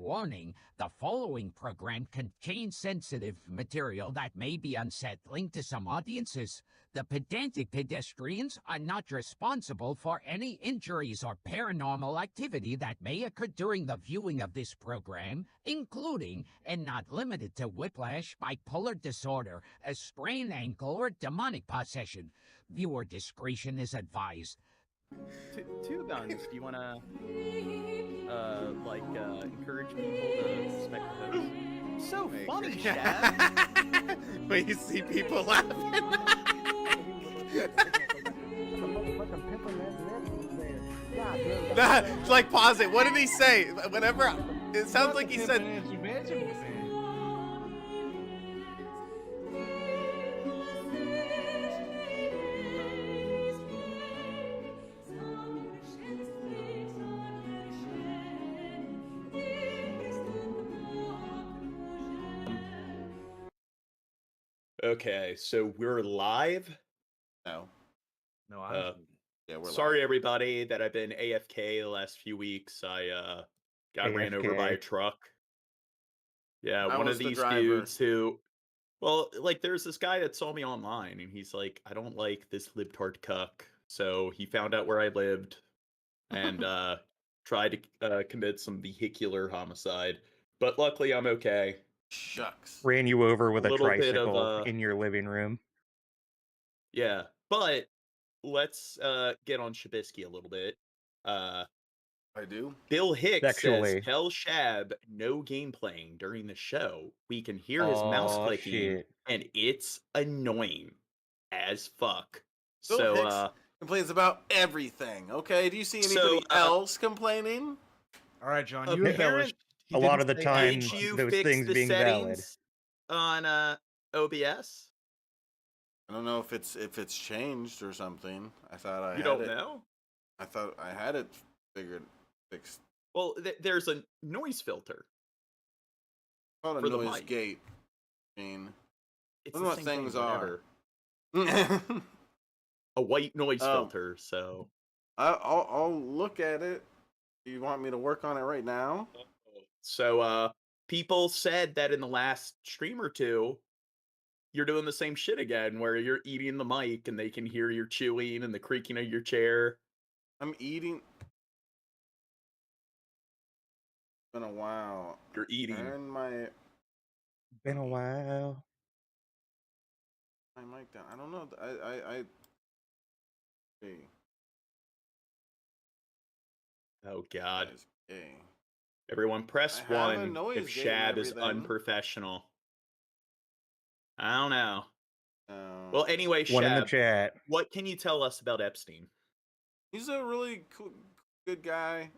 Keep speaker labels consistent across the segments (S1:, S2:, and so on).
S1: Warning, the following program contains sensitive material that may be unsettling to some audiences. The Pedantic Pedestrians are not responsible for any injuries or paranormal activity that may occur during the viewing of this program, including, and not limited to, whiplash, bipolar disorder, a sprained ankle, or demonic possession. Viewer discretion is advised.
S2: Two guns. Do you want to, encourage people to suspect the hoax? So funny, Shab.
S3: When you see people laughing. Nah, like, pause it. What did he say? Whenever it sounds like he said. Okay, so we're live.
S2: No,
S3: Yeah, we're
S2: sorry,
S3: live.
S2: everybody, that I've been AFK the last few weeks. I got ran over by a truck. Yeah,
S3: I
S2: one
S3: was
S2: of
S3: the
S2: these
S3: driver.
S2: dudes who, well, like, there's this guy that saw me online, and he's like, I don't like this libtard cuck. So he found out where I lived and tried to commit some vehicular homicide. But luckily, I'm okay.
S3: Shucks.
S4: Ran you over with a
S2: little bit of,
S4: tricycle in your living room.
S2: Yeah, but let's get on Shabisky a little bit.
S3: I do.
S2: Bill Hicks
S4: Sexually.
S2: says, tell Shab no game playing during the show. We can hear his mouse
S4: Aw,
S2: clicking,
S4: shit.
S2: and it's annoying as fuck.
S3: Bill
S2: So,
S3: Hicks complains about everything. Okay, do you see
S2: So,
S3: anybody else complaining?
S5: All right, John, you
S2: apparent-
S4: A lot of the time,
S2: did you
S4: those
S2: fix
S4: things
S2: the
S4: being valid.
S2: settings on OBS?
S3: I don't know if it's changed or something. I thought I
S2: You
S3: had
S2: don't
S3: it.
S2: know?
S3: I thought I had it fixed.
S2: Well, there's a noise filter.
S3: Called a
S2: For the
S3: noise
S2: mic.
S3: gate, Gene.
S2: It's
S3: I
S2: the
S3: don't know what
S2: same thing,
S3: things are.
S2: whatever. A white noise
S3: Oh.
S2: filter, so...
S3: I'll look at it. Do you want me to work on it right now?
S2: So, people said that in the last stream or two, you're doing the same shit again, where you're eating the mic and they can hear your chewing and the creaking of your chair.
S3: I'm eating. It's been a while.
S2: You're eating.
S3: Turn my
S4: Been a while.
S3: mic down. I don't know. I see.
S2: Oh, God.
S3: That's gay.
S2: Everyone press
S3: I have a
S2: 1
S3: noise
S2: if
S3: gate and
S2: Shab is
S3: everything.
S2: unprofessional. I don't know.
S3: No.
S2: Well, anyway,
S4: One in the
S2: Shab,
S4: chat.
S2: what can you tell us about Epstein?
S3: He's a really cool, good guy.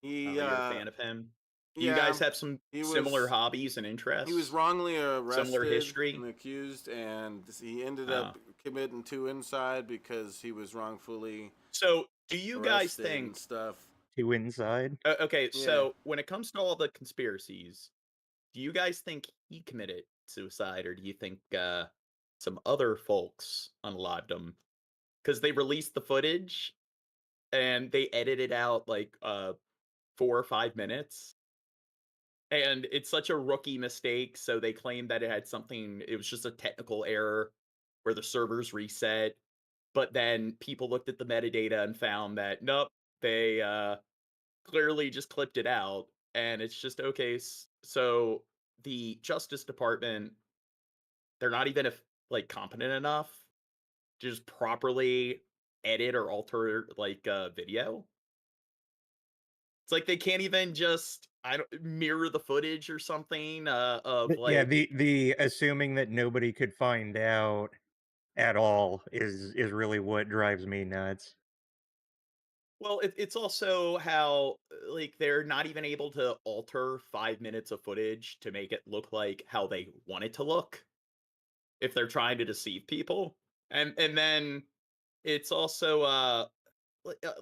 S3: He
S2: You're a fan of him? Do
S3: yeah,
S2: you guys have some
S3: he
S2: similar
S3: was-
S2: hobbies and interests?
S3: He was wrongly arrested
S2: history?
S3: and accused, and he ended up committing 2 inside because he was wrongfully
S2: So, do you guys
S3: arrested and
S2: think...
S3: stuff.
S4: Two inside.
S2: Okay,
S3: Yeah.
S2: so when it comes to all the conspiracies, do you guys think he committed suicide, or do you think some other folks unalived him? Because they released the footage, and they edited out like 4 or 5 minutes, and it's such a rookie mistake. So they claimed that it had something. It was just a technical error where the servers reset, but then people looked at the metadata and found that nope, they clearly just clipped it out, and it's just okay. So the Justice Department, they're not even competent enough to just properly edit or alter video. It's like they can't even just mirror the footage or something of like
S4: Yeah, the assuming that nobody could find out at all is really what drives me nuts.
S2: Well, it's also how they're not even able to alter 5 minutes of footage to make it look like how they want it to look if they're trying to deceive people. And then it's also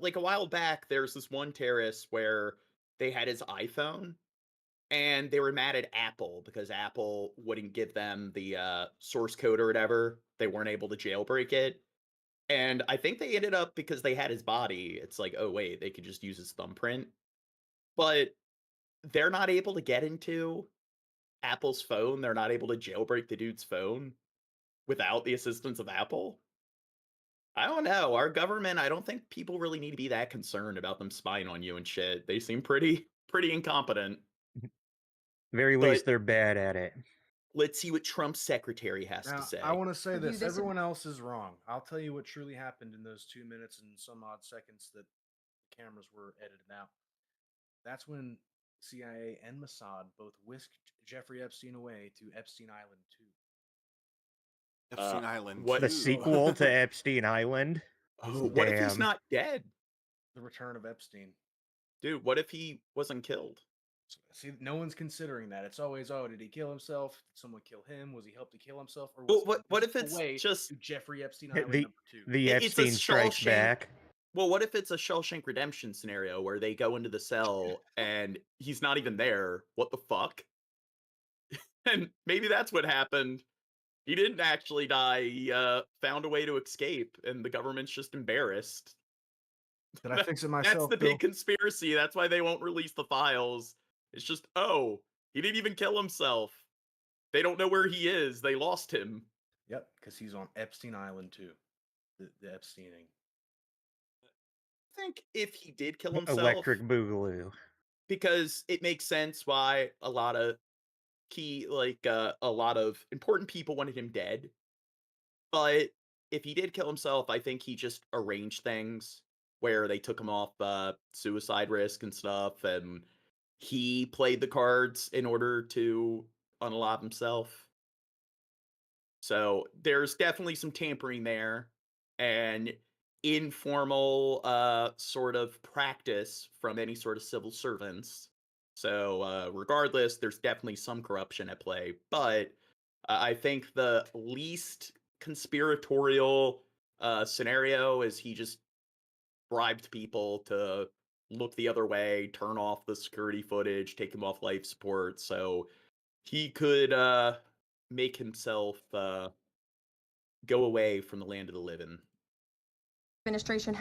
S2: like a while back there's this one terrorist where they had his iPhone and they were mad at Apple because Apple wouldn't give them the source code or whatever. They weren't able to jailbreak it. And I think they ended up, because they had his body, it's like, oh wait, they could just use his thumbprint. But they're not able to get into Apple's phone. They're not able to jailbreak the dude's phone without the assistance of Apple. I don't know. Our government, I don't think people really need to be that concerned about them spying on you and shit. They seem pretty incompetent.
S4: Very
S2: But-
S4: least they're bad at it.
S2: Let's see what Trump's secretary has
S5: Now,
S2: to say.
S5: I want to say
S6: Review
S5: this.
S6: this-
S5: Everyone else is wrong. I'll tell you what truly happened in those 2 minutes and some odd seconds that the cameras were edited out. That's when CIA and Mossad both whisked Jeffrey Epstein away to Epstein Island 2.
S3: Epstein Island.
S2: what-
S4: The
S3: too.
S4: sequel to Epstein Island.
S2: Oh, what if he's
S4: Damn.
S2: not dead?
S5: The return of Epstein.
S2: Dude, what if he wasn't killed?
S5: See, no one's considering that. It's always, oh, did he kill himself? Did someone kill him? Was he helped to kill himself? Or
S2: Well,
S5: was he
S2: what if
S5: whisked
S2: it's
S5: away
S2: just-
S5: to Jeffrey Epstein
S4: The-
S5: Island number 2?
S4: The
S2: It's a
S4: Epstein Strikes
S2: Shawshank-
S4: Back.
S2: Well, what if it's a Shawshank Redemption scenario where they go into the cell and he's not even there? What the fuck? And maybe that's what happened. He didn't actually die. He found a way to escape, and the government's just embarrassed.
S5: Did I fix it
S2: That's
S5: myself?
S2: the
S5: Bill?
S2: big conspiracy. That's why they won't release the files. It's just, oh, he didn't even kill himself. They don't know where he is. They lost him.
S5: Yep, because he's on Epstein Island too. The Epsteining.
S2: I think if he did kill himself,
S4: Electric Boogaloo.
S2: because it makes sense why a lot of a lot of important people wanted him dead. But if he did kill himself, I think he just arranged things where they took him off suicide risk and stuff, and he played the cards in order to unalive himself. So there's definitely some tampering there, and informal sort of practice from any sort of civil servants. So regardless, there's definitely some corruption at play, but I think the least conspiratorial scenario is he just bribed people to look the other way, turn off the security footage, take him off life support, so he could make himself go away from the land of the living.
S6: Administration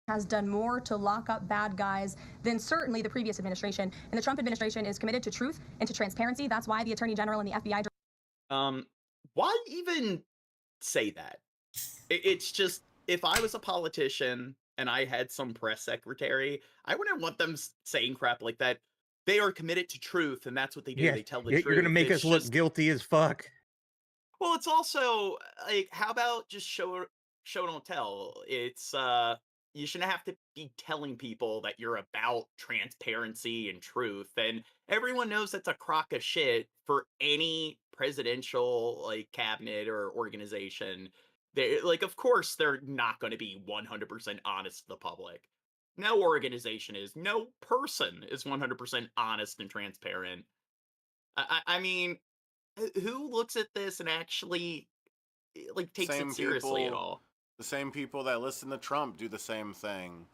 S6: has done more to lock up bad guys than certainly the previous administration. And the Trump administration is committed to truth and to transparency. That's why the Attorney General and the FBI.
S2: Why even say that? It's just, if I was a politician and I had some press secretary, I wouldn't want them saying crap like that. They are committed to truth, and that's what they do.
S4: Yeah,
S2: They tell the
S4: you're
S2: truth.
S4: gonna make
S2: It's
S4: us look
S2: just-
S4: guilty as fuck.
S2: Well, it's also like, how about just show don't tell? It's you shouldn't have to be telling people that you're about transparency and truth. And everyone knows that's a crock of shit for any presidential cabinet or organization. They of course they're not going to be 100% honest to the public. No organization is. No person is 100% honest and transparent. I mean, who looks at this and actually takes
S3: Same
S2: it seriously at
S3: people-
S2: all?
S3: The same people that listen to Trump do the same thing.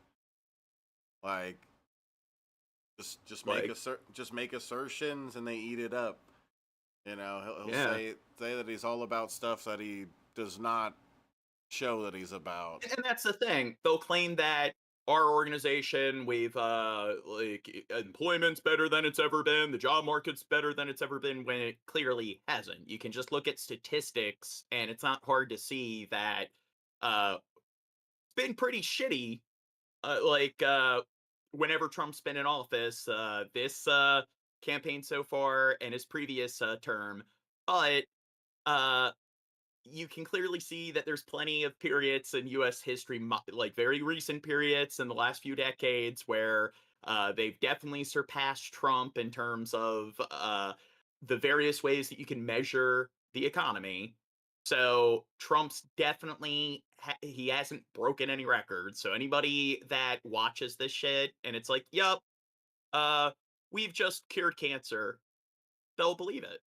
S3: Just make assertions and they eat it up. You know, he'll
S2: Yeah.
S3: say that he's all about stuff that he does not show that he's about.
S2: And that's the thing. They'll claim that our organization, we've employment's better than it's ever been, the job market's better than it's ever been, when it clearly hasn't. You can just look at statistics, and it's not hard to see that it's been pretty shitty. Whenever Trump's been in office, this campaign so far and his previous term, but you can clearly see that there's plenty of periods in U.S. history, very recent periods in the last few decades, where they've definitely surpassed Trump in terms of the various ways that you can measure the economy. So Trump's definitely, he hasn't broken any records. So anybody that watches this shit and it's like, yup, we've just cured cancer, they'll believe it.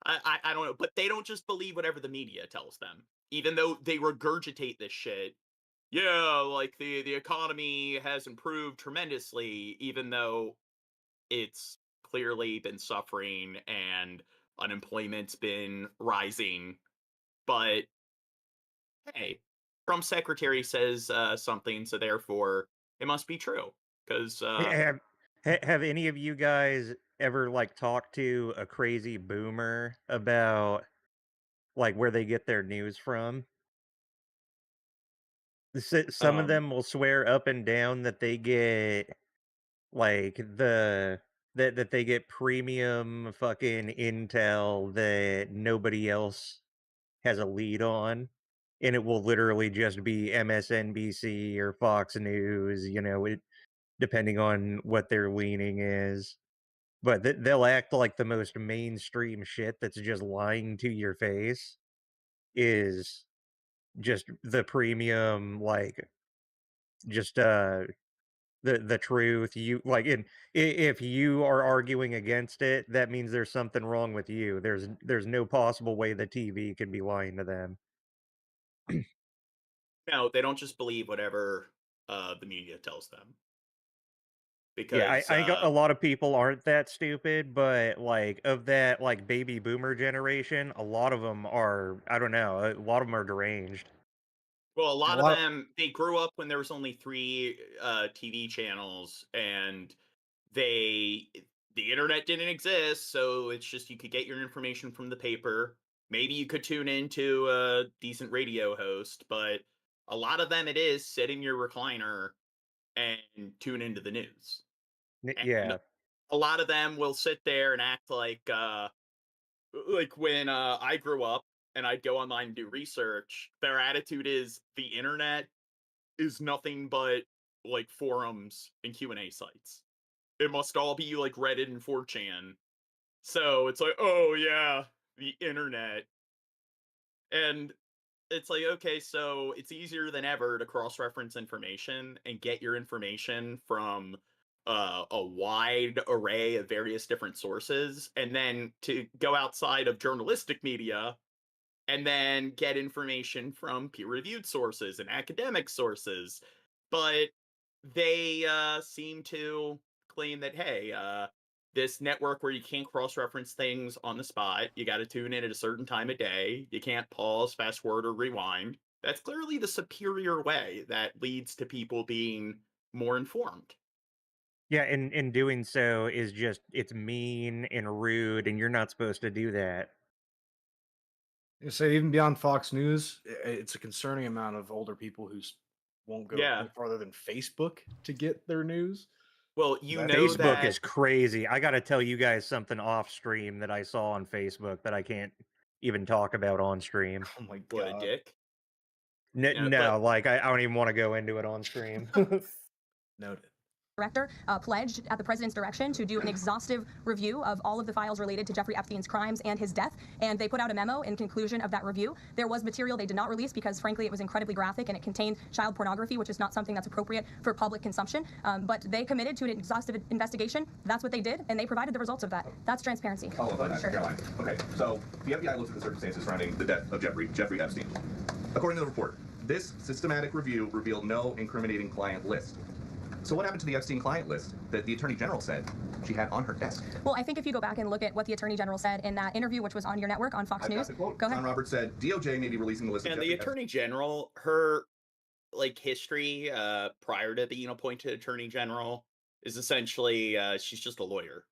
S2: I don't know, but they don't just believe whatever the media tells them, even though they regurgitate this shit. Yeah, the economy has improved tremendously, even though it's clearly been suffering and unemployment's been rising. But hey, Trump's secretary says something, so therefore it must be true. Because
S4: Have any of you guys ever like talked to a crazy boomer about like where they get their news from? Some of them will swear up and down that they get like that they get premium fucking intel that nobody else has a lead on, and it will literally just be MSNBC or Fox News, depending on what their leaning is. But they'll act like the most mainstream shit that's just lying to your face is just the premium, like, just the truth. You like, if you are arguing against it, that means there's something wrong with you. There's no possible way the TV could be lying to them.
S2: no, they don't just believe whatever the media tells them. Because
S4: Yeah, I think a lot of people aren't that stupid, but like of that like baby boomer generation, a lot of them are, I don't know, a lot of them are deranged.
S2: well, a
S5: And
S2: lot of them, they grew up when there was only 3 TV channels, and the internet didn't exist, so it's just you could get your information from the paper. Maybe you could tune into a decent radio host, but a lot of them it is sit in your recliner and tune into the news. And
S4: Yeah.
S2: a lot of them will sit there and act like when I grew up and I'd go online and do research, their attitude is the internet is nothing but like forums and Q&A sites. It must all be like Reddit and 4chan. So it's like, oh yeah, the internet. And it's like, okay, so it's easier than ever to cross-reference information and get your information from a wide array of various different sources, and then to go outside of journalistic media and then get information from peer-reviewed sources and academic sources. But they seem to claim that, hey, this network where you can't cross-reference things on the spot, you got to tune in at a certain time of day, you can't pause, fast forward, or rewind. That's clearly the superior way that leads to people being more informed.
S4: Yeah, and in doing so is just, it's mean and rude, and you're not supposed to do that.
S5: You say even beyond Fox News, it's a concerning amount of older people who won't go
S2: Yeah.
S5: any farther than Facebook to get their news.
S2: Well, you know
S4: Facebook
S2: that
S4: is crazy. I got to tell you guys something off stream that I saw on Facebook that I can't even talk about on stream.
S5: Oh my
S2: what a
S5: god!
S2: dick.
S4: No,
S2: but-
S4: like I don't even want to go into it on stream.
S5: Noted.
S6: Director pledged at the president's direction to do an exhaustive review of all of the files related to Jeffrey Epstein's crimes and his death, and they put out a memo in conclusion of that review. There was material they did not release because, frankly, it was incredibly graphic and it contained child pornography, which is not something that's appropriate for public consumption, but they committed to an exhaustive investigation. That's what they did, and they provided the results of that. That's transparency.
S7: Follow up on that, Caroline. Okay, so the FBI looks at the circumstances surrounding the death of Jeffrey Epstein. According to the report, this systematic review revealed no incriminating client list. So what happened to the Epstein client list that the Attorney General said she had on her desk?
S6: Well, I think if you go back and look at what the Attorney General said in that interview, which was on your network on Fox News,
S7: Go
S6: ahead.
S7: John Roberts said DOJ may be releasing the list.
S2: And the Attorney General, her history prior to being appointed Attorney General is essentially she's just a lawyer.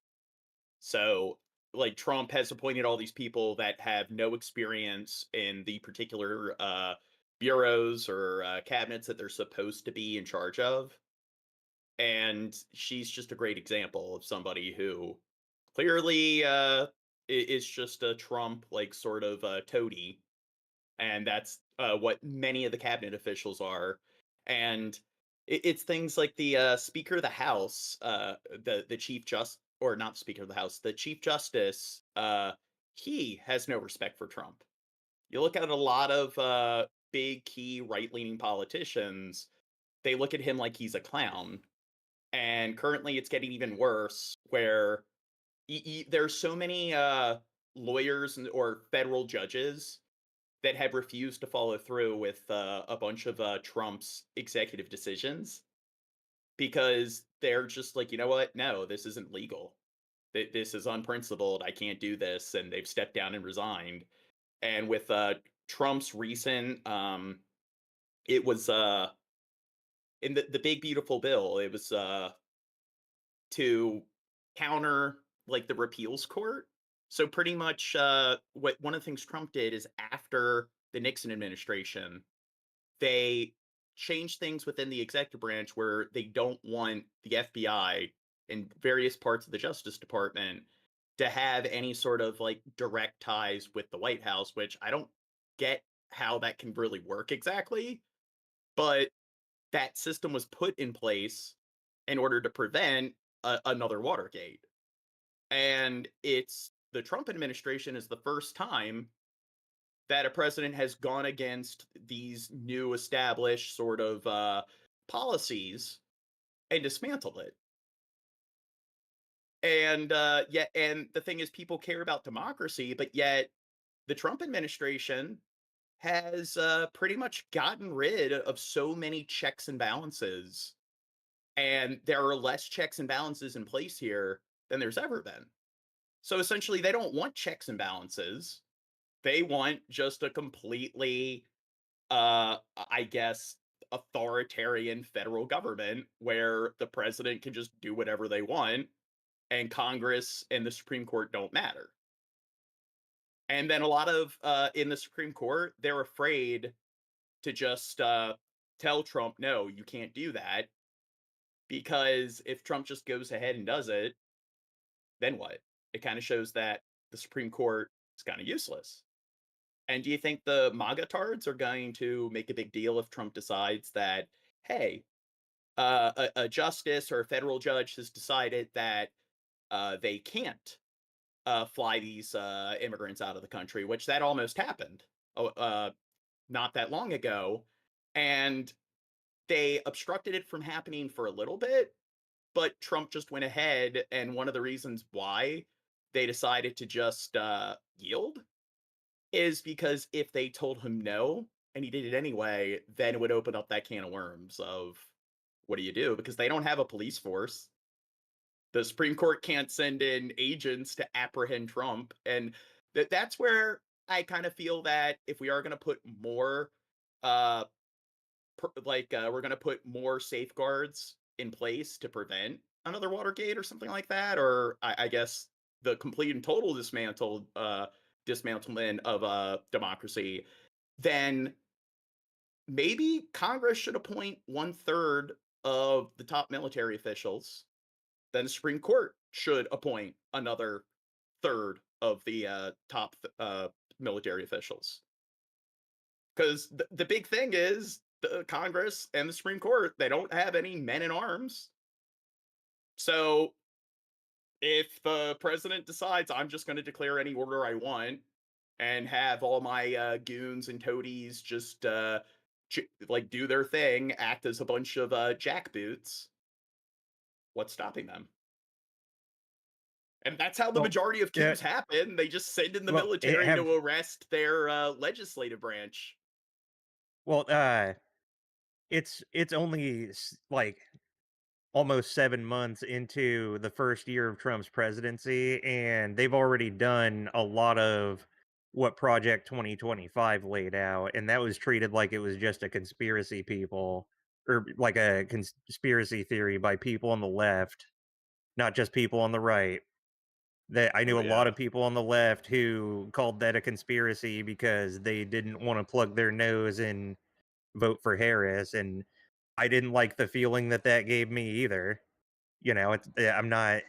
S2: So like Trump has appointed all these people that have no experience in the particular bureaus or cabinets that they're supposed to be in charge of. And she's just a great example of somebody who clearly is just a Trump sort of toady, and that's what many of the cabinet officials are. And it's things like the Speaker of the House, the Chief Justice, or not Speaker of the House, the Chief Justice. He has no respect for Trump. You look at a lot of big key right-leaning politicians; they look at him like he's a clown. And currently it's getting even worse, where there's so many lawyers or federal judges that have refused to follow through with a bunch of Trump's executive decisions because they're just like, you know what? No, this isn't legal. This is unprincipled. I can't do this. And they've stepped down and resigned. And with Trump's recent, it was in the big beautiful bill, it was to counter like the repeals court. So pretty much what one of the things Trump did is after the Nixon administration, they changed things within the executive branch where they don't want the FBI and various parts of the Justice Department to have any sort of like direct ties with the White House, which I don't get how that can really work exactly. But that system was put in place in order to prevent another Watergate. And it's the Trump administration is the first time that a president has gone against these new established sort of policies and dismantled it. And and the thing is, people care about democracy, but yet the Trump administration has pretty much gotten rid of so many checks and balances, and there are less checks and balances in place here than there's ever been. So essentially, they don't want checks and balances. They want just a completely, I guess, authoritarian federal government where the president can just do whatever they want and Congress and the Supreme Court don't matter. And then a lot of in the Supreme Court, they're afraid to just tell Trump, no, you can't do that. Because if Trump just goes ahead and does it, then what? It kind of shows that the Supreme Court is kind of useless. And do you think the MAGA tards are going to make a big deal if Trump decides that, hey, a justice or a federal judge has decided that they can't fly these immigrants out of the country, which that almost happened not that long ago. And they obstructed it from happening for a little bit, but Trump just went ahead. And one of the reasons why they decided to just yield is because if they told him no and he did it anyway, then it would open up that can of worms of what do you do? Because they don't have a police force. The Supreme Court can't send in agents to apprehend Trump. And that's where I kind of feel that if we are going to put more, we're going to put more safeguards in place to prevent another Watergate or something like that, or I guess the complete and total dismantlement of democracy, then maybe Congress should appoint 1/3 of the top military officials. Then the Supreme Court should appoint another third of the top military officials. Because the big thing is the Congress and the Supreme Court, they don't have any men in arms. So if the president decides I'm just going to declare any order I want and have all my goons and toadies just do their thing, act as a bunch of jackboots, what's stopping them? And that's how the majority of coups happen. They just send in the military to arrest their legislative branch.
S4: Well, it's only like almost 7 months into the first year of Trump's presidency, and they've already done a lot of what Project 2025 laid out, and that was treated like it was just a conspiracy or like a conspiracy theory by people on the left, not just people on the right. That I knew a lot of people on the left who called that a conspiracy because they didn't want to plug their nose and vote for Harris, and I didn't like the feeling that gave me either. You know, I'm not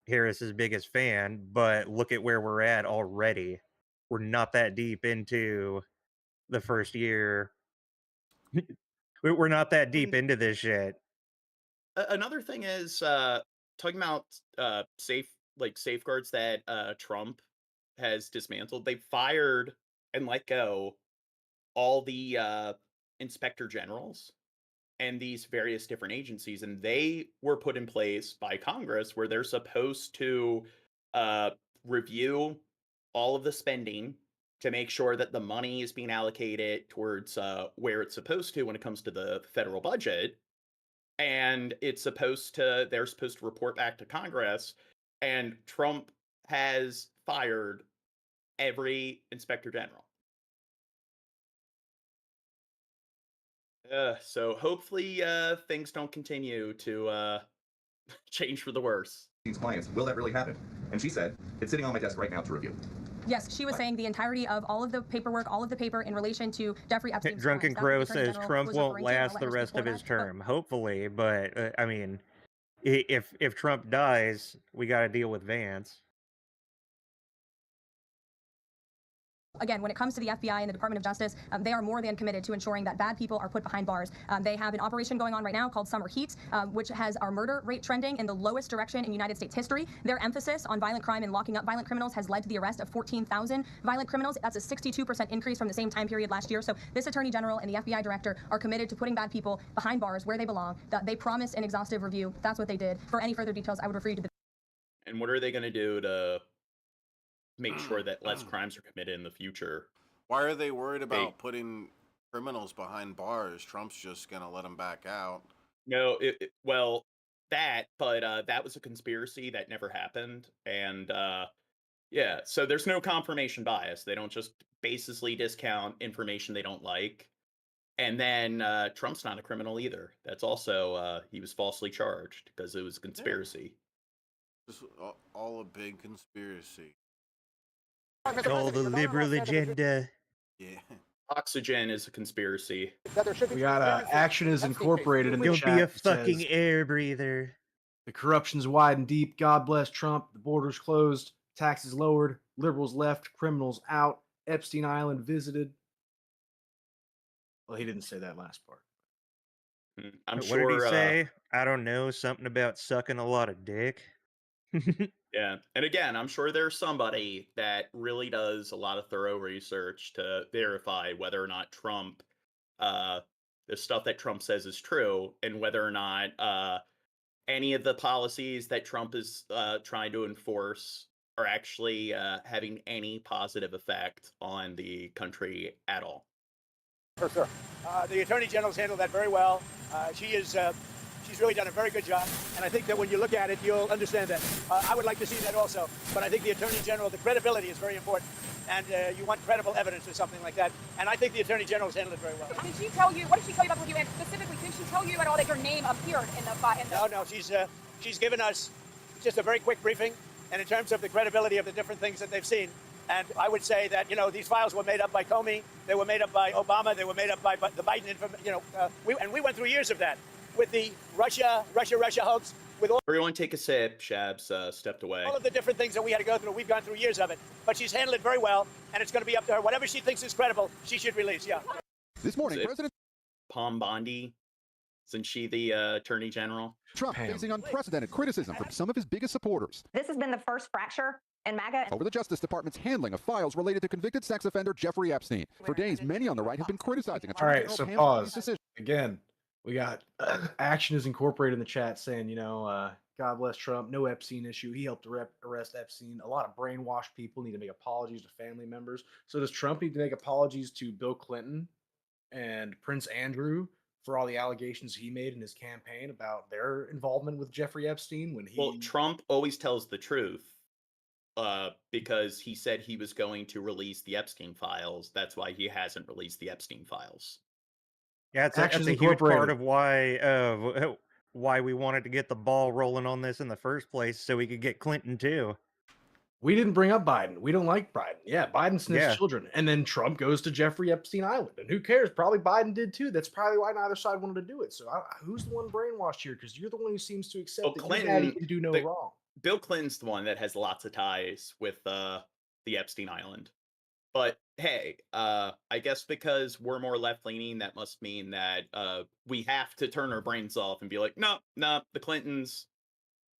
S4: Harris's biggest fan, but look at where we're at already. We're not that deep into the first year. We're not that deep into this shit.
S2: Another thing is talking about safeguards that Trump has dismantled. They fired and let go all the inspector generals and these various different agencies, and they were put in place by Congress where they're supposed to review all of the spending to make sure that the money is being allocated towards where it's supposed to when it comes to the federal budget. And they're supposed to report back to Congress, and Trump has fired every inspector general. So hopefully things don't continue to change for the worse.
S7: These clients, will that really happen? And she said, it's sitting on my desk right now to review.
S6: Yes, she was saying the entirety of all of the paperwork, all of the paper in relation to Jeffrey Epstein's
S4: Drunken
S6: crimes.
S4: Crow
S6: That's what the Attorney
S4: says
S6: General
S4: Trump
S6: was
S4: won't
S6: referring to, and I'll
S4: last
S6: let
S4: the
S6: her
S4: rest
S6: speak
S4: of
S6: for
S4: his
S6: that. But
S4: term. Hopefully, but I mean, if Trump dies, we got to deal with Vance.
S6: again, when it comes to the FBI and the Department of Justice, they are more than committed to ensuring that bad people are put behind bars. They have an operation going on right now called Summer Heat, which has our murder rate trending in the lowest direction in United States history. Their emphasis on violent crime and locking up violent criminals has led to the arrest of 14,000 violent criminals. That's a 62% increase from the same time period last year. So this Attorney General and the FBI Director are committed to putting bad people behind bars where they belong. They promised an exhaustive review. That's what they did. For any further details, I would refer you to the...
S2: And what are they going to do to make sure that less crimes are committed in the future?
S8: Why are they worried about putting criminals behind bars? Trump's just going to let them back out.
S2: No, well, that was a conspiracy that never happened. And yeah, so there's no confirmation bias. They don't just basically discount information they don't like. And then Trump's not a criminal either. That's also, he was falsely charged because it was a conspiracy.
S8: Just all a big conspiracy.
S4: All the liberal agenda.
S8: Yeah.
S2: Oxygen is a conspiracy.
S5: We got Action is Incorporated in the
S4: Don't
S5: chat.
S4: be a
S5: It
S4: fucking
S5: says,
S4: air breather.
S5: the corruption's wide and deep. God bless Trump. The borders closed. Taxes lowered. Liberals left. Criminals out. Epstein Island visited. Well, he didn't say that last part.
S2: I'm
S4: What
S2: sure.
S4: did he say? I don't know. Something about sucking a lot of dick.
S2: Yeah. And again, I'm sure there's somebody that really does a lot of thorough research to verify whether or not Trump, the stuff that Trump says is true, and whether or not any of the policies that Trump is trying to enforce are actually having any positive effect on the country at all.
S9: For sure. The Attorney General's handled that very well. She's really done a very good job. And I think that when you look at it, you'll understand that. I would like to see that also. But I think the Attorney General, the credibility is very important. And you want credible evidence or something like that. And I think the Attorney General's handled it very well.
S10: Did she tell you, what did she tell you about the review? And specifically, did she tell you at all that your name appeared in the...
S9: No, she's given us just a very quick briefing. And in terms of the credibility of the different things that they've seen, and I would say that, these files were made up by Comey, they were made up by Obama, they were made up by the Biden, we went through years of that with the Russia hoax, with all...
S2: Everyone take a sip. Shabs stepped away.
S9: All of the different things that we had to go through, we've gone through years of it. But she's handled it very well, and it's going to be up to her. Whatever she thinks is credible, she should release, yeah.
S11: This morning, President
S2: Pam Bondi, isn't she the Attorney General?
S11: Trump facing unprecedented criticism from some of his biggest supporters.
S12: This has been the first fracture in MAGA
S11: over the Justice Department's handling of files related to convicted sex offender Jeffrey Epstein. For days, many on the right have been criticizing
S5: All right, so pause. Again, we got Action is Incorporated in the chat saying, God bless Trump, no Epstein issue. He helped arrest Epstein. A lot of brainwashed people need to make apologies to family members. So does Trump need to make apologies to Bill Clinton and Prince Andrew for all the allegations he made in his campaign about their involvement with Jeffrey Epstein when he...
S2: Well, Trump always tells the truth because he said he was going to release the Epstein files. That's why he hasn't released the Epstein files.
S4: Yeah, that's a huge part of why we wanted to get the ball rolling on this in the first place, so we could get Clinton too.
S5: We didn't bring up Biden. We don't like Biden. Yeah, Biden snitched children. And then Trump goes to Jeffrey Epstein Island. And who cares? Probably Biden did too. That's probably why neither side wanted to do it. So who's the one brainwashed here? Because you're the one who seems to accept that Clinton can do no wrong.
S2: Bill Clinton's the one that has lots of ties with the Epstein Island. But hey, I guess because we're more left-leaning, that must mean that we have to turn our brains off and be like, no, the Clintons...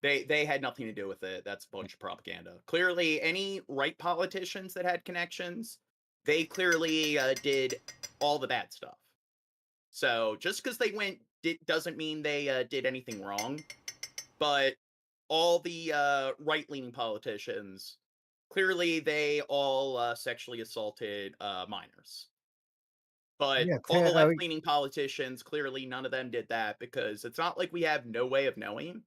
S2: They had nothing to do with it. That's a bunch of propaganda. Clearly, any right politicians that had connections, they clearly did all the bad stuff. So just because they went doesn't mean they did anything wrong. But all the right-leaning politicians, clearly they all sexually assaulted minors. But all the left-leaning politicians, clearly none of them did that because it's not like we have no way of knowing.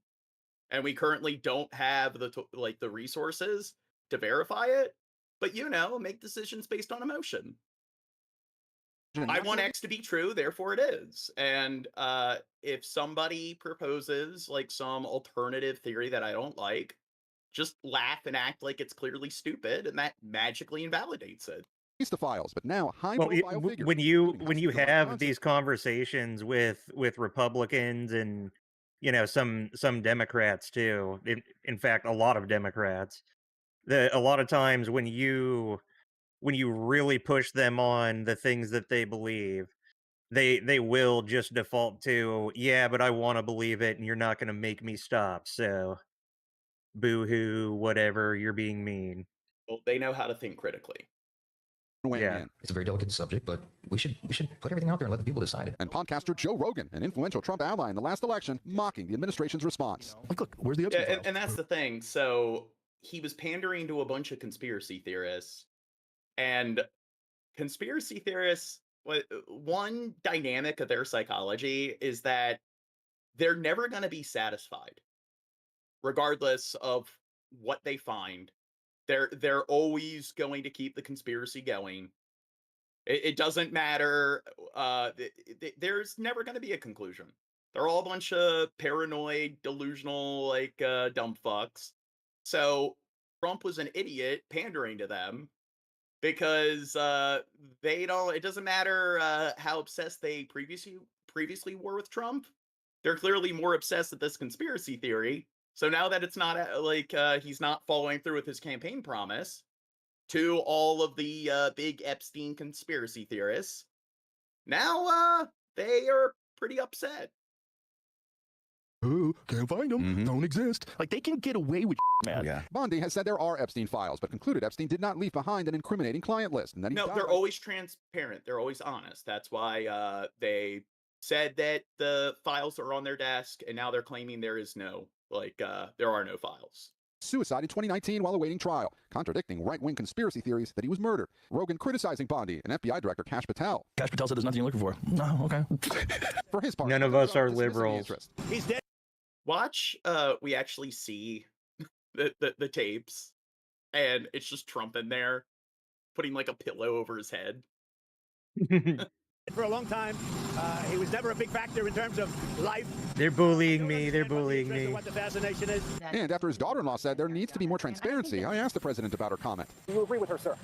S2: And we currently don't have the resources to verify it, but make decisions based on emotion. I want X to be true, therefore it is. And if somebody proposes like some alternative theory that I don't like, just laugh and act like it's clearly stupid, and that magically invalidates it.
S11: The files, but now high-profile figures.
S4: When you have these conversations with Republicans and some Democrats too, in fact a lot of Democrats, a lot of times when you really push them on the things that they believe, they will just default to, yeah, but I want to believe it and you're not going to make me stop, so boo-hoo, whatever, you're being mean.
S2: Well, they know how to think critically.
S11: Yeah.
S13: It's a very delicate subject, but we should put everything out there and let the people decide it.
S11: And podcaster Joe Rogan, an influential Trump ally in the last election, mocking the administration's response.
S13: Look, where's the Epstein files?
S2: And that's the thing. So he was pandering to a bunch of conspiracy theorists, and conspiracy theorists, one dynamic of their psychology is that they're never going to be satisfied, regardless of what they find. They're always going to keep the conspiracy going. It doesn't matter. There's never going to be a conclusion. They're all a bunch of paranoid, delusional, like dumb fucks. So Trump was an idiot pandering to them because they don't. It doesn't matter how obsessed they previously were with Trump. They're clearly more obsessed with this conspiracy theory. So now that it's not he's not following through with his campaign promise to all of the big Epstein conspiracy theorists, now they are pretty upset.
S11: Oh, can't find them. Don't exist.
S13: Like, they can get away with man.
S11: Yeah. Bondi has said there are Epstein files, but concluded Epstein did not leave behind an incriminating client list. And then
S2: they're always transparent. They're always honest. That's why they said that the files are on their desk, and now they're claiming there is no. There are no files.
S11: Suicide in 2019 while awaiting trial, contradicting right-wing conspiracy theories that he was murdered. Rogan criticizing Bondi and FBI Director Kash Patel.
S13: Kash Patel said there's nothing you're looking for. No, okay.
S11: For his part,
S4: none of us are liberals.
S9: He's dead.
S2: Watch, we actually see the tapes, and it's just Trump in there, putting like a pillow over his head.
S9: For a long time, he was never a big factor in terms of life.
S4: They're bullying me. They're bullying me.
S9: What the fascination is.
S11: And after his daughter-in-law said there needs to be more transparency, I asked the president about her comment.
S9: Do you agree with her, sir?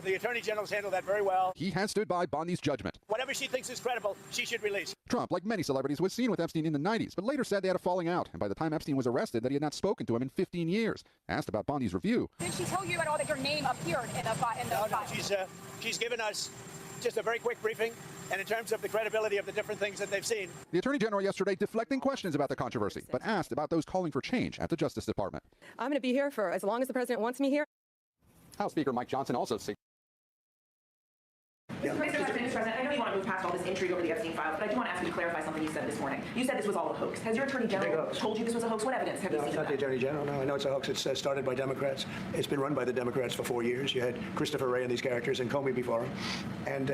S9: The Attorney General's handled that very well.
S11: He has stood by Bondi's judgment.
S9: Whatever she thinks is credible, she should release.
S11: Trump, like many celebrities, was seen with Epstein in the 90s, but later said they had a falling out, and by the time Epstein was arrested, that he had not spoken to him in 15 years. Asked about Bondi's review.
S10: Did she tell you at all that your name appeared in the file?
S9: No, she's given us just a very quick briefing, and in terms of the credibility of the different things that they've seen.
S11: The Attorney General yesterday deflecting questions about the controversy, but asked about those calling for change at the Justice Department.
S14: I'm going to be here for as long as the president wants me here.
S11: House Speaker Mike Johnson also said.
S12: Mr. President, I know you want to move past all this intrigue over the Epstein files, but I do want to ask you to clarify something you said this morning. You said this was all a hoax. Has your Attorney General told you this was a hoax? What evidence have you seen?
S9: It's not the Attorney General. No, I know it's a hoax. It's started by Democrats. It's been run by the Democrats for 4 years. You had Christopher Wray and these characters and Comey before him. And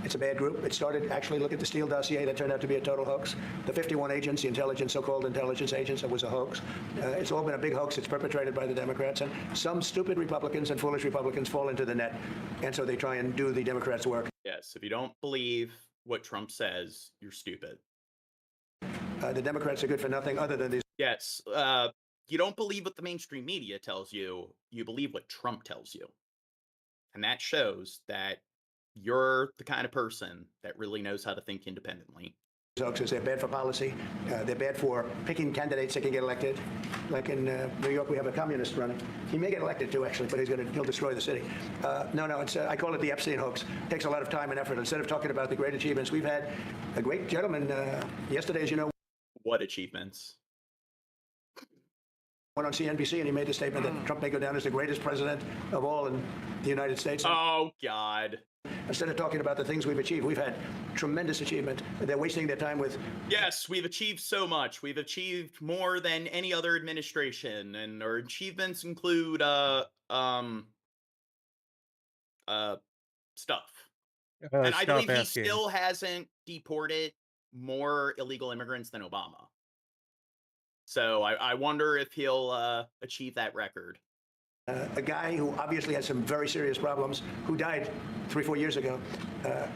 S9: it's a bad group. It started, actually, look at the Steele dossier. That turned out to be a total hoax. The 51 agents, the intelligence, so-called intelligence agents, that was a hoax. It's all been a big hoax. It's perpetrated by the Democrats. And some stupid Republicans and foolish Republicans fall into the net. And so they try and do the Democrats' work.
S2: Yes, if you don't believe what Trump says, you're stupid.
S9: The Democrats are good for nothing other than these.
S2: Yes, you don't believe what the mainstream media tells you. You believe what Trump tells you. And that shows that you're the kind of person that really knows how to think independently.
S9: Hoaxes, they're bad for policy. They're bad for picking candidates that can get elected. Like in New York, we have a communist running. He may get elected too, actually, but he'll destroy the city. No, it's I call it the Epstein hoax. It takes a lot of time and effort. Instead of talking about the great achievements, we've had a great gentleman yesterday, as you know.
S2: What achievements?
S9: Went on CNBC and he made the statement that Trump may go down as the greatest president of all in the United States.
S2: Oh, God.
S9: Instead of talking about the things we've achieved, we've had tremendous achievement. They're wasting their time with...
S2: Yes, we've achieved so much. We've achieved more than any other administration, and our achievements include stuff. And I believe he still hasn't deported more illegal immigrants than Obama. So I wonder if he'll achieve that record.
S9: a guy who obviously has some very serious problems, who died 3-4 years ago.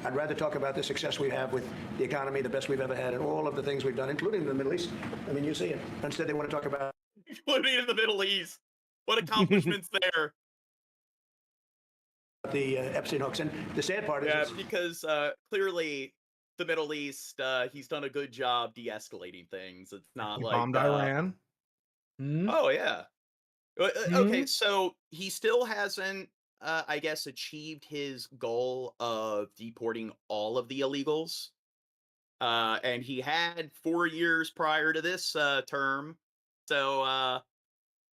S9: I'd rather talk about the success we have with the economy, the best we've ever had, and all of the things we've done, including in the Middle East. I mean, you see it. Instead, they want to talk about
S2: including in the Middle East. What accomplishments there?
S9: The Epstein hoax. And the sad part is,
S2: because clearly the Middle East, he's done a good job de-escalating things. It's not
S5: He
S2: like
S5: bombed Iran.
S2: Oh yeah. Okay, so he still hasn't, I guess, achieved his goal of deporting all of the illegals. And he had 4 years prior to this term, so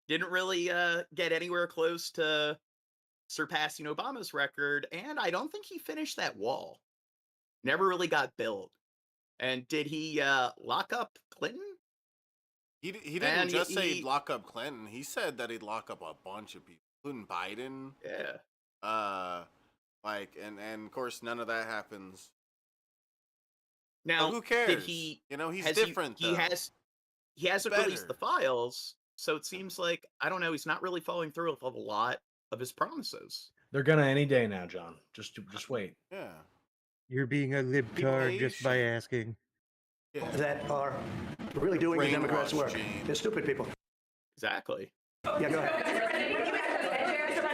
S2: didn't really get anywhere close to surpassing Obama's record. And I don't think he finished that wall. Never really got built. And did he lock up Clinton?
S8: He didn't just say lock up Clinton. He said that he'd lock up a bunch of people, including Biden.
S2: Yeah.
S8: And of course, none of that happens.
S2: Now,
S8: but who cares?
S2: Did he?
S8: He's different.
S2: He hasn't released the files, so it seems like, I don't know. He's not really following through with a lot of his promises.
S5: They're gonna any day now, John. Just wait.
S8: Yeah.
S4: You're being a libtard just by asking.
S9: that are really doing the Democrats' work. They're stupid people.
S2: Exactly.
S9: Yeah, go ahead.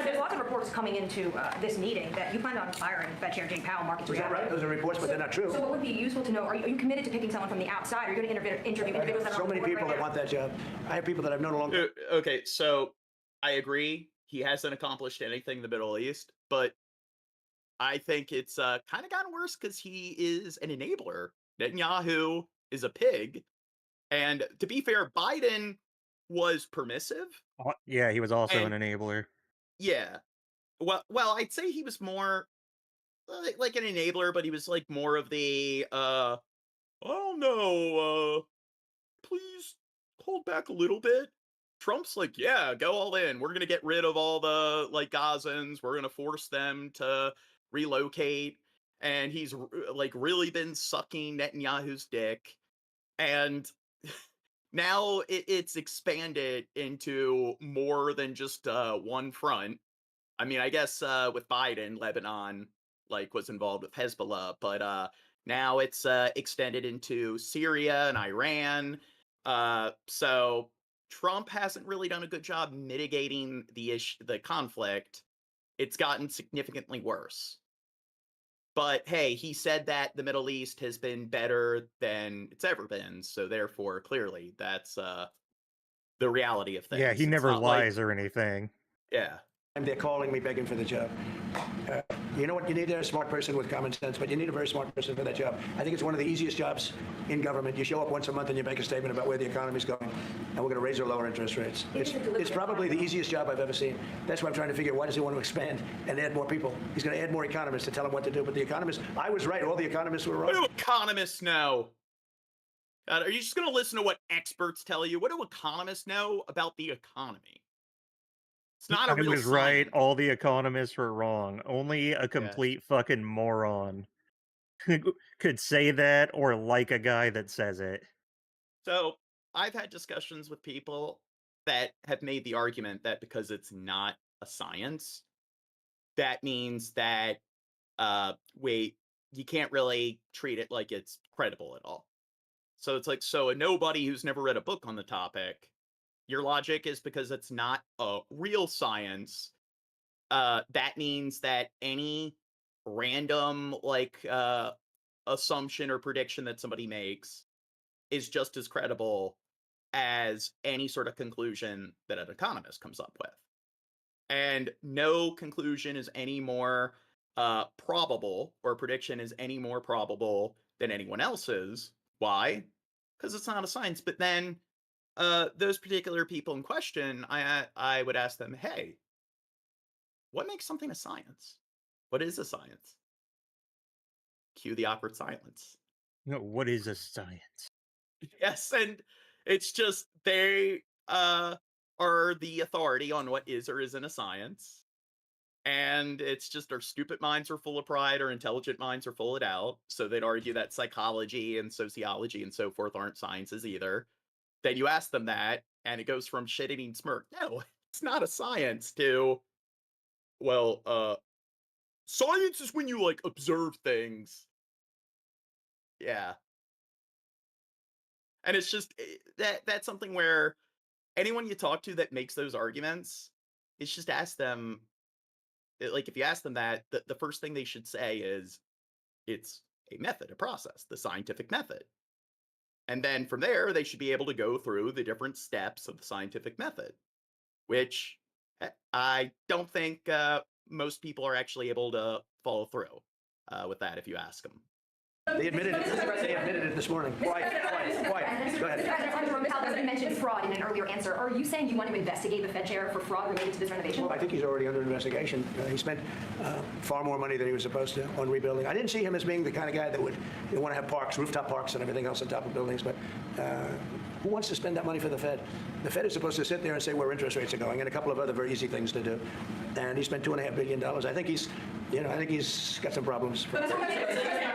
S12: There's lots of reports coming into this meeting that you plan on firing Fed Chair Jay Powell. Markets
S9: Is that right? Those are reports, but they're not true.
S12: So what would be useful to know, are you committed to picking someone from the outside? Are you going to interview individuals that are
S9: So
S12: on the
S9: many
S12: board
S9: people
S12: right
S9: that
S12: now?
S9: want that job. I have people that I've known a long time.
S2: Okay, so I agree. He hasn't accomplished anything in the Middle East, but I think it's kind of gotten worse because he is an enabler. Netanyahu is a pig. And to be fair, Biden was permissive.
S4: Yeah, he was also an enabler.
S2: Yeah. Well, I'd say he was more like an enabler, but he was like more of the I don't know, please hold back a little bit. Trump's like, yeah, go all in. We're gonna get rid of all the like Gazans. We're gonna force them to relocate. And he's like really been sucking Netanyahu's dick. And now it's expanded into more than just one front. I mean, I guess with Biden, Lebanon like was involved with Hezbollah, but now it's extended into Syria and Iran. So Trump hasn't really done a good job mitigating the conflict. It's gotten significantly worse. But hey, he said that the Middle East has been better than it's ever been. So therefore, clearly, that's the reality of things.
S4: Yeah, he never lies or anything.
S2: Yeah.
S9: And they're calling me begging for the job. You know what? You need a smart person with common sense, but you need a very smart person for that job. I think it's one of the easiest jobs in government. You show up once a month and you make a statement about where the economy's going, and we're going to raise or lower interest rates. It's probably the easiest job I've ever seen. That's why I'm trying to figure out, why does he want to expand and add more people? He's going to add more economists to tell him what to do. But the economists, I was right. All the economists were wrong.
S2: What do economists know? God, are you just going to listen to what experts tell you? What do economists know about the economy? It's not a real
S4: was right. All the economists were wrong. Only a complete fucking moron could say that or like a guy that says it.
S2: So I've had discussions with people that have made the argument that because it's not a science, that means that you can't really treat it like it's credible at all. So it's like, so a nobody who's never read a book on the topic, your logic is because it's not a real science, that means that any random like assumption or prediction that somebody makes is just as credible as any sort of conclusion that an economist comes up with. And no conclusion is any more probable, or prediction is any more probable than anyone else's. Why? Because it's not a science. But then those particular people in question, I would ask them, hey, what makes something a science? What is a science? Cue the awkward silence.
S4: No, what is a science?
S2: Yes, and it's just they are the authority on what is or isn't a science. And it's just our stupid minds are full of pride, or intelligent minds are full of doubt. So they'd argue that psychology and sociology and so forth aren't sciences either. Then you ask them that, and it goes from shit-eating smirk. No, it's not a science to, well, science is when you, like, observe things. Yeah. And it's just, that's something where anyone you talk to that makes those arguments, it's just ask them, like, if you ask them that, the first thing they should say is, it's a method, a process, the scientific method. And then from there, they should be able to go through the different steps of the scientific method, which I don't think most people are actually able to follow through with that if you ask them.
S9: They admitted it this morning. Quiet. Go ahead.
S15: You mentioned fraud in an earlier answer. Are you saying you want to investigate the Fed chair for fraud related to this renovation?
S9: Well, I think he's already under investigation. He spent far more money than he was supposed to on rebuilding. I didn't see him as being the kind of guy that would want to have parks, rooftop parks and everything else on top of buildings, but who wants to spend that money for the Fed? The Fed is supposed to sit there and say where interest rates are going and a couple of other very easy things to do. And he spent $2.5 billion. I think he's got some problems.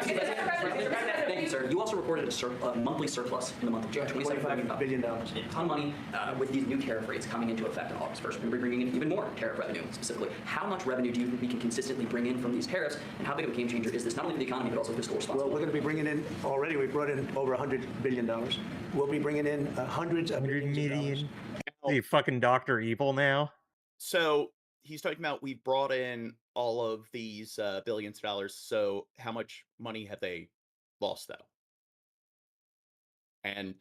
S16: Thank you, sir. You also reported a monthly surplus in the month of June, $27 billion. A ton of money with these new tariff rates coming into effect on August 1st. We're going to be bringing in even more tariff revenue, specifically. How much revenue do you think we can consistently bring in from these tariffs, and how big of a game changer is this, not only for the economy, but also fiscal responsibility?
S9: Well, we're going to be bringing in, already we've brought in over $100 billion. We'll be bringing in hundreds of millions of dollars.
S4: The fucking Dr. Evil now.
S2: So he's talking about we've brought in all of these billions of dollars. So how much money have they lost, though? And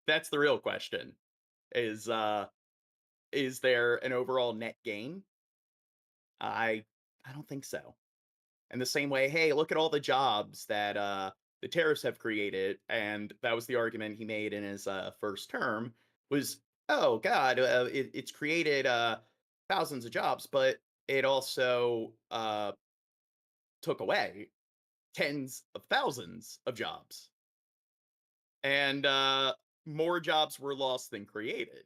S2: that's the real question. Is there an overall net gain? I don't think so. And the same way, hey, look at all the jobs that the tariffs have created, and that was the argument he made in his first term, was, oh God, it's created thousands of jobs, but it also took away tens of thousands of jobs. And more jobs were lost than created.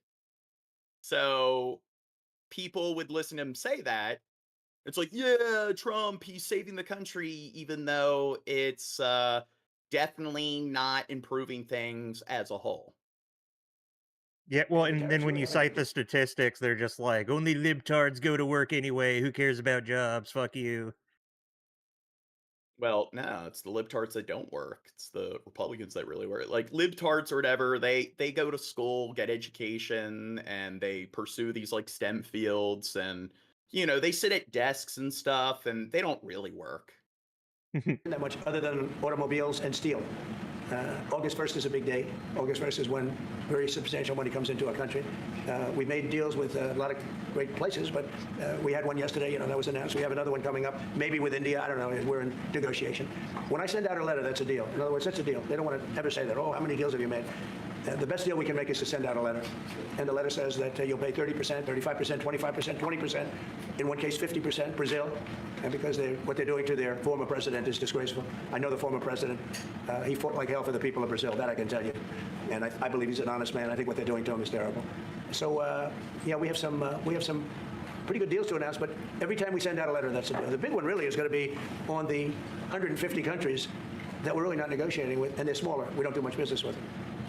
S2: So people would listen to him say that. It's like, yeah, Trump, he's saving the country, even though it's definitely not improving things as a whole.
S4: Yeah, well, and then when you cite the statistics, they're just like, only libtards go to work anyway. Who cares about jobs? Fuck you.
S2: Well, no, it's the libtards that don't work. It's the Republicans that really work. Like libtards or whatever, they go to school, get education, and they pursue these like STEM fields, and they sit at desks and stuff, and they don't really work.
S9: That much other than automobiles and steel. August 1st is a big day. August 1st is when very substantial money comes into our country. We made deals with a lot of great places, but we had one yesterday, that was announced. We have another one coming up, maybe with India. I don't know. We're in negotiation. When I send out a letter, that's a deal. In other words, that's a deal. They don't want to ever say that, oh, how many deals have you made? The best deal we can make is to send out a letter. And the letter says that you'll pay 30%, 35%, 25%, 20%, in one case 50%, Brazil. And because what they're doing to their former president is disgraceful. I know the former president. He fought like hell for the people of Brazil, that I can tell you. And I believe he's an honest man. I think what they're doing to him is terrible. So, yeah, we have some pretty good deals to announce, but every time we send out a letter, that's a deal. The big one really is going to be on the 150 countries that we're really not negotiating with, and they're smaller. We don't do much business with them.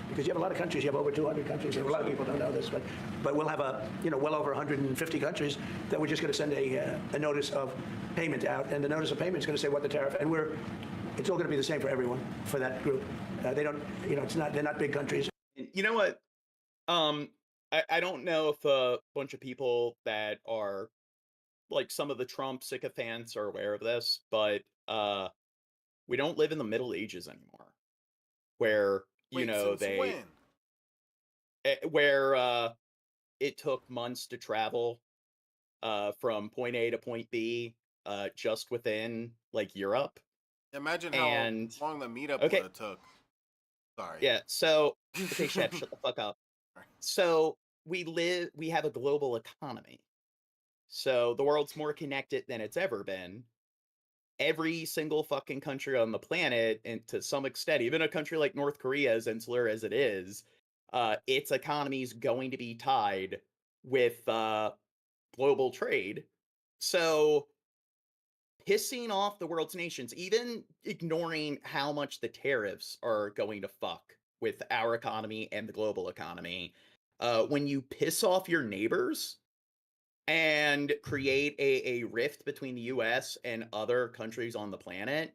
S9: Because you have a lot of countries, you have over 200 countries, and a lot of people don't know this, but we'll have well over 150 countries that we're just going to send a notice of payment out, and the notice of payment is going to say what the tariff, and it's all going to be the same for everyone, for that group. They don't, they're not big countries.
S2: You know what? I don't know if a bunch of people that are like some of the Trump sycophants are aware of this, but we don't live in the Middle Ages anymore, where where it took months to travel from point A to point B just within like Europe.
S8: Imagine how long the meetup would have took. Sorry.
S2: Yeah. So okay, Chef, shut the fuck up. So we have a global economy. So the world's more connected than it's ever been. Every single fucking country on the planet, and to some extent, even a country like North Korea, as insular as it is, its economy is going to be tied with global trade. So pissing off the world's nations, even ignoring how much the tariffs are going to fuck with our economy and the global economy, when you piss off your neighbors and create a rift between the US and other countries on the planet,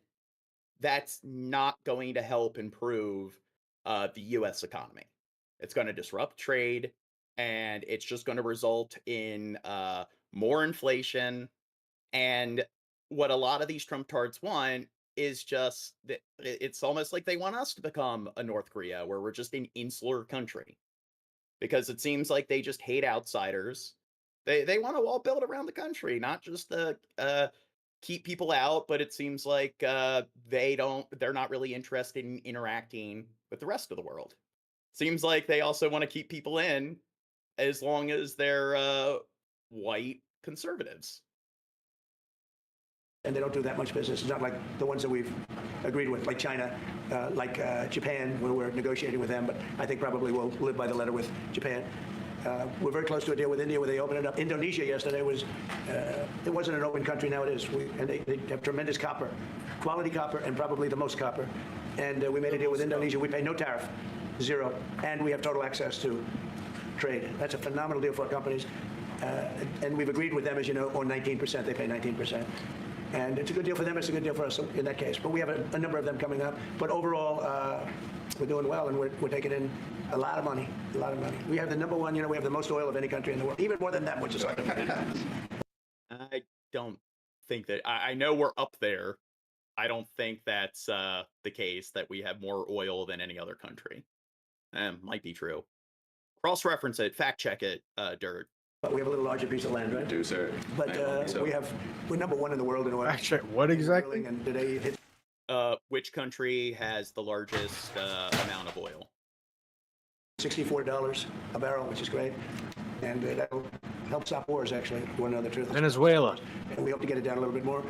S2: that's not going to help improve the US economy. It's going to disrupt trade, and it's just going to result in more inflation. And what a lot of these Trump tards want is just that it's almost like they want us to become a North Korea, where we're just an insular country, because it seems like they just hate outsiders. They want to all build around the country, not just keep people out, but it seems like they're not really interested in interacting with the rest of the world. Seems like they also want to keep people in as long as they're white conservatives.
S9: And they don't do that much business. It's not like the ones that we've agreed with, like China, like Japan, where we're negotiating with them, but I think probably we'll live by the letter with Japan. We're very close to a deal with India where they opened it up. Indonesia yesterday was, it wasn't an open country, now it is. And they have tremendous copper, quality copper, and probably the most copper. And we made a deal with Indonesia. We pay no tariff, zero, and we have total access to trade. That's a phenomenal deal for our companies. And we've agreed with them, as you know, on 19%. They pay 19%. And it's a good deal for them, it's a good deal for us in that case. But we have a number of them coming up. But overall, we're doing well, and we're taking in a lot of money, a lot of money. We have the number one, we have the most oil of any country in the world, even more than them, which is like.
S2: I don't think that, I know we're up there. I don't think that's the case, that we have more oil than any other country. Might be true. Cross-reference it, fact-check it, Dirt.
S9: But we have a little larger piece of land, right?
S17: Do, sir.
S9: But we're number one in the world in oil.
S5: Actually, what exactly?
S9: And today it's
S2: which country has the largest amount of oil?
S9: $64 a barrel, which is great. And that'll help stop wars, actually, if you want to know the truth.
S5: Venezuela.
S9: And we hope to get it down a little bit more.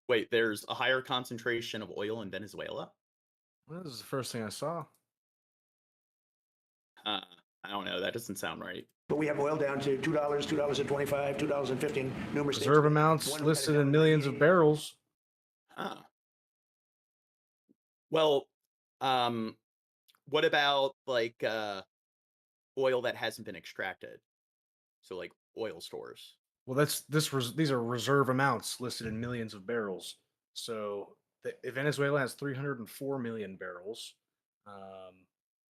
S2: Wait, there's a higher concentration of oil in Venezuela?
S5: Well, this is the first thing I saw.
S2: I don't know. That doesn't sound right.
S9: But we have oil down to $2, $2.25, $2.15, numerous
S5: reserve amounts listed in millions of barrels.
S2: Huh. Well, what about like oil that hasn't been extracted? So like oil stores.
S5: Well, these are reserve amounts listed in millions of barrels. So Venezuela has 304 million barrels.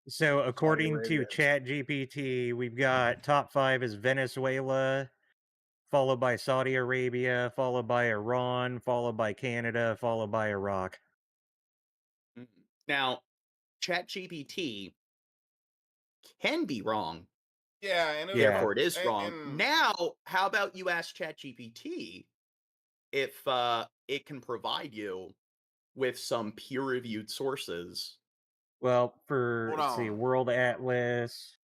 S4: So according to ChatGPT, we've got top 5 is Venezuela, followed by Saudi Arabia, followed by Iran, followed by Canada, followed by Iraq.
S2: Now, ChatGPT can be wrong.
S8: Yeah, and
S2: therefore it is wrong. Now, how about you ask ChatGPT if it can provide you with some peer-reviewed sources?
S4: Well, let's see, World Atlas.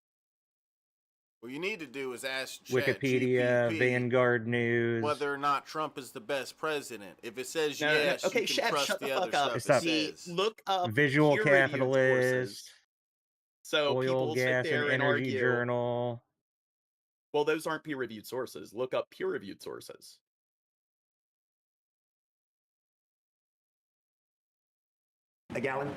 S8: What you need to do is ask
S4: Wikipedia, Vanguard News,
S8: whether or not Trump is the best president. If it says
S2: no,
S8: yes,
S2: okay,
S8: you can
S2: Chef,
S8: trust
S2: shut
S8: the
S2: fuck
S8: other
S2: up.
S8: stuff it says.
S2: Look up
S4: Visual
S2: peer-reviewed
S4: Capitalist,
S2: sources. So
S4: Oil, Gas, and Energy
S2: argue,
S4: Journal.
S2: Well, those aren't peer-reviewed sources. Look up peer-reviewed sources.
S9: A gallon.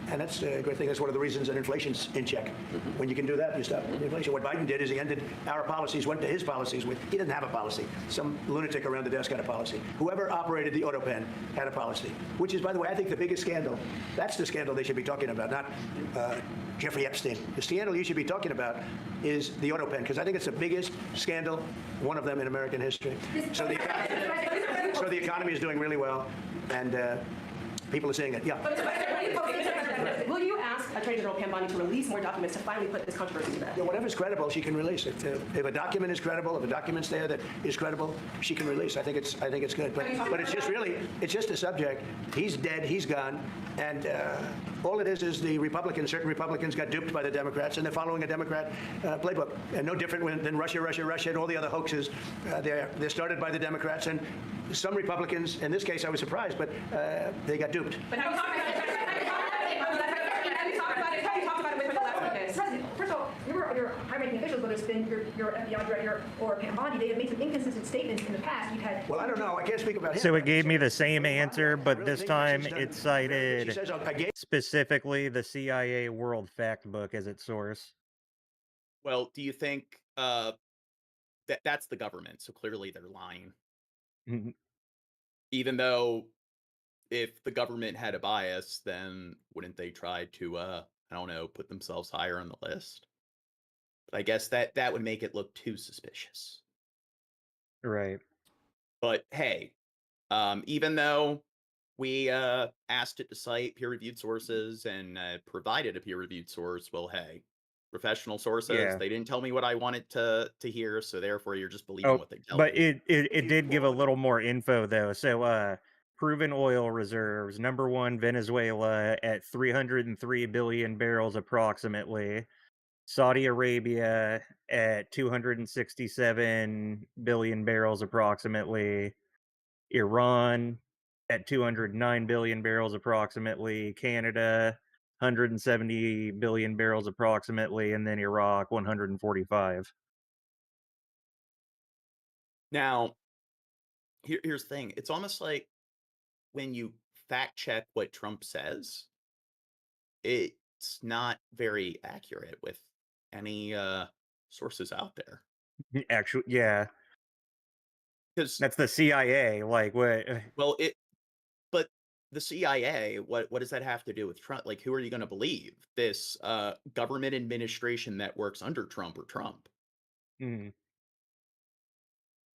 S9: And that's a great thing. That's one of the reasons that inflation's in check. When you can do that, you stop inflation. What Biden did is he ended our policies, went to his policies with, he didn't have a policy. Some lunatic around the desk had a policy. Whoever operated the auto pen had a policy, which is, by the way, I think the biggest scandal. That's the scandal they should be talking about, not Jeffrey Epstein. The scandal you should be talking about is the auto pen, because I think it's the biggest scandal, one of them in American history. So the economy is doing really well, and people are seeing it. Yeah.
S12: Will you ask Attorney General Pam Bondi to release more documents to finally put this controversy to bed?
S9: Yeah, whatever's credible, she can release. If a document is credible, if a document's there that is credible, she can release. I think it's good. But it's just it's just a subject. He's dead. He's gone. And all it is the Republicans. Certain Republicans got duped by the Democrats, and they're following a Democrat playbook. And no different than Russia, and all the other hoaxes. They're started by the Democrats, and some Republicans. In this case, I was surprised, but they got duped.
S12: But have you talked about it? Have you talked about it with her the last witness? President, first of all, your high-ranking officials, whether it's been your FBI director or Pam Bondi, they have made some inconsistent statements in the past. You've had.
S9: Well, I don't know. I can't speak about him.
S4: So it gave me the same answer, but this time it cited specifically the CIA World Fact Book as its source.
S2: Well, do you think that's the government? So clearly they're lying.
S4: Mhm.
S2: Even though if the government had a bias, then wouldn't they try to I don't know, put themselves higher on the list? But I guess that would make it look too suspicious.
S4: Right.
S2: But hey, even though we asked it to cite peer-reviewed sources and provided a peer-reviewed source, well, hey, professional sources,
S4: Yeah.
S2: they didn't tell me what I wanted to hear, so therefore you're just believing what they tell
S4: but
S2: me.
S4: it did give a little more info though. So proven oil reserves, number one, Venezuela at 303 billion barrels approximately. Saudi Arabia at 267 billion barrels approximately. Iran at 209 billion barrels approximately. Canada 170 billion barrels approximately, and then Iraq 145.
S2: Now, here's the thing. It's almost like when you fact check what Trump says, it's not very accurate with any sources out there.
S4: Actually, yeah.
S2: Because
S4: that's the CIA. Like what?
S2: Well, but the CIA, what does that have to do with Trump? Like, who are you going to believe? This government administration that works under Trump or Trump?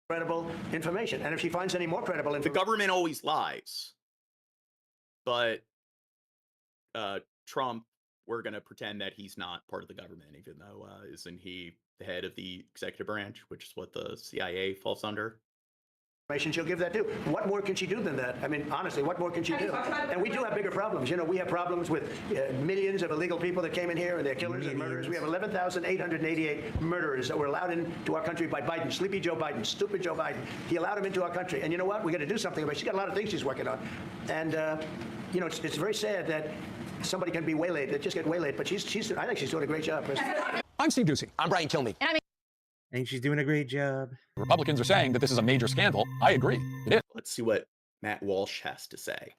S9: Credible information. And if she finds any more credible information...
S2: The government always lies. But Trump, we're going to pretend that he's not part of the government, even though isn't he the head of the executive branch, which is what the CIA falls under?
S9: She'll give that too. What more can she do than that? I mean, honestly, what more can she do? And we do have bigger problems. You know, we have problems with millions of illegal people that came in here and they're killers and murderers. We have 11,888 murderers that were allowed into our country by Biden. Sleepy Joe Biden, stupid Joe Biden. He allowed them into our country. And you know what? We got to do something about it. She's got a lot of things she's working on. And, you know, it's very sad that somebody can be waylaid, that just get waylaid. But I think she's doing a great job, President.
S17: I'm Steve Doocy. I'm Brian Kilmeade.
S4: I think she's doing a great job.
S17: Republicans are saying that this is a major scandal. I agree. It is.
S2: Let's see what Matt Walsh has to say.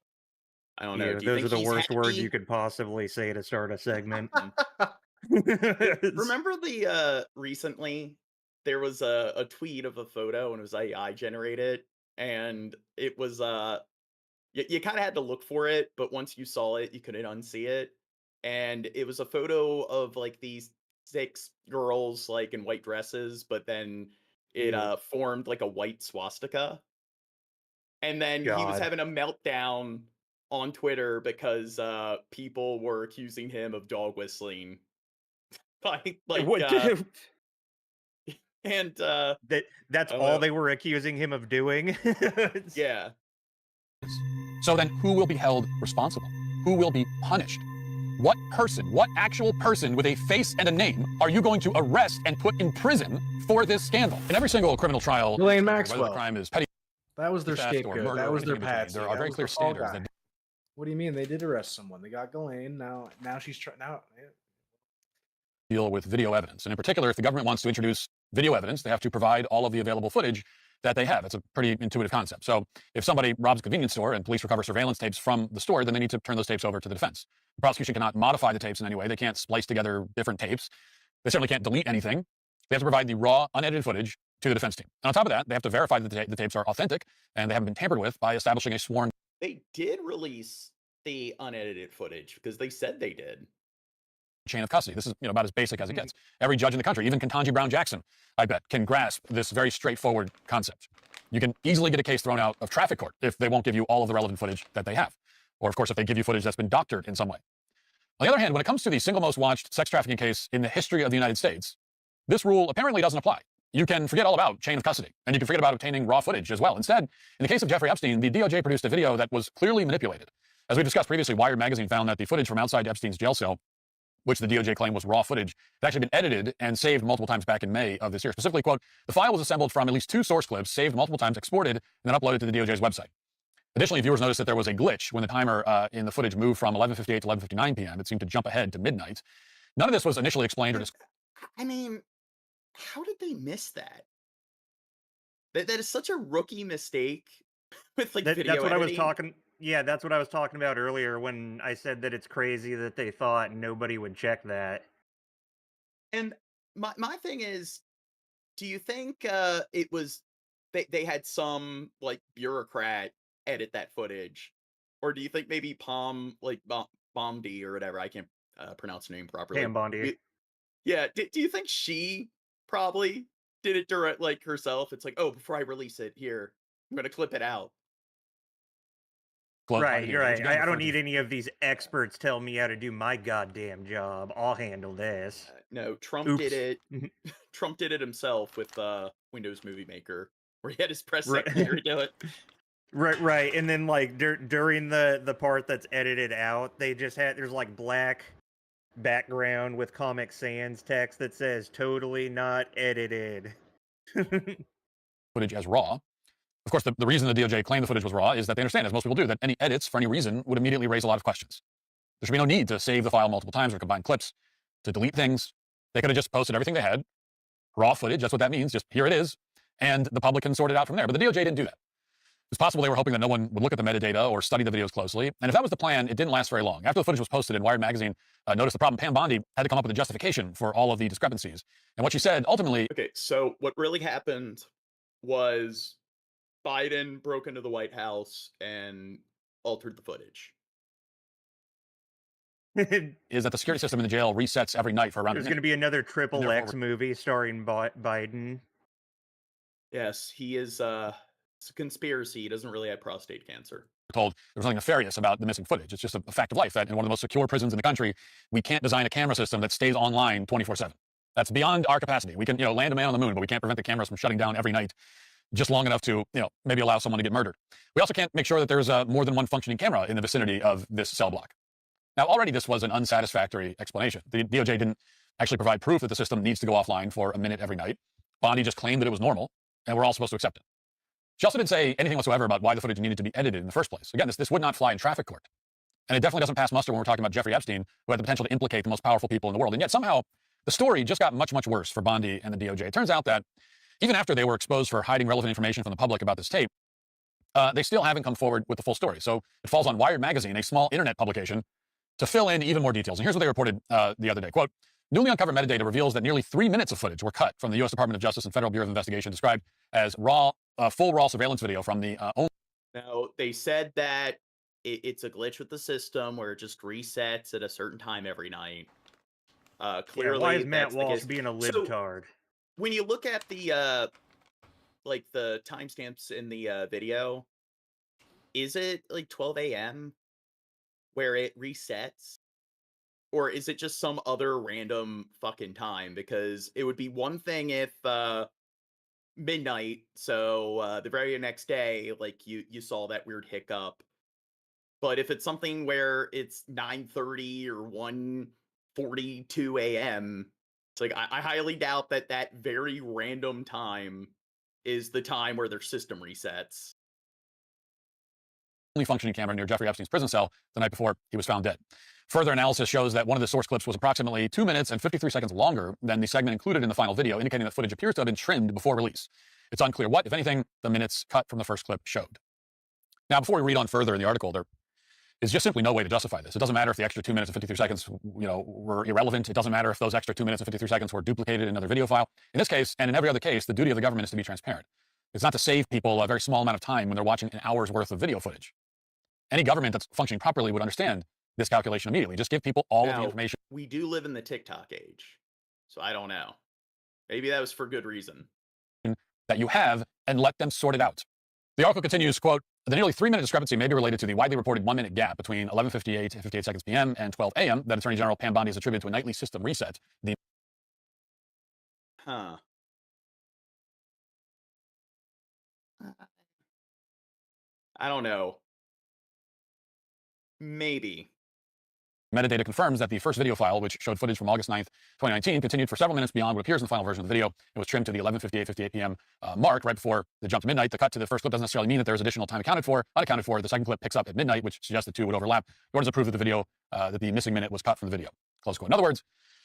S2: I don't know.
S4: Yeah,
S2: Do you
S4: those
S2: think
S4: are the
S2: he's
S4: worst words
S2: happy?
S4: you could possibly say to start a segment.
S2: Remember the recently there was a tweet of a photo and it was AI generated, and it was you kind of had to look for it, but once you saw it, you couldn't unsee it. And it was a photo of like these 6 girls like in white dresses, but then it formed like a white swastika. And then he was
S4: God.
S2: having a meltdown on Twitter because people were accusing him of dog whistling. And
S4: that's all they were accusing him of doing.
S2: Yeah.
S17: So then who will be held responsible? Who will be punished? What person, what actual person with a face and a name are you going to arrest and put in prison for this scandal? In every single criminal trial,
S5: Ghislaine
S17: whether
S5: Maxwell.
S17: the crime is petty,
S5: That was their
S17: theft or
S5: scapegoat.
S17: murder
S5: That
S17: or
S5: was their
S17: anything in between,
S5: patsy.
S17: there are
S5: That
S17: very
S5: was
S17: clear
S5: the fall
S17: standards
S5: guy.
S17: that
S5: What do you mean? They did arrest someone. They got Ghislaine. Now she's trying. Now
S17: deal with video evidence. And in particular, if the government wants to introduce video evidence, they have to provide all of the available footage that they have. It's a pretty intuitive concept. So if somebody robs a convenience store and police recover surveillance tapes from the store, then they need to turn those tapes over to the defense. The prosecution cannot modify the tapes in any way. They can't splice together different tapes. They certainly can't delete anything. They have to provide the raw, unedited footage to the defense team. And on top of that, they have to verify that the tapes are authentic and they haven't been tampered with by establishing a sworn...
S2: They did release the unedited footage because they said they did.
S17: chain of custody. This is about as basic as it gets. Every judge in the country, even Ketanji Brown Jackson, I bet, can grasp this very straightforward concept. You can easily get a case thrown out of traffic court if they won't give you all of the relevant footage that they have. Or, of course, if they give you footage that's been doctored in some way. On the other hand, when it comes to the single most watched sex trafficking case in the history of the United States, this rule apparently doesn't apply. You can forget all about chain of custody, and you can forget about obtaining raw footage as well. Instead, in the case of Jeffrey Epstein, the DOJ produced a video that was clearly manipulated. As we discussed previously, Wired magazine found that the footage from outside Epstein's jail cell, which the DOJ claimed was raw footage, had actually been edited and saved multiple times back in May of this year. Specifically, quote, the file was assembled from at least 2 source clips, saved multiple times, exported, and then uploaded to the DOJ's website. Additionally, viewers noticed that there was a glitch when the timer in the footage moved from 11:58 to 11:59 p.m. It seemed to jump ahead to midnight. None of this was initially explained or discussed.
S2: I mean, how did they miss that? That is such a rookie mistake with like video
S4: That's what
S2: editing.
S4: I was talking. Yeah, that's what I was talking about earlier when I said that it's crazy that they thought nobody would check that.
S2: And my thing is, do you think it was they had some like bureaucrat edit that footage, or do you think maybe Bondi or whatever, I can't pronounce her name properly.
S4: Pam Bondi.
S2: Yeah, do you think she probably did it direct like herself? It's like, oh, before I release it, here I'm gonna clip it out.
S4: Right, you're right. I don't need any of these experts telling me how to do my goddamn job. I'll handle this.
S2: No, Trump did it. Trump did it himself with Windows Movie Maker, where he had his press secretary do it.
S4: Right. And then like during the part that's edited out, they just had there's like black background with Comic Sans text that says "totally not edited."
S17: Footage as raw. Of course, the reason the DOJ claimed the footage was raw is that they understand, as most people do, that any edits for any reason would immediately raise a lot of questions. There should be no need to save the file multiple times or combine clips, to delete things. They could have just posted everything they had, raw footage, that's what that means, just here it is, and the public can sort it out from there. But the DOJ didn't do that. It's possible they were hoping that no one would look at the metadata or study the videos closely, and if that was the plan, it didn't last very long. After the footage was posted in Wired magazine noticed the problem, Pam Bondi had to come up with a justification for all of the discrepancies. And what she said, ultimately...
S2: Okay, so what really happened was Biden broke into the White House and altered the footage.
S17: is that the security system in the jail resets every night for around
S4: There's going to be another Triple X movie starring Biden.
S2: Yes, he is, it's a conspiracy. He doesn't really have prostate cancer.
S17: We're told there was nothing nefarious about the missing footage. It's just a fact of life that in one of the most secure prisons in the country, we can't design a camera system that stays online 24/7. That's beyond our capacity. We can, land a man on the moon, but we can't prevent the cameras from shutting down every night just long enough to, maybe allow someone to get murdered. We also can't make sure that there's more than one functioning camera in the vicinity of this cell block. Now, already this was an unsatisfactory explanation. The DOJ didn't actually provide proof that the system needs to go offline for a minute every night. Bondi just claimed that it was normal, and we're all supposed to accept it. She also didn't say anything whatsoever about why the footage needed to be edited in the first place. Again, this would not fly in traffic court. And it definitely doesn't pass muster when we're talking about Jeffrey Epstein, who had the potential to implicate the most powerful people in the world. And yet somehow the story just got much, much worse for Bondi and the DOJ. It turns out that even after they were exposed for hiding relevant information from the public about this tape, they still haven't come forward with the full story. So it falls on Wired magazine, a small internet publication, to fill in even more details. And here's what they reported the other day. Quote, newly uncovered metadata reveals that nearly 3 minutes of footage were cut from the U.S. Department of Justice and Federal Bureau of Investigation, described as full raw surveillance video from the
S2: Now, they said that it's a glitch with the system where it just resets at a certain time every night. Clearly,
S4: why is Matt Walsh being a libtard?
S2: When you look at the the timestamps in the video, is it like 12 a.m. where it resets? Or is it just some other random fucking time? Because it would be one thing if midnight, so the very next day, like you saw that weird hiccup. But if it's something where it's 9:30 or 1:42 a.m., it's like I highly doubt that very random time is the time where their system resets.
S17: Only functioning camera near Jeffrey Epstein's prison cell the night before he was found dead. Further analysis shows that one of the source clips was approximately 2 minutes and 53 seconds longer than the segment included in the final video, indicating that footage appears to have been trimmed before release. It's unclear what, if anything, the minutes cut from the first clip showed. Now, before we read on further in the article, there is just simply no way to justify this. It doesn't matter if the extra 2 minutes and 53 seconds, were irrelevant. It doesn't matter if those extra 2 minutes and 53 seconds were duplicated in another video file. In this case, and in every other case, the duty of the government is to be transparent. It's not to save people a very small amount of time when they're watching an hour's worth of video footage. Any government that's functioning properly would understand this calculation immediately. Just give people all of the information.
S2: We do live in the TikTok age, so I don't know. Maybe that was for good reason.
S17: That you have, and let them sort it out. The article continues, quote, the nearly 3-minute discrepancy may be related to the widely reported 1-minute gap between 11:58 and 58 seconds p.m. and 12 a.m. that Attorney General Pam Bondi has attributed to a nightly system reset.
S2: I don't know. Maybe.
S17: Metadata confirms that the first video file, which showed footage from August 9th, 2019, continued for several minutes beyond what appears in the final version of the video. It was trimmed to the 11:58 p.m. Mark right before the jump to midnight. The cut to the first clip doesn't necessarily mean that there's additional time unaccounted for. The second clip picks up at midnight, which suggests the two would overlap. The orders approve that the video, that the missing minute was cut from the video. Close quote. In other words,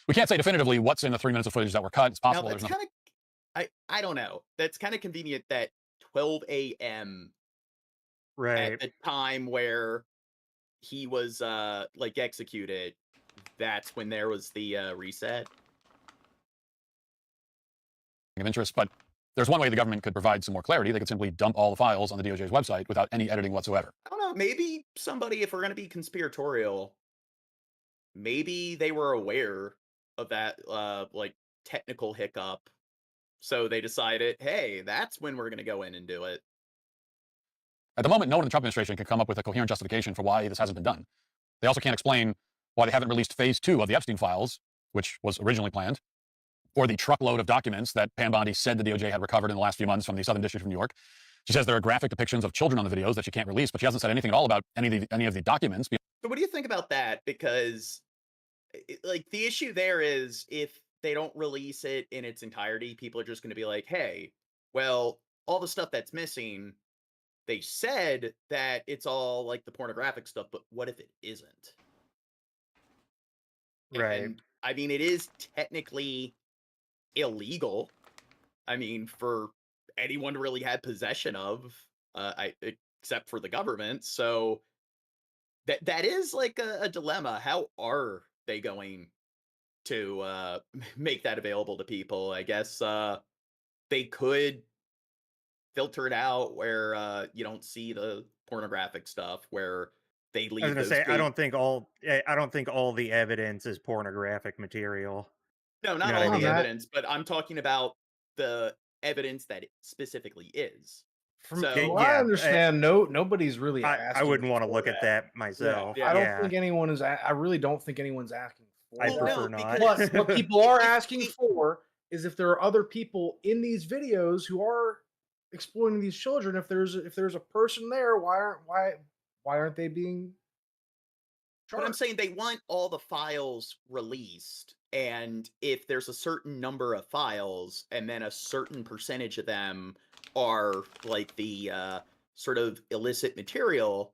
S17: we can't say definitively what's in the 3 minutes of footage that were cut. It's possible
S2: there's nothing. I don't know. That's kind of convenient that 12 a.m.
S4: Right.
S2: at the time where he was executed, that's when there was the reset.
S17: of interest. But there's one way the government could provide some more clarity. They could simply dump all the files on the DOJ's website without any editing whatsoever.
S2: I don't know. Maybe somebody, if we're going to be conspiratorial, maybe they were aware of that, like, technical hiccup. So they decided, hey, that's when we're going to go in and do it.
S17: At the moment, no one in the Trump administration can come up with a coherent justification for why this hasn't been done. They also can't explain why they haven't released phase 2 of the Epstein files, which was originally planned, or the truckload of documents that Pam Bondi said the DOJ had recovered in the last few months from the Southern District of New York. She says there are graphic depictions of children on the videos that she can't release, but she hasn't said anything at all about any of the documents.
S2: So what do you think about that? Because, like, the issue there is if they don't release it in its entirety, people are just going to be like, hey, well, all the stuff that's missing, they said that it's all like the pornographic stuff, but what if it isn't?
S4: Right.
S2: And, I mean, it is technically illegal. I mean, for anyone to really have possession of, except for the government. So that is like a dilemma. How are they going to make that available to people? I guess they could filter it out where you don't see the pornographic stuff, where they leave.
S4: I was gonna say, I don't think all the evidence is pornographic material.
S2: No, not all the evidence, but I'm talking about the evidence that it specifically is.
S5: From what I understand, nobody's really asking.
S4: I wouldn't want to look at that myself.
S5: I don't think anyone is. I really don't think anyone's asking for.
S4: I prefer not.
S5: Plus, what people are asking for is if there are other people in these videos who are exploiting these children. If there's a person there, why aren't they being charged?
S2: But I'm saying they want all the files released, and if there's a certain number of files, and then a certain percentage of them are like the sort of illicit material,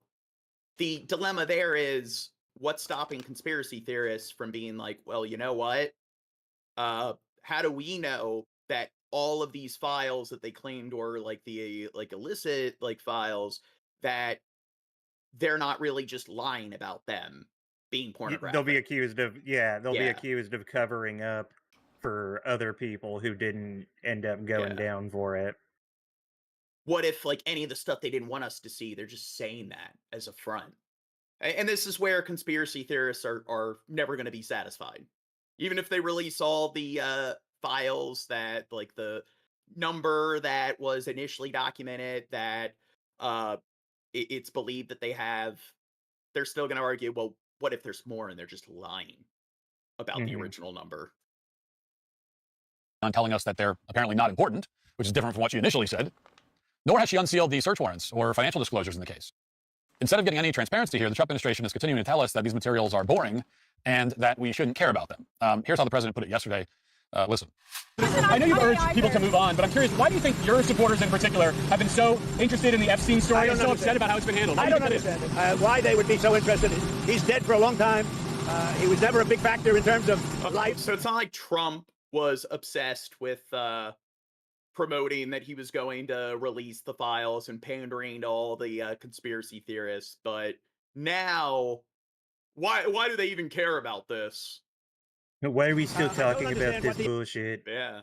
S2: the dilemma there is what's stopping conspiracy theorists from being like, well, you know what? How do we know that all of these files that they claimed were like the illicit files, that they're not really just lying about them being pornographic?
S4: They'll be accused of be accused of covering up for other people who didn't end up going down for it.
S2: What if, like, any of the stuff they didn't want us to see, they're just saying that as a front? And this is where conspiracy theorists are never going to be satisfied. Even if they release all the files, that, like, the number that was initially documented, that it's believed that they have, they're still going to argue, well, what if there's more and they're just lying about the original number?
S17: On telling us that they're apparently not important, which is different from what she initially said. Nor has she unsealed the search warrants or financial disclosures in the case. Instead of getting any transparency here, the Trump administration is continuing to tell us that these materials are boring and that we shouldn't care about them. Here's how the president put it yesterday. Listen.
S18: I know you've urged people to move on, but I'm curious, why do you think your supporters in particular have been so interested in the Epstein story and so upset about how it's been handled?
S9: I don't understand why they would be so interested. He's dead for a long time. He was never a big factor in terms of life.
S2: So it's not like Trump was obsessed with promoting that he was going to release the files and pandering to all the conspiracy theorists, but now, why do they even care about this?
S4: Why are we still talking about this bullshit?
S2: Yeah.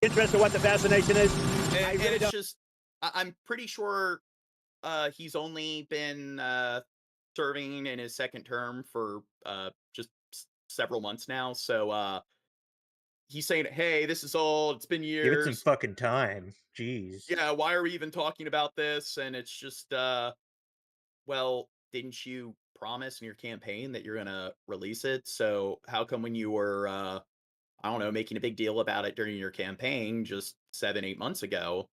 S9: Interest of what the fascination is.
S2: And it's just, I'm pretty sure he's only been serving in his second term for just several months now, so he's saying, hey, this is old, it's been years.
S4: Give it some fucking time. Jeez.
S2: Yeah, why are we even talking about this? And it's just, well, didn't you promise in your campaign that you're going to release it? So how come when you were, I don't know, making a big deal about it during your campaign just 7-8 months ago,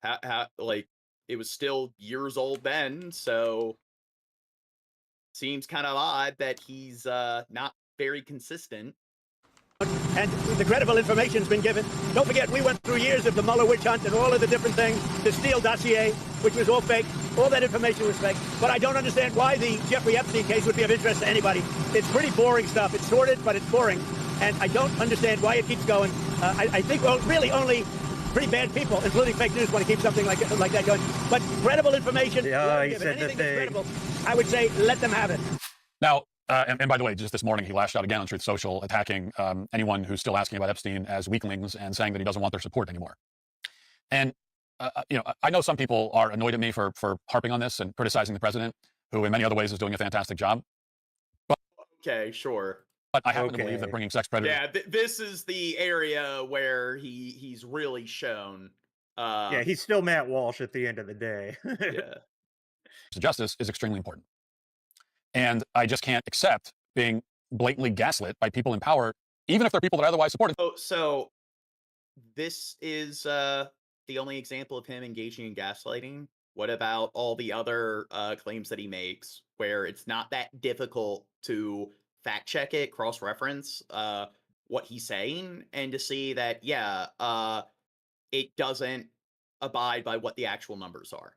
S2: how like, it was still years old then, so seems kind of odd that he's not very consistent.
S9: And the credible information's been given. Don't forget, we went through years of the Mueller witch hunt and all of the different things, the Steele dossier, which was all fake. All that information was fake. But I don't understand why the Jeffrey Epstein case would be of interest to anybody. It's pretty boring stuff. It's sordid, but it's boring. And I don't understand why it keeps going. I think, well, really only pretty bad people, including fake news, want to keep something like that going. But credible information,
S4: he said
S9: anything that's credible, I would say let them have it.
S17: Now, And by the way, just this morning, he lashed out again on Truth Social, attacking anyone who's still asking about Epstein as weaklings and saying that he doesn't want their support anymore. And, I know some people are annoyed at me for harping on this and criticizing the president, who in many other ways is doing a fantastic job. But,
S2: okay, sure.
S17: But I happen to believe that bringing sex predators...
S2: Yeah, this is the area where he's really shown...
S4: yeah, he's still Matt Walsh at the end of the day.
S2: Yeah.
S17: Justice is extremely important. And I just can't accept being blatantly gaslit by people in power, even if they're people that I otherwise support.
S2: So this is the only example of him engaging in gaslighting? What about all the other claims that he makes where it's not that difficult to fact check it, cross-reference what he's saying, and to see that, it doesn't abide by what the actual numbers are?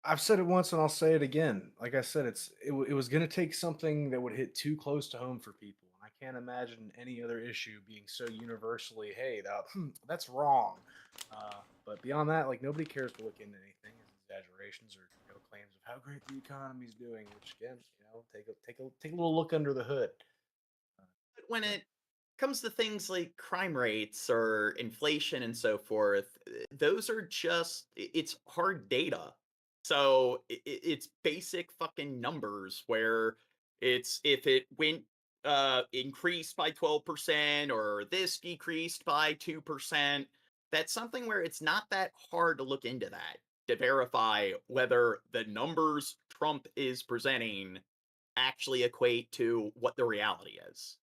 S5: I've said it once and I'll say it again. Like I said, it was going to take something that would hit too close to home for people. I can't imagine any other issue being so universally, hey, that's wrong. But beyond that, like, nobody cares to look into anything as exaggerations or claims of how great the economy's doing. Which again, take a little look under the hood.
S2: But when it comes to things like crime rates or inflation and so forth, those are it's hard data. So it's basic fucking numbers where it's if it went increased by 12% or this decreased by 2%, that's something where it's not that hard to look into that to verify whether the numbers Trump is presenting actually equate to what the reality is.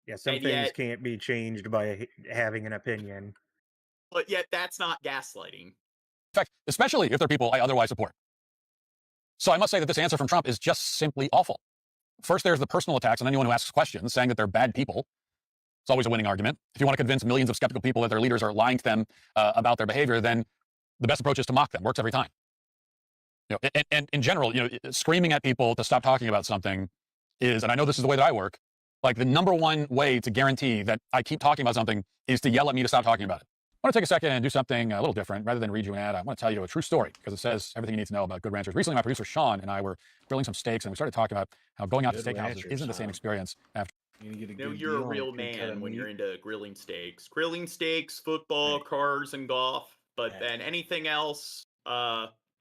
S4: Yeah, some things can't be changed by having an opinion.
S2: But yet that's not gaslighting.
S17: In fact, especially if they're people I otherwise support. So I must say that this answer from Trump is just simply awful. First, there's the personal attacks on anyone who asks questions, saying that they're bad people. It's always a winning argument. If you want to convince millions of skeptical people that their leaders are lying to them about their behavior, then the best approach is to mock them. Works every time. And in general, screaming at people to stop talking about something is, and I know this is the way that I work, like the number one way to guarantee that I keep talking about something is to yell at me to stop talking about it. I want to take a second and do something a little different. Rather than read you an ad, I want to tell you a true story because it says everything you need to know about good ranchers. Recently, my producer Sean and I were grilling some steaks, and we started talking about how going out to steakhouses isn't the same experience after.
S2: You're a real man when you're into grilling steaks. Grilling steaks, football, cars, and golf. But then anything else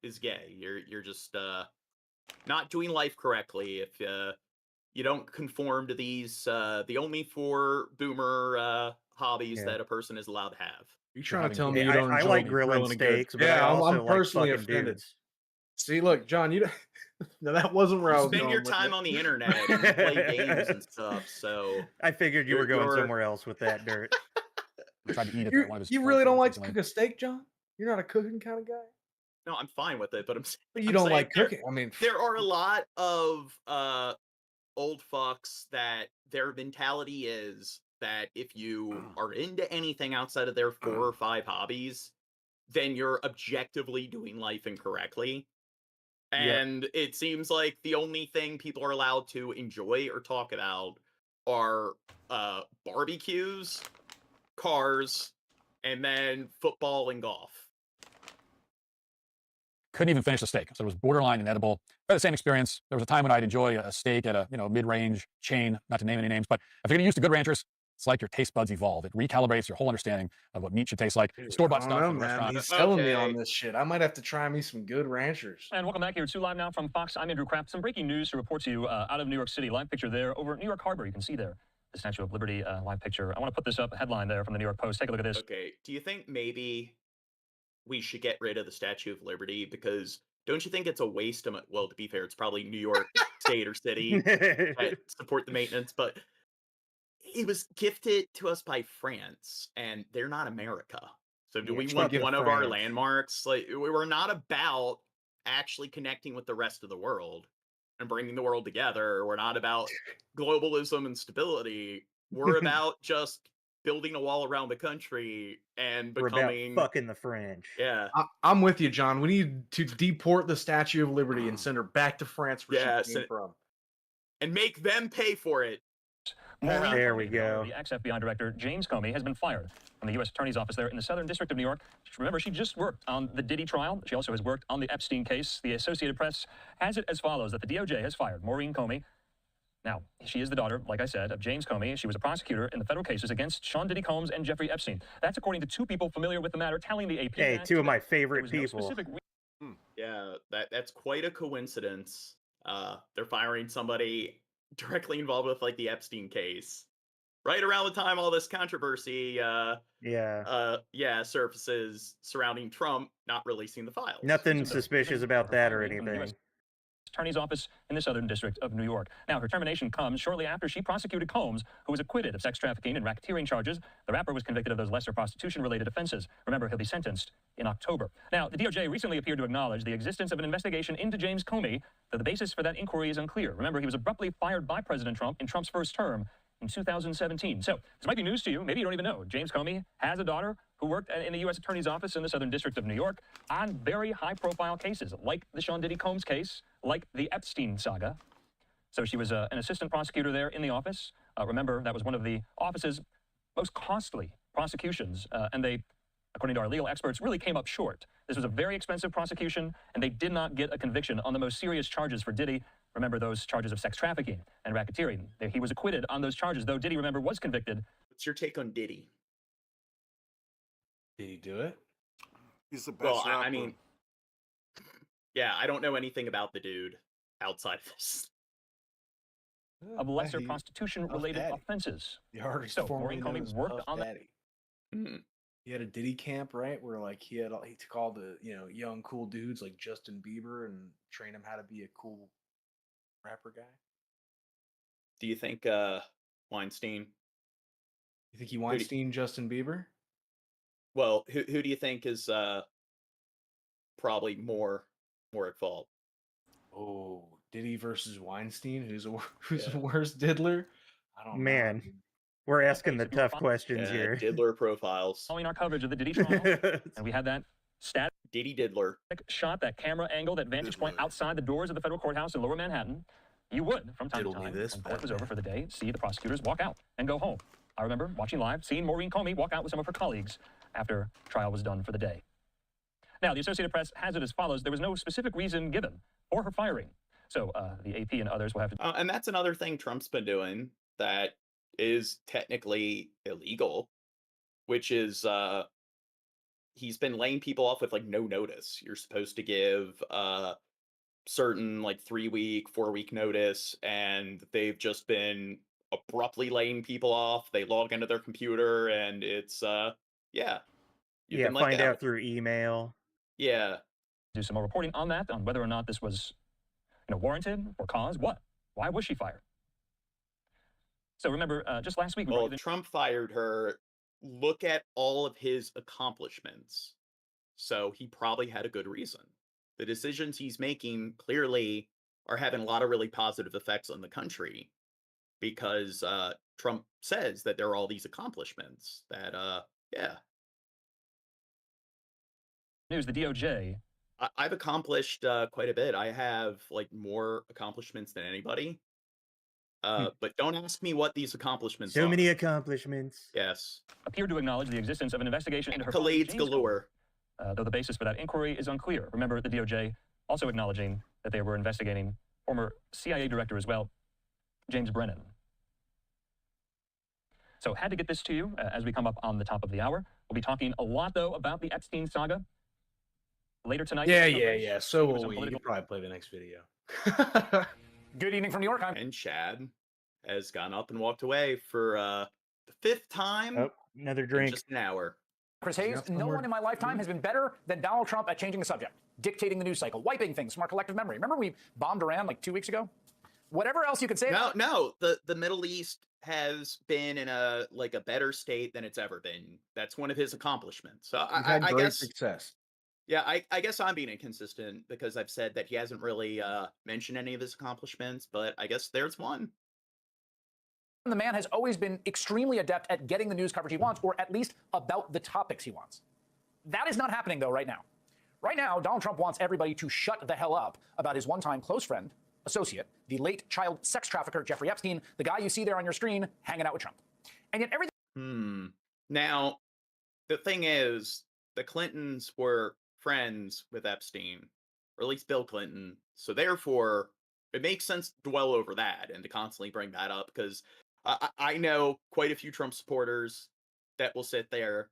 S2: is gay. You're just not doing life correctly if you don't conform to these the only 4 boomer hobbies that a person is allowed to have.
S5: You trying to tell me you don't
S4: I like grilling steaks, but I also
S5: I'm personally
S4: like fucking
S5: offended.
S4: dudes.
S5: See, look, John, no, that wasn't where I was
S2: Spend
S5: going
S2: your
S5: with
S2: time
S5: it.
S2: on the internet and play games and stuff. So
S4: I figured you were going somewhere else with that dirt.
S17: Tried to eat it.
S5: You really don't like to cook a steak, John? You're not a cooking kind of guy?
S2: No, I'm fine with it, but
S5: But you don't like cooking. I mean,
S2: there are a lot of old fucks that their mentality is that if you are into anything outside of their 4 or 5 hobbies, then you're objectively doing life incorrectly. And it seems like the only thing people are allowed to enjoy or talk about are barbecues, cars, and then football and golf.
S17: Couldn't even finish the steak, so it was borderline inedible. I had the same experience. There was a time when I'd enjoy a steak at a mid-range chain, not to name any names, but if you're getting used to good ranchers, it's like your taste buds evolve. It recalibrates your whole understanding of what meat should taste like. Store-bought stuff from the restaurant.
S5: He's selling me on this shit. I might have to try me some good ranchers.
S19: And welcome back here to Live Now from Fox. I'm Andrew Kraft. Some breaking news to report to you out of New York City. Live picture there over at New York Harbor. You can see there the Statue of Liberty live picture. I want to put this up, a headline there from the New York Post. Take a look at this.
S2: Okay, do you think maybe we should get rid of the Statue of Liberty? Because don't you think it's a waste of, well, to be fair, it's probably New York State or city that support the maintenance, but it was gifted to us by France, and they're not America. So do we want one of our landmarks? Like, we're not about actually connecting with the rest of the world and bringing the world together. We're not about globalism and stability. We're about just building a wall around the country and becoming...
S4: We're about fucking the French.
S2: Yeah.
S5: I'm with you, John. We need to deport the Statue of Liberty and send her back to France where she came from.
S2: And make them pay for it.
S4: There we go.
S19: The ex-FBI director, James Comey, has been fired from the U.S. Attorney's Office there in the Southern District of New York. Remember, she just worked on the Diddy trial. She also has worked on the Epstein case. The Associated Press has it as follows, that the DOJ has fired Maureen Comey Now, she is the daughter, like I said, of James Comey. She was a prosecutor in the federal cases against Sean Diddy Combs and Jeffrey Epstein. That's according to two people familiar with the matter telling the AP.
S4: Hey, two of my favorite people.
S2: Yeah, that's quite a coincidence. They're firing somebody directly involved with like the Epstein case. Right around the time all this controversy surfaces surrounding Trump not releasing the files.
S4: Nothing suspicious about that or anything.
S19: Attorney's office in the Southern District of New York. Now, her termination comes shortly after she prosecuted Combs, who was acquitted of sex trafficking and racketeering charges. The rapper was convicted of those lesser prostitution-related offenses. Remember, he'll be sentenced in October. Now, the DOJ recently appeared to acknowledge the existence of an investigation into James Comey, though the basis for that inquiry is unclear. Remember, he was abruptly fired by President Trump in Trump's first term in 2017. So, this might be news to you. Maybe you don't even know. James Comey has a daughter who worked in the U.S. Attorney's Office in the Southern District of New York on very high-profile cases, like the Sean Diddy Combs case, like the Epstein saga. So she was an assistant prosecutor there in the office. Remember, that was one of the office's most costly prosecutions, and they, according to our legal experts, really came up short. This was a very expensive prosecution, and they did not get a conviction on the most serious charges for Diddy. Remember those charges of sex trafficking and racketeering. He was acquitted on those charges, though Diddy, remember, was convicted.
S2: What's your take on Diddy?
S5: Did he do it?
S8: He's the best rapper.
S2: I mean, yeah, I don't know anything about the dude outside of this.
S19: Of lesser prostitution-related offenses.
S5: The artist
S19: so
S5: formerly
S19: Maureen
S5: known as
S19: Comey worked
S5: Puff
S19: on
S5: Daddy. He had a Diddy camp, right? Where like he took all the young cool dudes like Justin Bieber and trained him how to be a cool rapper guy.
S2: Do you think Weinstein?
S5: You think he Weinstein Justin Bieber?
S2: Well, who do you think is probably more at fault?
S5: Oh, Diddy versus Weinstein. Who's a worse diddler? I don't know.
S4: Man, we're asking the tough questions here.
S2: Diddler profiles.
S19: Following our coverage of the Diddy trial, and we had that static
S2: Diddy diddler
S19: shot, that camera angle, that vantage point outside the doors of the federal courthouse in Lower Manhattan. You would, from time to time, when court was over for the day, see the prosecutors walk out and go home. I remember watching live, seeing Maureen Comey walk out with some of her colleagues after trial was done for the day. Now, the Associated Press has it as follows. There was no specific reason given for her firing. So the AP and others will have to...
S2: and that's another thing Trump's been doing that is technically illegal, which is he's been laying people off with like no notice. You're supposed to give certain like 3-week, 4-week notice, and they've just been abruptly laying people off. They log into their computer and it's
S4: find out through email.
S2: Yeah.
S19: Do some more reporting on that, on whether or not this was warranted or caused. What? Why was she fired? So remember, just last week...
S2: Well, Trump fired her. Look at all of his accomplishments. So he probably had a good reason. The decisions he's making clearly are having a lot of really positive effects on the country because Trump says that there are all these accomplishments that,
S19: News, the DOJ.
S2: I've accomplished quite a bit. I have like more accomplishments than anybody. But don't ask me what these accomplishments are.
S4: So many accomplishments.
S2: Yes.
S19: Appeared to acknowledge the existence of an investigation into her...
S2: Accolades galore.
S19: Though the basis for that inquiry is unclear. Remember, the DOJ also acknowledging that they were investigating former CIA director as well, James Brennan. So had to get this to you as we come up on the top of the hour. We'll be talking a lot, though, about the Epstein saga later tonight.
S5: Yeah. So will we. You'll probably play the next video.
S20: Good evening from New York.
S2: And Chad has gone up and walked away for the 5th time.
S4: Oh, another drink.
S2: In just an hour.
S20: Chris Hayes, no one in my lifetime has been better than Donald Trump at changing the subject, dictating the news cycle, wiping things from our collective memory. Remember we bombed Iran like 2 weeks ago? Whatever else you could say about...
S2: No, the Middle East has been in a better state than it's ever been. That's one of his accomplishments. So I guess
S5: success.
S2: Yeah, I guess I'm being inconsistent because I've said that he hasn't really mentioned any of his accomplishments, but I guess there's one.
S20: The man has always been extremely adept at getting the news coverage he wants, or at least about the topics he wants. That is not happening, though, right now. Right now, Donald Trump wants everybody to shut the hell up about his one-time close friend, associate, the late child sex trafficker Jeffrey Epstein, the guy you see there on your screen hanging out with Trump. And yet everything...
S2: Now, the thing is, the Clintons were friends with Epstein, or at least Bill Clinton, so therefore it makes sense to dwell over that and to constantly bring that up, because I know quite a few Trump supporters that will sit there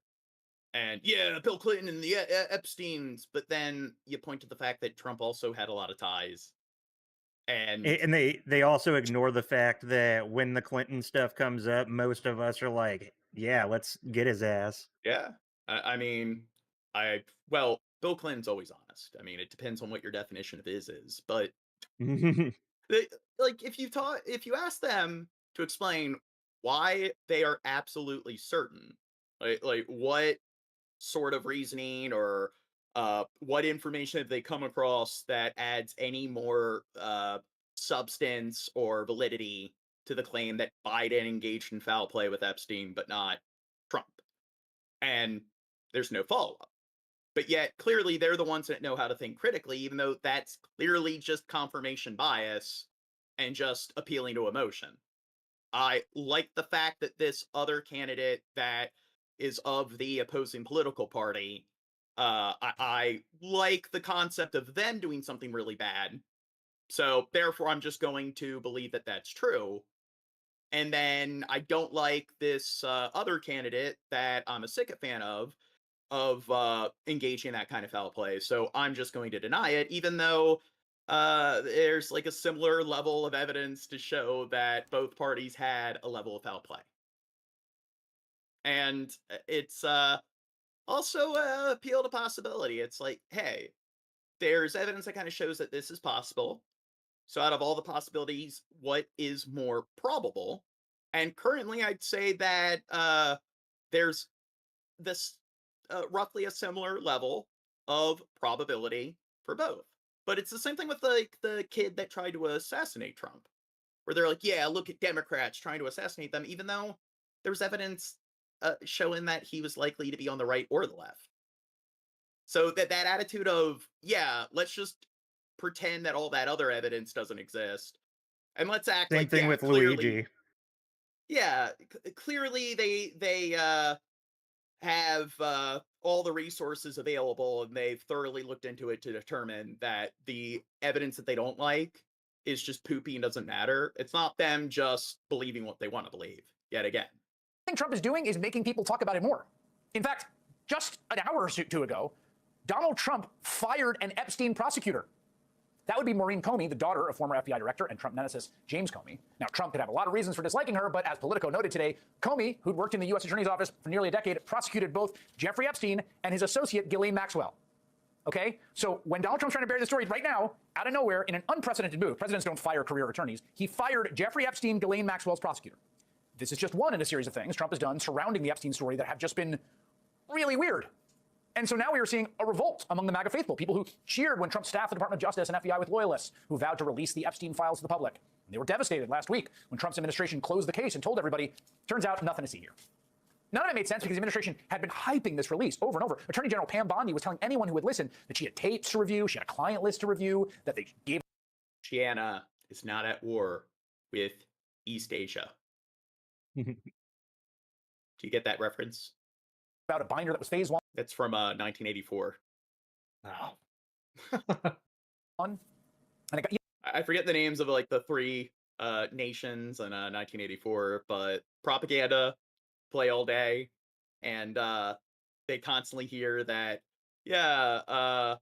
S2: and, yeah, Bill Clinton and the Epsteins, but then you point to the fact that Trump also had a lot of ties. And
S4: they also ignore the fact that when the Clinton stuff comes up, most of us are like, yeah, let's get his ass.
S2: Yeah. I mean, well, Bill Clinton's always honest. I mean, it depends on what your definition of is, but like if you ask them to explain why they are absolutely certain, like what sort of reasoning or what information have they come across that adds any more substance or validity to the claim that Biden engaged in foul play with Epstein, but not Trump? And there's no follow-up. But yet, clearly, they're the ones that know how to think critically, even though that's clearly just confirmation bias and just appealing to emotion. I like the fact that this other candidate that is of the opposing political party, I like the concept of them doing something really bad. So, therefore, I'm just going to believe that that's true. And then I don't like this other candidate that I'm a sick fan of engaging in that kind of foul play. So I'm just going to deny it, even though there's like a similar level of evidence to show that both parties had a level of foul play. And it's also appeal to possibility. It's like, hey, there's evidence that kind of shows that this is possible. So out of all the possibilities, what is more probable? And currently, I'd say that there's this roughly a similar level of probability for both. But it's the same thing with like the kid that tried to assassinate Trump, where they're like, yeah, look at Democrats trying to assassinate them, even though there was evidence showing that he was likely to be on the right or the left. So that attitude of, yeah, let's just pretend that all that other evidence doesn't exist, and let's act like,
S4: same thing
S2: yeah,
S4: with
S2: clearly,
S4: Luigi.
S2: Yeah, clearly they have all the resources available, and they've thoroughly looked into it to determine that the evidence that they don't like is just poopy and doesn't matter. It's not them just believing what they want to believe, yet again.
S20: I think Trump is doing is making people talk about it more. In fact, just an hour or two ago, Donald Trump fired an Epstein prosecutor. That would be Maureen Comey, the daughter of former FBI director and Trump nemesis James Comey. Now, Trump could have a lot of reasons for disliking her, but as Politico noted today, Comey, who'd worked in the U.S. Attorney's Office for nearly a decade, prosecuted both Jeffrey Epstein and his associate Ghislaine Maxwell. Okay? So when Donald Trump's trying to bury the story right now, out of nowhere, in an unprecedented move, presidents don't fire career attorneys, he fired Jeffrey Epstein, Ghislaine Maxwell's prosecutor. This is just one in a series of things Trump has done surrounding the Epstein story that have just been really weird. And so now we are seeing a revolt among the MAGA faithful, people who cheered when Trump staffed the Department of Justice and FBI with loyalists, who vowed to release the Epstein files to the public. And they were devastated last week when Trump's administration closed the case and told everybody, turns out nothing to see here. None of it made sense because the administration had been hyping this release over and over. Attorney General Pam Bondi was telling anyone who would listen that she had tapes to review, she had a client list to review, that they gave.
S2: China is not at war with East Asia. Do you get that reference?
S20: About a binder that was phase one.
S2: That's from 1984.
S20: Wow. And it got,
S2: I forget the names of like the three nations in 1984, but propaganda play all day, and they constantly hear that, yeah,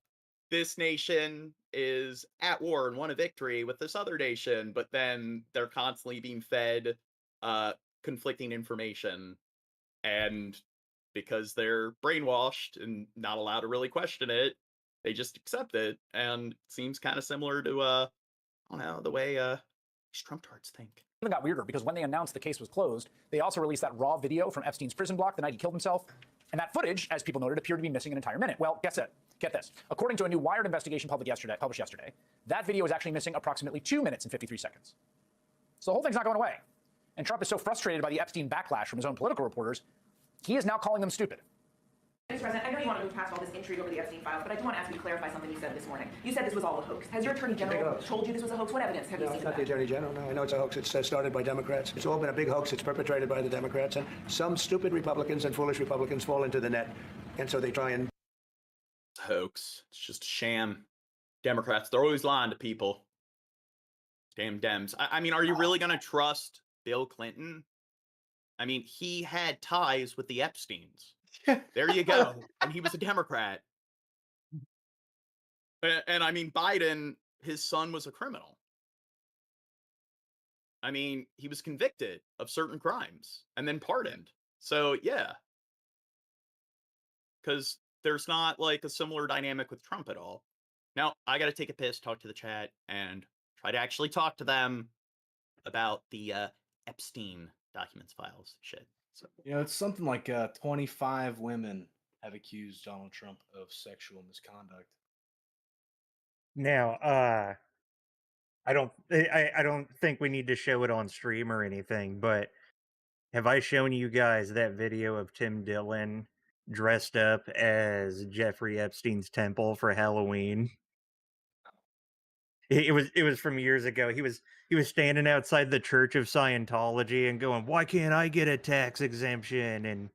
S2: this nation is at war and won a victory with this other nation, but then they're constantly being fed conflicting information, and because they're brainwashed and not allowed to really question it, they just accept it. And it seems kind of similar to I don't know, the way these Trump-tards think.
S20: It got weirder because when they announced the case was closed, they also released that raw video from Epstein's prison block the night he killed himself. And that footage, as people noted, appeared to be missing an entire minute. Well, guess it. Get this. According to a new Wired investigation published yesterday, that video is actually missing approximately 2 minutes and 53 seconds. So the whole thing's not going away. And Trump is so frustrated by the Epstein backlash from his own political reporters, he is now calling them stupid.
S15: Mr. President, I know you want to move past all this intrigue over the Epstein files, but I do want to ask you to clarify something you said this morning. You said this was all a hoax. Has your Attorney General told you this was a hoax? What evidence have you seen?
S9: No, it's not the Attorney General. No, I know it's a hoax. It's started by Democrats. It's all been a big hoax. It's perpetrated by the Democrats, and some stupid Republicans and foolish Republicans fall into the net, and so they try and...
S2: It's a hoax. It's just a sham. Democrats, they're always lying to people. Damn Dems. I mean, are you really going to trust Bill Clinton? I mean, he had ties with the Epsteins. There you go. And he was a Democrat. And I mean, Biden, his son was a criminal. I mean, he was convicted of certain crimes and then pardoned. So, yeah. Because there's not like a similar dynamic with Trump at all. Now, I got to take a piss, talk to the chat, and try to actually talk to them about the Epstein documents, files, shit. So,
S5: You know, it's something like 25 women have accused Donald Trump of sexual misconduct.
S4: Now, I don't think we need to show it on stream or anything, but have I shown you guys that video of Tim Dillon dressed up as Jeffrey Epstein's temple for Halloween? It was from years ago. He was standing outside the Church of Scientology and going, "Why can't I get a tax exemption?" And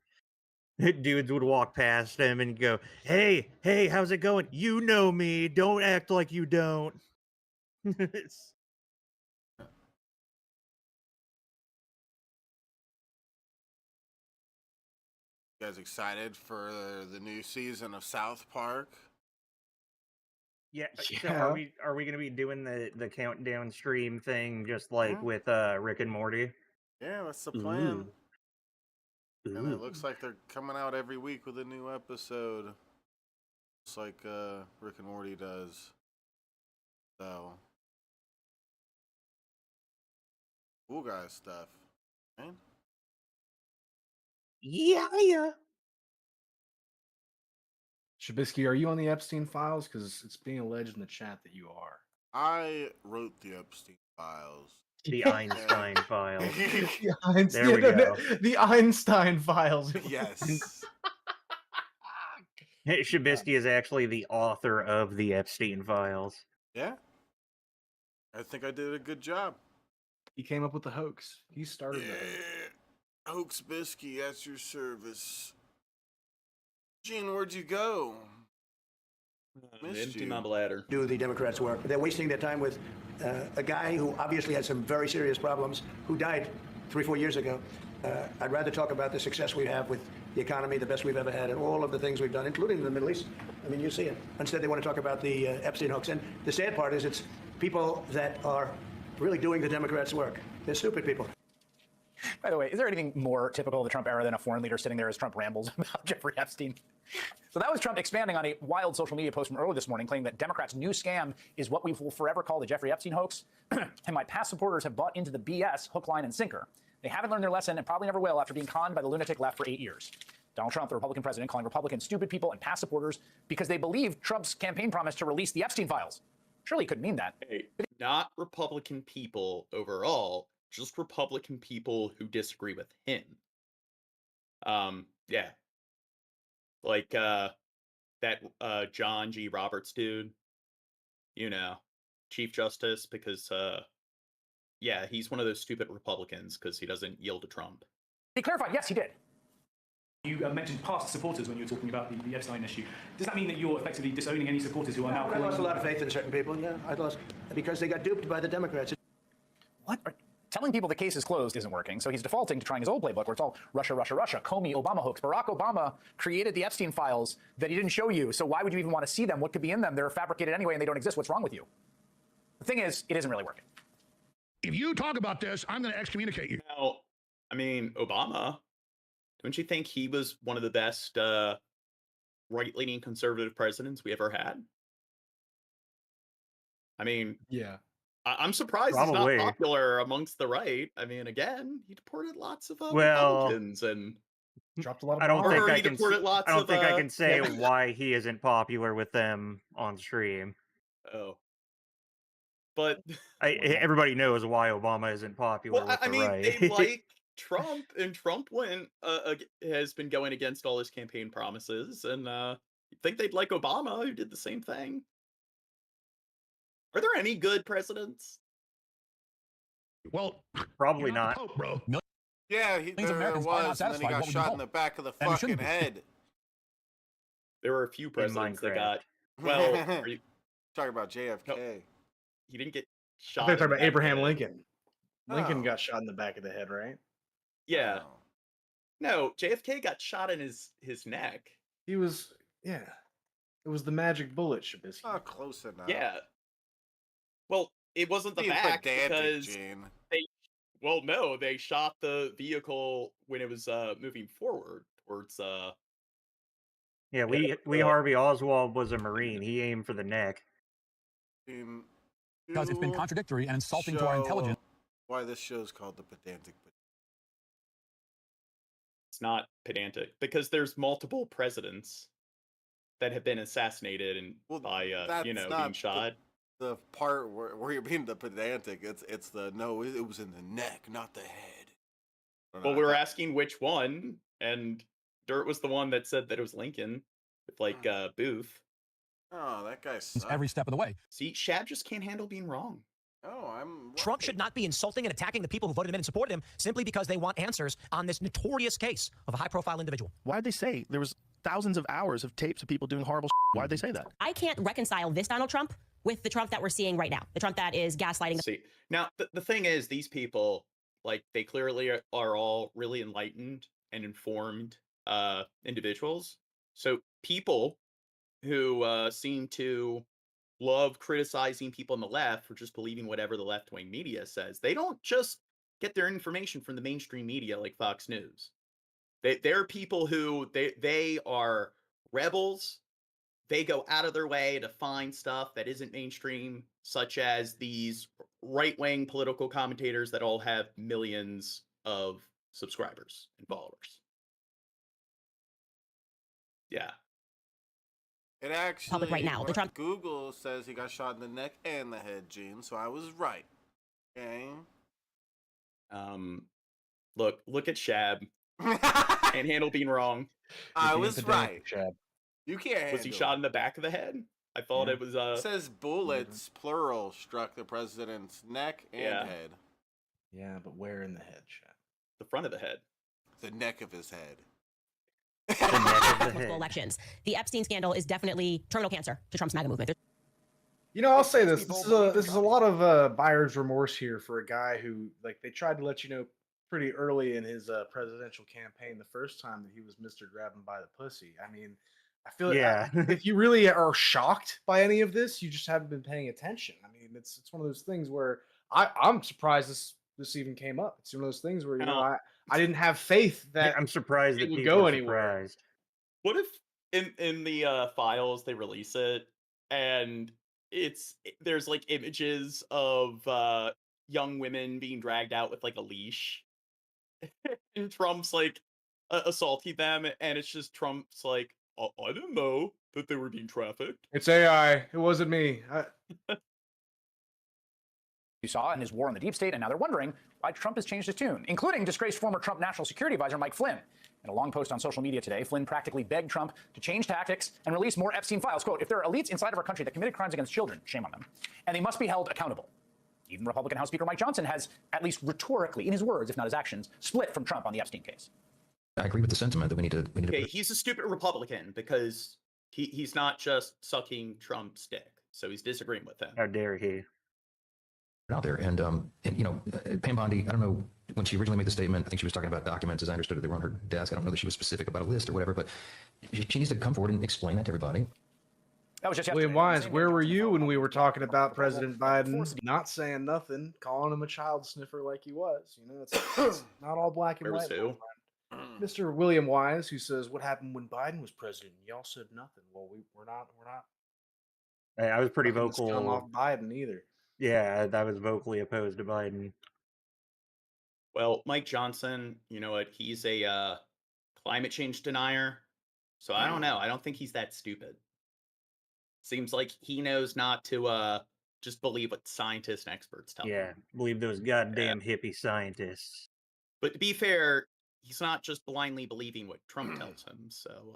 S4: dudes would walk past him and go, hey, how's it going? You know me. Don't act like you don't.
S8: You guys excited for the new season of South Park?
S4: Yeah. So are we gonna be doing the countdown stream thing just like with Rick and Morty?
S8: Yeah, that's the plan.
S4: Ooh.
S8: And it looks like they're coming out every week with a new episode. Just like Rick and Morty does. So cool guy stuff. Man.
S4: Yeah.
S5: Shabisky, are you on the Epstein files? Because it's being alleged in the chat that you are.
S8: I wrote the Epstein files.
S4: The Einstein files.
S5: There we go. The Einstein files.
S8: Yes.
S4: Shabisky is actually the author of the Epstein files.
S8: Yeah. I think I did a good job.
S5: He came up with the hoax. He started the hoax.
S8: Hoax Bisky at your service. Gene, where'd you go?
S2: Empty my bladder.
S9: Do the Democrats work? They're wasting their time with a guy who obviously had some very serious problems, who died 3-4 years ago. I'd rather talk about the success we have with the economy, the best we've ever had, and all of the things we've done, including in the Middle East. I mean, you see it. Instead, they want to talk about the Epstein hoax. And the sad part is it's people that are really doing the Democrats' work. They're stupid people.
S20: By the way, is there anything more typical of the Trump era than a foreign leader sitting there as Trump rambles about Jeffrey Epstein? So that was Trump expanding on a wild social media post from earlier this morning, claiming that Democrats' new scam is what we will forever call the Jeffrey Epstein hoax. And my past supporters have bought into the BS hook, line, and sinker. They haven't learned their lesson and probably never will after being conned by the lunatic left for 8 years. Donald Trump, the Republican president, calling Republicans stupid people and past supporters because they believed Trump's campaign promise to release the Epstein files. Surely he couldn't mean that.
S2: Hey, not Republican people overall, just Republican people who disagree with him. Yeah. Like that John G. Roberts dude, you know, Chief Justice, because yeah, he's one of those stupid Republicans because he doesn't yield to Trump.
S20: He clarified, yes, he did.
S18: You mentioned past supporters when you were talking about the Epstein issue. Does that mean that you're effectively disowning any supporters who are now
S9: I lost a lot of faith in certain people, yeah. I lost because they got duped by the Democrats.
S20: What? Telling people the case is closed isn't working, so he's defaulting to trying his old playbook where it's all Russia, Russia, Russia, Comey, Obama hoax. Barack Obama created the Epstein files that he didn't show you, so why would you even want to see them? What could be in them? They're fabricated anyway and they don't exist. What's wrong with you? The thing is, it isn't really working.
S21: If you talk about this, I'm going to excommunicate you.
S2: Now, I mean, Obama, don't you think he was one of the best right-leaning conservative presidents we ever had? I mean,
S5: yeah.
S2: I'm surprised
S4: Probably.
S2: he's not popular amongst the right. I mean, again, he deported lots of
S4: Well,
S2: Republicans and
S5: dropped a lot of
S4: I don't think
S2: Or
S4: I
S2: he
S4: can.
S2: deported lots
S4: I don't
S2: of,
S4: think I can say
S2: yeah.
S4: why he isn't popular with them on stream.
S2: Oh, but
S4: Everybody knows why Obama isn't popular
S2: well,
S4: with
S2: I
S4: the
S2: mean,
S4: right.
S2: they like Trump, and Trump has been going against all his campaign promises, and you'd think they'd like Obama, who did the same thing. Are there any good presidents?
S21: Well,
S4: probably not.
S21: Pope, bro.
S8: Yeah, there
S18: Americans are not
S8: was, and then he
S18: satisfied
S8: got
S18: with what we
S8: shot in
S18: hold.
S8: the back of the
S18: And it
S8: fucking
S18: shouldn't be.
S8: head.
S2: There were a few presidents that
S4: Minecraft.
S2: got. Well, are you
S8: Talking about JFK.
S2: he didn't get
S5: I thought you were talking about
S2: in the
S5: Abraham
S2: head.
S5: Lincoln. Lincoln got shot in the back of the head, right?
S2: Yeah. No, JFK got shot in his neck.
S5: He was, yeah. It was the magic bullet, Shabisky.
S8: Oh, close enough.
S2: Yeah. Well, it wasn't the
S8: Being
S2: back
S8: pedantic,
S2: because
S8: Gene.
S2: they shot the vehicle when it was moving forward towards
S4: Yeah, Lee Harvey Oswald was a Marine. He aimed for the neck.
S17: Because it's been contradictory and insulting to our intelligence.
S8: Why this show's called the Pedantic.
S2: It's not pedantic because there's multiple presidents that have been assassinated and by being shot.
S8: The part where you're being the pedantic, it's the no, it was in the neck, not the head.
S2: Well, we were asking which one, and Dirt was the one that said that it was Lincoln with Booth.
S8: Oh, that guy sucks.
S17: Every step of the way.
S2: See, Shab just can't handle being wrong.
S8: Oh, I'm.
S1: Trump should not be insulting and attacking the people who voted him in and supported him simply because they want answers on this notorious case of a high-profile individual.
S22: Why'd they say there was thousands of hours of tapes of people doing horrible shit? Why'd they say that?
S23: I can't reconcile this Donald Trump with the Trump that we're seeing right now. The Trump that is gaslighting.
S2: See, now the thing is, these people, they clearly are all really enlightened and informed individuals. So people who seem to love criticizing people on the left for just believing whatever the left-wing media says, they don't just get their information from the mainstream media like Fox News. They're people who they are rebels. They go out of their way to find stuff that isn't mainstream, such as these right-wing political commentators that all have millions of subscribers and followers. Yeah.
S8: It actually
S23: Public right now. The Trump
S8: Google says he got shot in the neck and the head, Gene. So I was right. Okay.
S2: Look at Shab. Can't handle being wrong.
S8: I was right.
S2: Shab.
S8: You can't.
S2: Was he shot in the back of the head? I thought it was.
S8: It says bullets, plural, struck the president's neck and head.
S5: Yeah, but where in the head, Shab?
S2: The front of the head.
S8: The neck of his head.
S23: multiple elections. The Epstein scandal is definitely terminal cancer to Trump's MAGA movement.
S5: You know, I'll say this. This is a lot of buyer's remorse here for a guy who, they tried to let you know pretty early in his presidential campaign the first time that he was Mr. Grab him by the pussy. I mean, I feel like if you really are shocked by any of this, you just haven't been paying attention. I mean, it's one of those things where I'm surprised this even came up. It's one of those things where I didn't have faith that
S4: I'm surprised
S5: it
S4: that
S5: would
S4: people
S5: go
S4: are
S5: anywhere.
S4: surprised.
S2: What if in the files they release it and there's images of young women being dragged out with a leash and Trump's assaulting them, and it's just Trump's I didn't know that they were being trafficked.
S5: It's AI. It wasn't me.
S20: You saw in his war on the deep state, and now they're wondering why Trump has changed his tune, including disgraced former Trump National Security Advisor Mike Flynn. In a long post on social media today, Flynn practically begged Trump to change tactics and release more Epstein files. Quote, if there are elites inside of our country that committed crimes against children, shame on them, and they must be held accountable. Even Republican House Speaker Mike Johnson has, at least rhetorically, in his words, if not his actions, split from Trump on the Epstein case.
S13: I agree with the sentiment that we need to.
S2: Okay, he's a stupid Republican because he's not just sucking Trump's dick, so he's disagreeing with him.
S4: How dare he?
S13: Out there, and Pam Bondi, I don't know, when she originally made the statement, I think she was talking about documents as I understood it. They were on her desk. I don't know that she was specific about a list or whatever, but she needs to come forward and explain that to everybody.
S20: That was just
S5: William Wise, where were you when we were talking about President Biden not saying nothing, calling him a child sniffer like he was? You know, it's not all black and white. Mr. William Wise, who says, "What happened when Biden was president? Y'all said nothing." Well, we're not.
S4: Hey, I was pretty vocal.
S5: Come off Biden either.
S4: Yeah, I was vocally opposed to Biden.
S2: Well, Mike Johnson, you know what? He's a climate change denier. So I don't know. I don't think he's that stupid. Seems like he knows not to just believe what scientists and experts tell him.
S4: Yeah, believe those goddamn hippie scientists.
S2: But to be fair, he's not just blindly believing what Trump tells him. So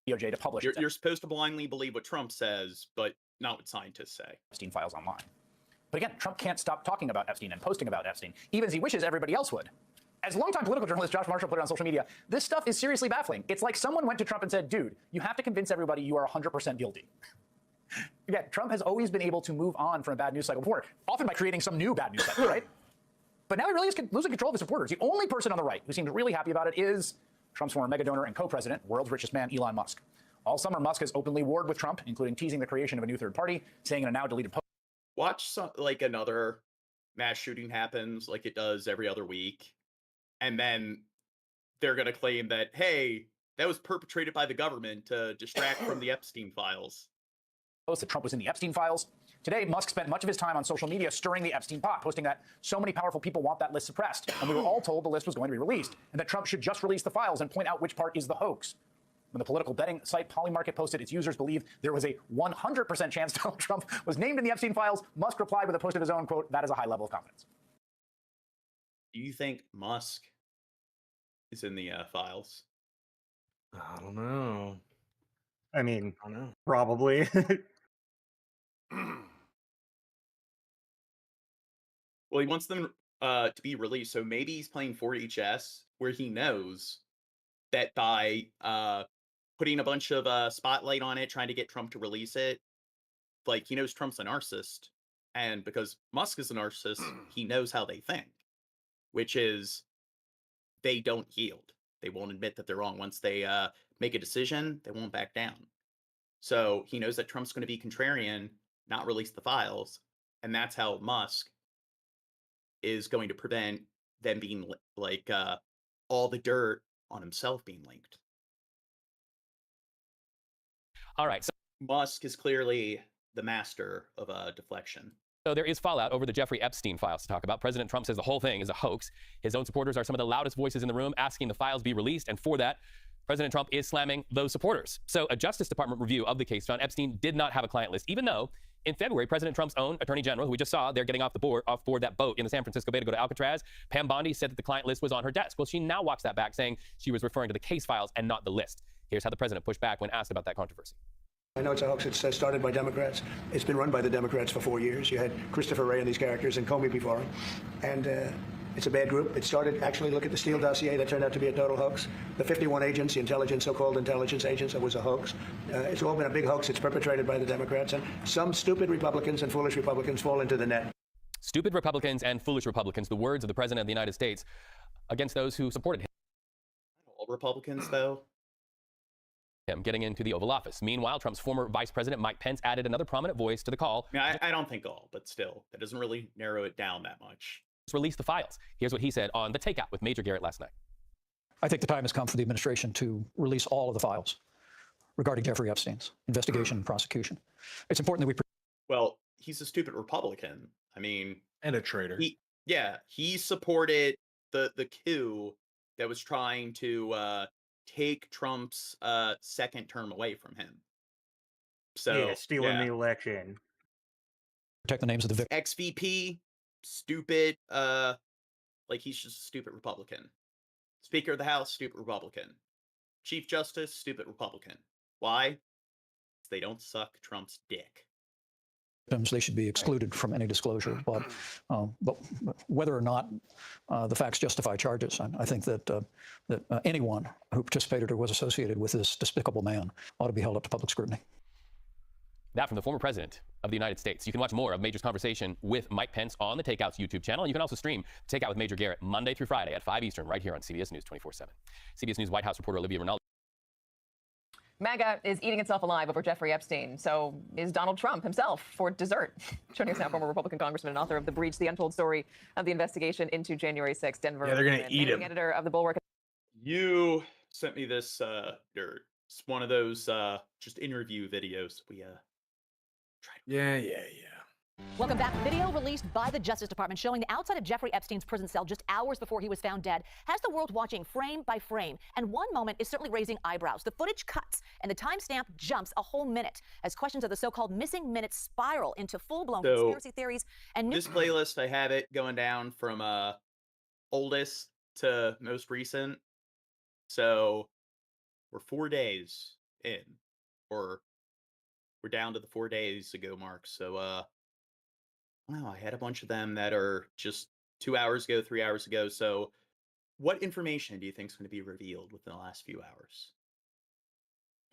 S20: DOJ to publish.
S2: You're supposed to blindly believe what Trump says, but not what scientists say.
S20: Epstein files online. But again, Trump can't stop talking about Epstein and posting about Epstein, even as he wishes everybody else would. As longtime political journalist Josh Marshall put it on social media, this stuff is seriously baffling. It's like someone went to Trump and said, dude, you have to convince everybody you are 100% guilty. Again, Trump has always been able to move on from a bad news cycle before, often by creating some new bad news cycle, right? But now he really is losing control of his supporters. The only person on the right who seems really happy about it is Trump's former mega donor and co-president, world's richest man, Elon Musk. All summer, Musk has openly warred with Trump, including teasing the creation of a new third party, saying in a now deleted post.
S2: Watch like another mass shooting happens like it does every other week, and then they're going to claim that, hey, that was perpetrated by the government to distract from the Epstein files.
S20: That Trump was in the Epstein files. Today, Musk spent much of his time on social media stirring the Epstein pot, posting that so many powerful people want that list suppressed, and we were all told the list was going to be released, and that Trump should just release the files and point out which part is the hoax. When the political betting site Polymarket posted its users believe there was a 100% chance Donald Trump was named in the Epstein files, Musk replied with a post of his own, quote, "That is a high level of confidence."
S2: Do you think Musk is in the files?
S5: I don't know.
S4: I mean,
S5: I don't know.
S4: probably.
S2: Well, he wants them to be released, so maybe he's playing 4HS, where he knows that by putting a bunch of spotlight on it, trying to get Trump to release it, like, he knows Trump's a narcissist, and because Musk is a narcissist, he knows how they think, which is they don't yield. They won't admit that they're wrong. Once they make a decision, they won't back down. So he knows that Trump's going to be contrarian, not release the files, and that's how Musk is going to prevent them being like all the dirt on himself being linked.
S3: All right. So
S2: Musk is clearly the master of deflection.
S3: So there is fallout over the Jeffrey Epstein files to talk about. President Trump says the whole thing is a hoax. His own supporters are some of the loudest voices in the room asking the files be released. And for that, President Trump is slamming those supporters. So a Justice Department review of the case found Epstein did not have a client list, even though in February, President Trump's own Attorney General, who we just saw, they're getting off board that boat in the San Francisco Bay to go to Alcatraz. Pam Bondi said that the client list was on her desk. Well, she now walks that back, saying she was referring to the case files and not the list. Here's how the president pushed back when asked about that controversy.
S6: I know it's a hoax. It's started by Democrats. It's been run by the Democrats for 4 years. You had Christopher Wray and these characters and Comey before him. And it's a bad group. It started, actually, look at the Steele dossier. That turned out to be a total hoax. The 51 agents, the intelligence, so-called intelligence agents, that was a hoax. It's all been a big hoax. It's perpetrated by the Democrats. And some stupid Republicans and foolish Republicans fall into the net.
S3: Stupid Republicans and foolish Republicans, the words of the President of the United States against those who supported him.
S2: All Republicans, though.
S3: Him getting into the Oval Office. Meanwhile, Trump's former Vice President Mike Pence added another prominent voice to the call.
S2: I don't think all, but still, that doesn't really narrow it down that much.
S3: Release the files. Here's what he said on The Takeout with Major Garrett last night.
S7: I think the time has come for the administration to release all of the files regarding Jeffrey Epstein's investigation and prosecution. It's important that we...
S2: Well, he's a stupid Republican. I mean...
S5: And a traitor.
S2: He supported the coup that was trying to take Trump's second term away from him. So
S4: yeah, stealing the election.
S7: Protect the names of the victims.
S2: Ex-VP, stupid, like he's just a stupid Republican. Speaker of the House, stupid Republican. Chief Justice, stupid Republican. Why? They don't suck Trump's dick.
S7: They should be excluded from any disclosure. But whether or not the facts justify charges, I think that anyone who participated or was associated with this despicable man ought to be held up to public scrutiny.
S3: That from the former president of the United States. You can watch more of Major's conversation with Mike Pence on the Takeout's YouTube channel. And you can also stream Takeout with Major Garrett Monday through Friday at 5 Eastern right here on CBS News 24/7. CBS News White House reporter Olivia Rinaldi.
S24: MAGA is eating itself alive over Jeffrey Epstein. So is Donald Trump himself for dessert. Joining us now, former Republican congressman and author of The Breach, The Untold Story of the Investigation into January 6th, Denver.
S5: Yeah, they're going to eat him.
S24: Editor of The Bulwark.
S2: You sent me this, dirt. It's one of those just interview videos we tried.
S5: Yeah.
S25: Welcome back. Video released by the Justice Department showing the outside of Jeffrey Epstein's prison cell just hours before he was found dead has the world watching frame by frame. And one moment is certainly raising eyebrows. The footage cuts and the timestamp jumps a whole minute as questions of the so-called missing minutes spiral into full-blown conspiracy theories. And
S2: this playlist, I have it going down from oldest to most recent. So we're 4 days in, or we're down to the 4 days ago mark. So wow, I had a bunch of them that are just 2 hours ago, 3 hours ago. So what information do you think is going to be revealed within the last few hours?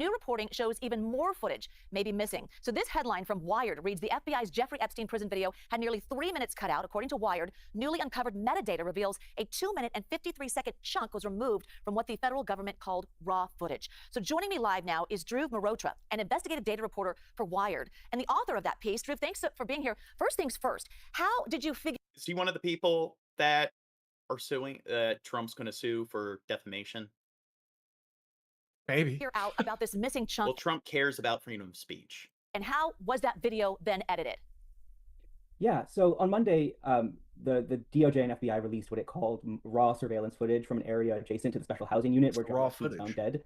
S25: New reporting shows even more footage may be missing. So this headline from Wired reads, the FBI's Jeffrey Epstein prison video had nearly 3 minutes cut out. According to Wired, newly uncovered metadata reveals a 2-minute and 53-second chunk was removed from what the federal government called raw footage. So joining me live now is Dhruv Mehrotra, an investigative data reporter for Wired, and the author of that piece. Dhruv, thanks for being here. First things first, how did you figure...
S2: Is he one of the people that are suing, Trump's going to sue for defamation?
S5: Maybe.
S25: Figure out about this missing chunk?
S2: Well, Trump cares about freedom of speech.
S25: And how was that video then edited?
S10: Yeah, so on Monday, the DOJ and FBI released what it called raw surveillance footage from an area adjacent to the special housing unit where Jeffrey Epstein was found dead.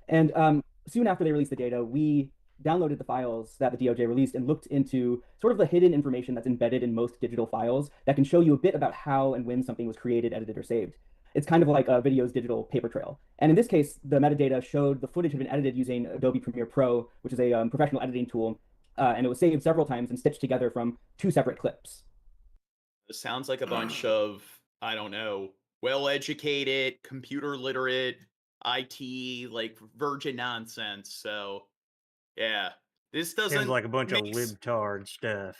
S10: And soon after they released the data, we downloaded the files that the DOJ released and looked into sort of the hidden information that's embedded in most digital files that can show you a bit about how and when something was created, edited, or saved. It's kind of like a video's digital paper trail. And in this case, the metadata showed the footage had been edited using Adobe Premiere Pro, which is a professional editing tool, and it was saved several times and stitched together from 2 separate clips.
S2: It sounds like a bunch of, I don't know, well-educated, computer literate, IT, like virgin nonsense. So, yeah, this doesn't
S4: Sounds like a bunch of libtard stuff.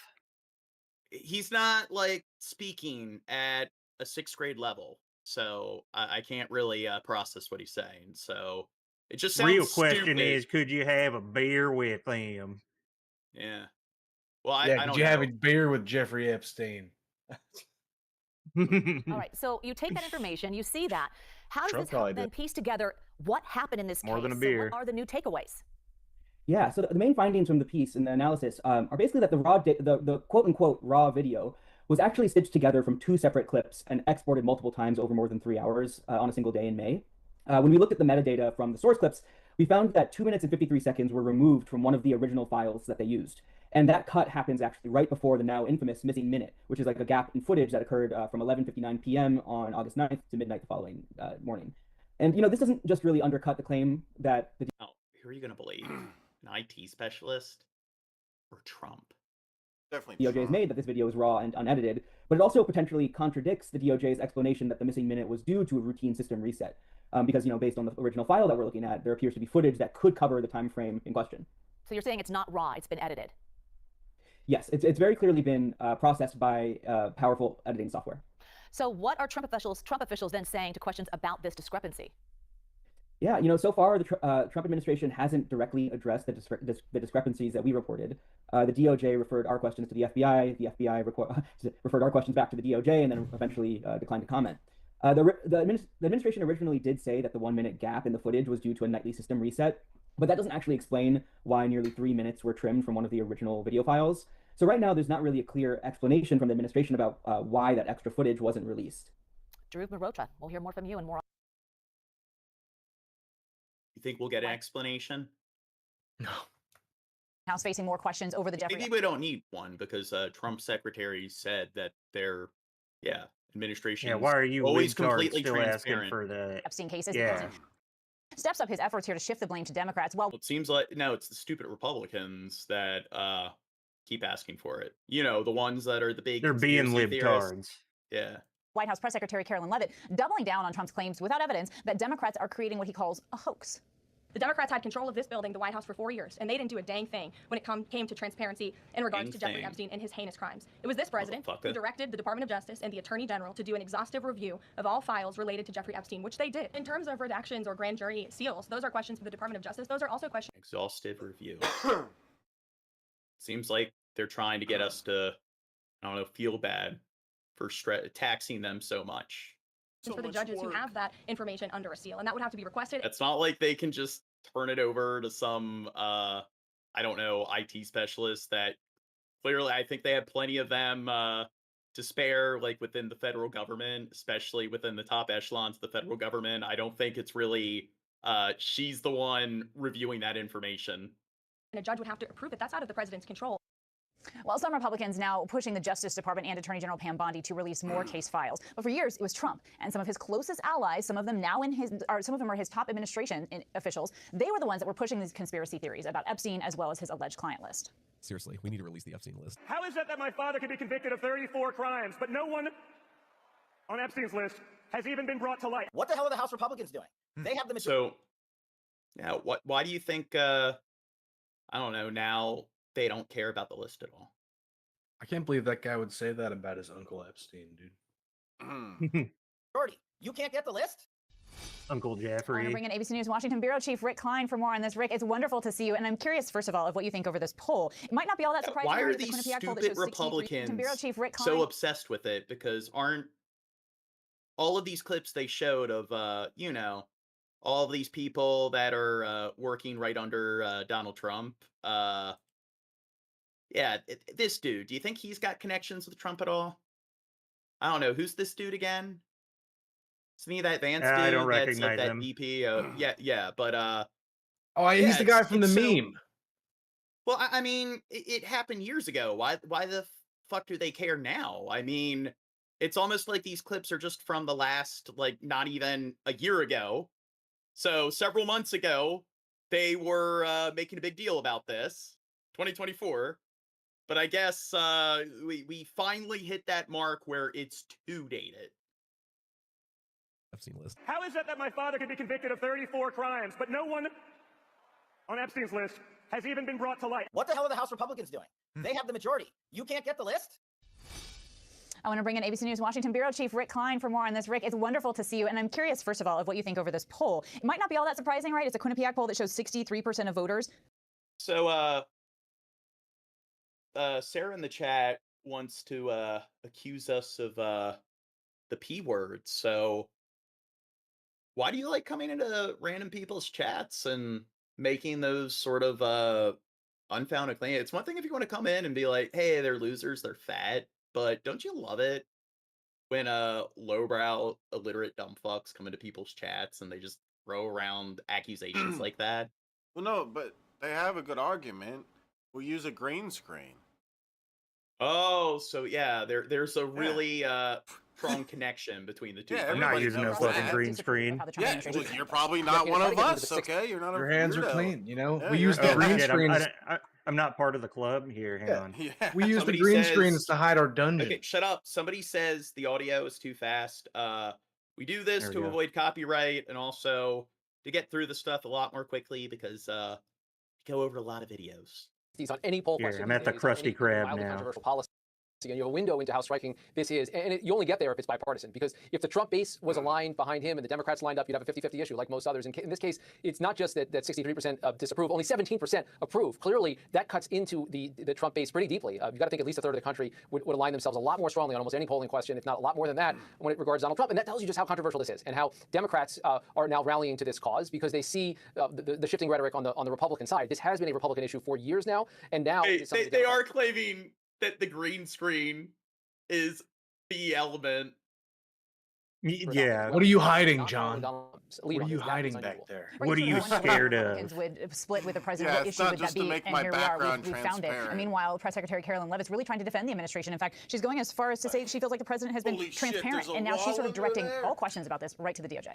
S2: He's not like speaking at a 6th grade level. So I can't really process what he's saying. So it just sounds
S4: Real question
S2: stupid.
S4: is, could you have a beer with him?
S2: Yeah. Well, I
S5: could
S2: don't
S5: you
S2: know.
S5: have a beer with Jeffrey Epstein?
S25: All right, so you take that information, you see that. How does
S5: Trump
S25: this help
S5: probably
S25: then
S5: did.
S25: piece together what happened in this
S4: More
S25: case?
S4: than a
S25: So
S4: beer.
S25: what are the new takeaways?
S10: Yeah, so the main findings from the piece and the analysis are basically that the quote-unquote raw video was actually stitched together from 2 separate clips and exported multiple times over more than 3 hours on a single day in May. When we looked at the metadata from the source clips, we found that 2 minutes and 53 seconds were removed from one of the original files that they used. And that cut happens actually right before the now infamous missing minute, which is like a gap in footage that occurred from 11:59 p.m. on August 9th to midnight the following morning. And, you know, this doesn't just really undercut the claim that the...
S2: Oh, who are you going to believe? An IT specialist or Trump?
S10: Definitely DOJ has made that this video is raw and unedited, but it also potentially contradicts the DOJ's explanation that the missing minute was due to a routine system reset. Because, you know, based on the original file that we're looking at, there appears to be footage that could cover the time frame in question.
S25: So you're saying it's not raw, it's been edited?
S10: Yes, it's very clearly been processed by powerful editing software.
S25: So what are Trump officials then saying to questions about this discrepancy?
S10: Yeah, you know, so far the Trump administration hasn't directly addressed the discrepancies that we reported. The DOJ referred our questions to the FBI. The FBI referred our questions back to the DOJ, and then eventually declined to comment. The administration originally did say that the 1-minute gap in the footage was due to a nightly system reset, but that doesn't actually explain why nearly 3 minutes were trimmed from one of the original video files. So right now, there's not really a clear explanation from the administration about why that extra footage wasn't released.
S25: Dhruv Mehrotra, we'll hear more from you and more.
S2: You think we'll get an explanation?
S10: No.
S11: House facing more questions over the Jeffrey.
S2: Maybe we don't need one because Trump's secretary said that their administration
S4: why are you
S2: always
S4: libtards
S2: completely
S4: still asking
S2: transparent
S4: for the
S11: Epstein cases.
S4: Yeah.
S11: Steps up his efforts here to shift the blame to Democrats. Well,
S2: It seems like no, it's the stupid Republicans that keep asking for it. You know, the ones that are the big
S4: They're being
S2: conspiracy theorists.
S4: libtards.
S2: Yeah.
S11: White House Press Secretary Carolyn Leavitt doubling down on Trump's claims without evidence that Democrats are creating what he calls a hoax.
S12: The Democrats had control of this building, the White House, for 4 years, and they didn't do a dang thing when it came to transparency in regards to Jeffrey Epstein and his heinous crimes. It was this president who directed the Department of Justice and the Attorney General to do an exhaustive review of all files related to Jeffrey Epstein, which they did. In terms of redactions or grand jury seals, those are questions for the Department of Justice. Those are also questions.
S2: Exhaustive review. Seems like they're trying to get us to, I don't know, feel bad for taxing them so much.
S12: For the judges who have that information under a seal, and that would have to be requested.
S2: It's not like they can just turn it over to some, I don't know, IT specialist that clearly I think they have plenty of them to spare, like within the federal government, especially within the top echelons of the federal government. I don't think it's really, she's the one reviewing that information.
S12: And a judge would have to approve it. That's out of the president's control.
S11: Well, some Republicans now pushing the Justice Department and Attorney General Pam Bondi to release more case files. But for years, it was Trump and some of his closest allies, some of them are his top administration officials. They were the ones that were pushing these conspiracy theories about Epstein as well as his alleged client list.
S14: Seriously, we need to release the Epstein list.
S18: How is it that my father could be convicted of 34 crimes, but no one on Epstein's list has even been brought to light?
S16: What the hell are the House Republicans doing? They have the
S2: So Now, why do you think, I don't know, now they don't care about the list at all?
S5: I can't believe that guy would say that about his Uncle Epstein, dude.
S1: Jordy, you can't get the list?
S4: Uncle
S11: I want to
S4: Jeffrey.
S11: bring in ABC News Washington Bureau Chief Rick Klein for more on this. Rick, it's wonderful to see you, and I'm curious, first of all, of what you think over this poll. It might not be all that surprising.
S2: Why are
S11: It's a
S2: these
S11: Quinnipiac poll that
S2: stupid
S11: shows 63%
S2: Republicans
S11: Bureau Chief Rick Klein.
S2: so obsessed with it? Because aren't all of these clips they showed of, you know, all of these people that are working right under Donald Trump? Yeah, this dude, do you think he's got connections with Trump at all? I don't know. Who's this dude again? Isn't he that Vance dude?
S4: I don't
S2: that's
S4: recognize
S2: that
S4: him.
S2: VP? Yeah, but
S5: Oh, he's
S2: yeah,
S5: the guy
S2: it's-
S5: from the
S2: it's so-
S5: meme.
S2: Well, I mean, it happened years ago. Why the fuck do they care now? I mean, it's almost like these clips are just from the last, like, not even a year ago. So several months ago, they were making a big deal about this, 2024. But I guess we finally hit that mark where it's too dated.
S14: Epstein list.
S18: How is it that my father could be convicted of 34 crimes, but no one on Epstein's list has even been brought to light?
S1: What the hell are the House Republicans doing? They have the majority. You can't get the list?
S11: I want to bring in ABC News Washington Bureau Chief Rick Klein for more on this. Rick, it's wonderful to see you, and I'm curious, first of all, of what you think over this poll. It might not be all that surprising, right? It's a Quinnipiac poll that shows 63% of voters.
S2: So, Sarah in the chat wants to accuse us of the P word. So, why do you like coming into random people's chats and making those sort of unfounded claims? It's one thing if you want to come in and be like, "Hey, they're losers, they're fat," but don't you love it when lowbrow, illiterate dumb fucks come into people's chats and they just throw around accusations like that?
S8: Well, no, but they have a good argument. We use a green screen.
S2: Oh, so yeah, there's a really strong connection between the two.
S8: Yeah,
S4: I'm not
S8: everybody
S4: using no
S8: knows
S4: fucking
S8: that.
S4: green screen.
S8: Yeah, well, you're probably not one of us, okay? You're not a
S5: Your hands are
S8: weirdo.
S5: clean, you know?
S8: Yeah,
S5: We
S8: you're
S5: use the
S8: not-
S5: green
S4: Shit,
S5: screens.
S4: I'm not part of the club here. Hang on.
S8: Yeah.
S5: We use
S2: Somebody
S5: the green
S2: says-
S5: screens to hide our dungeon.
S2: Okay, shut up. Somebody says the audio is too fast. We do this
S4: There we
S2: to
S4: go.
S2: avoid copyright and also to get through the stuff a lot more quickly because we go over a lot of videos.
S9: These on any poll
S4: Here,
S9: question.
S4: I'm at the
S9: these days, on
S4: Krusty
S9: any
S4: Krab
S9: mildly
S4: now.
S9: controversial policy. And you have a window into how striking this is. And you only get there if it's bipartisan. Because if the Trump base was aligned behind him and the Democrats lined up, you'd have a 50-50 issue like most others. In this case, it's not just that 63% disapprove, only 17% approve. Clearly, that cuts into the Trump base pretty deeply. You've got to think at least a third of the country would align themselves a lot more strongly on almost any polling question, if not a lot more than that, when it regards Donald Trump. And that tells you just how controversial this is and how Democrats are now rallying to this cause because they see the shifting rhetoric on the Republican side. This has been a Republican issue for years now. And now
S2: They are claiming that the green screen is the element.
S4: Yeah.
S5: What are you hiding, John?
S9: What
S5: are you hiding back there?
S4: What are you scared of?
S11: Republicans would split with the president.
S8: Yeah,
S11: What
S8: it's
S11: issue
S8: not
S11: would
S8: just
S11: that
S8: to
S11: be?
S8: make
S11: And
S8: my
S11: here we are.
S8: background
S11: We found it.
S8: transparent.
S11: And meanwhile, Press Secretary Carolyn Levitt's really trying to defend the administration. In fact, she's going as far as to say she feels like the president has been
S8: Holy shit,
S11: transparent,
S8: there's a
S11: and now she's
S8: wall
S11: sort of
S8: under
S11: directing
S8: there?
S11: all questions about this right to the DOJ.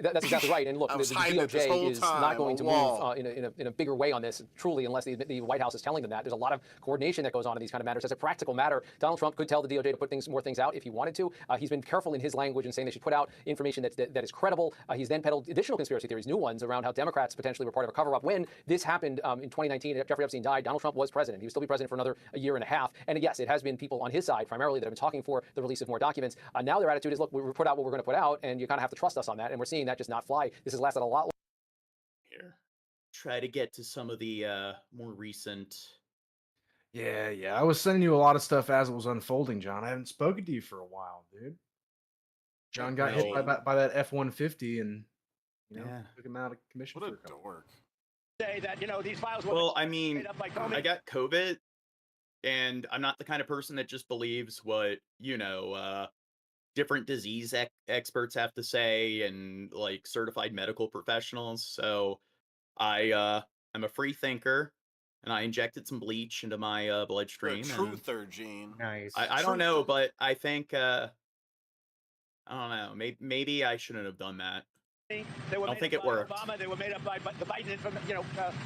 S9: That's exactly right. And look,
S8: I
S9: the
S8: was hiding it this
S9: DOJ
S8: whole
S9: is
S8: time,
S9: not going
S8: a
S9: to
S8: wall.
S9: move in a bigger way on this, truly, unless the White House is telling them that. There's a lot of coordination that goes on in these kind of matters. As a practical matter, Donald Trump could tell the DOJ to put more things out if he wanted to. He's been careful in his language in saying they should put out information that is credible. He's then peddled additional conspiracy theories, new ones, around how Democrats potentially were part of a cover-up. When this happened in 2019, Jeffrey Epstein died, Donald Trump was president. He would still be president for another year and a half. And yes, it has been people on his side primarily that have been talking for the release of more documents. Now their attitude is, look, we put out what we're going to put out, and you kind of have to trust us on that. And we're seeing that just not fly. This has lasted a lot.
S2: Here, try to get to some of the more recent.
S5: Yeah. I was sending you a lot of stuff as it was unfolding, John. I haven't spoken to you for a while, dude. John got hit by that F-150 and took him out of commission.
S8: What
S5: for
S8: a
S5: couple.
S8: dork.
S18: Say that, these files
S2: Well, I mean,
S18: made up by Comey.
S2: I got COVID, and I'm not the kind of person that just believes what different disease experts have to say and like certified medical professionals. So I'm a free thinker, and I injected some bleach into my bloodstream.
S8: You're a truther, Gene.
S4: Nice.
S2: I don't know, but I think I don't know. Maybe I shouldn't have done that.
S18: They were
S2: I don't
S18: made
S2: think
S18: up
S2: it
S18: by
S2: worked.
S18: Obama. They were made up by the Biden.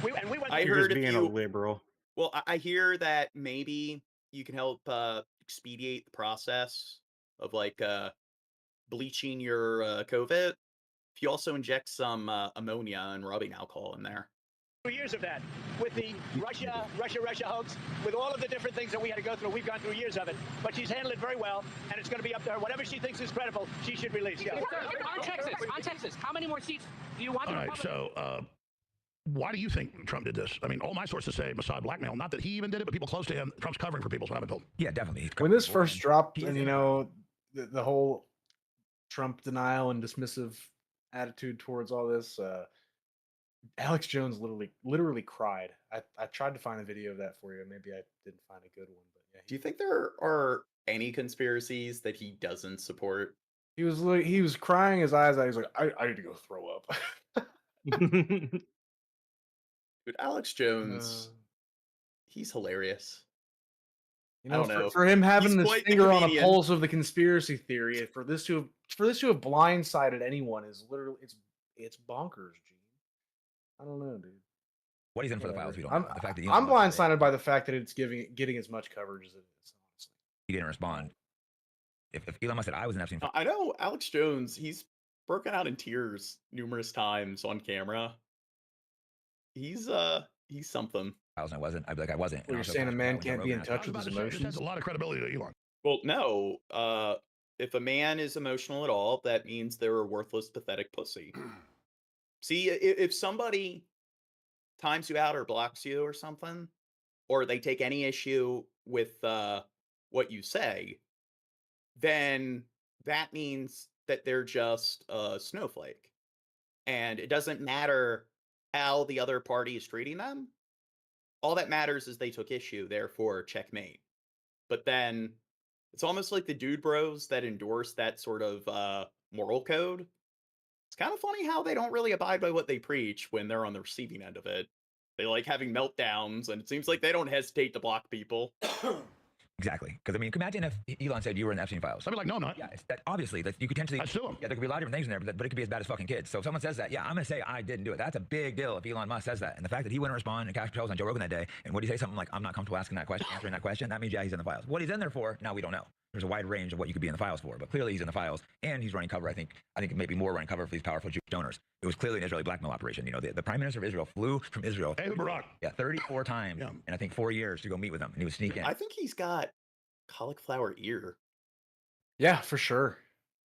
S18: We went.
S2: I
S4: You're
S2: heard
S4: just
S2: if
S4: being a
S2: you
S4: liberal.
S2: Well, I hear that maybe you can help expedite the process of like bleaching your COVID if if you also inject some ammonia and rubbing alcohol in there.
S15: 2 years of that with the Russia hoax, with all of the different things that we had to go through. We've gone through years of it, but she's handled it very well, and it's going to be up to her. Whatever she thinks is credible, she should release. Yeah.
S18: On Texas, how many more seats do you want?
S22: All right, so why do you think Trump did this? I mean, all my sources say Mossad blackmail. Not that he even did it, but people close to him. Trump's covering for people, so I've been told.
S13: Yeah, definitely.
S5: When this first dropped, and you know, the whole Trump denial and dismissive attitude towards all this, Alex Jones literally cried. I tried to find a video of that for you. Maybe I didn't find a good one, but yeah.
S2: Do you think there are any conspiracies that he doesn't support?
S5: He was crying his eyes out. He was like, I need to go throw up.
S2: Dude, Alex Jones, he's hilarious.
S5: You know,
S2: I don't know.
S5: For him having
S2: He's
S5: this
S2: quite the
S5: finger on a
S2: comedian.
S5: pulse of the conspiracy theory, for this to have blindsided anyone is literally it's bonkers, Gene. I don't know, dude.
S13: What he's in for the files, we don't
S5: I'm,
S13: know. The fact that
S5: I'm blindsided by the fact that it's getting as much coverage as it is. Honestly,
S13: he didn't respond. If Elon Musk said I was an Epstein,
S2: I know Alex Jones, he's broken out in tears numerous times on camera. He's something.
S13: I wasn't. I'd be like, I wasn't.
S5: Well, you're saying a man can't be in touch with his emotions?
S22: That's a lot of credibility to Elon.
S2: Well, no. If a man is emotional at all, that means they're a worthless, pathetic pussy. See, if somebody times you out or blocks you or something, or they take any issue with what you say, then that means that they're just a snowflake. And it doesn't matter how the other party is treating them. All that matters is they took issue, therefore checkmate. But then it's almost like the dude bros that endorse that sort of moral code. It's kind of funny how they don't really abide by what they preach when they're on the receiving end of it. They like having meltdowns, and it seems like they don't hesitate to block people.
S13: Exactly. Because, I mean, imagine if Elon said you were in the Epstein files.
S22: I'd be like, no, I'm not.
S13: Yeah, obviously, you could potentially...
S22: I sue him.
S13: Yeah, there could be a lot of different things in there, but it could be as bad as fucking kids. So if someone says that, yeah, I'm going to say I didn't do it. That's a big deal if Elon Musk says that. And the fact that he wouldn't respond and Cash Patel was on Joe Rogan that day, and would he say something like, I'm not comfortable answering that question, that means, yeah, he's in the files. What he's in there for, now we don't know. There's a wide range of what you could be in the files for, but clearly he's in the files, and he's running cover, I think maybe more running cover for these powerful Jewish donors. It was clearly an Israeli blackmail operation. You know, the Prime Minister of Israel flew from Israel.
S22: Hey, Barack.
S13: Yeah, 34 times, in I think 4 years to go meet with him, and he was sneaking.
S2: I think he's got cauliflower ear.
S5: Yeah, for sure.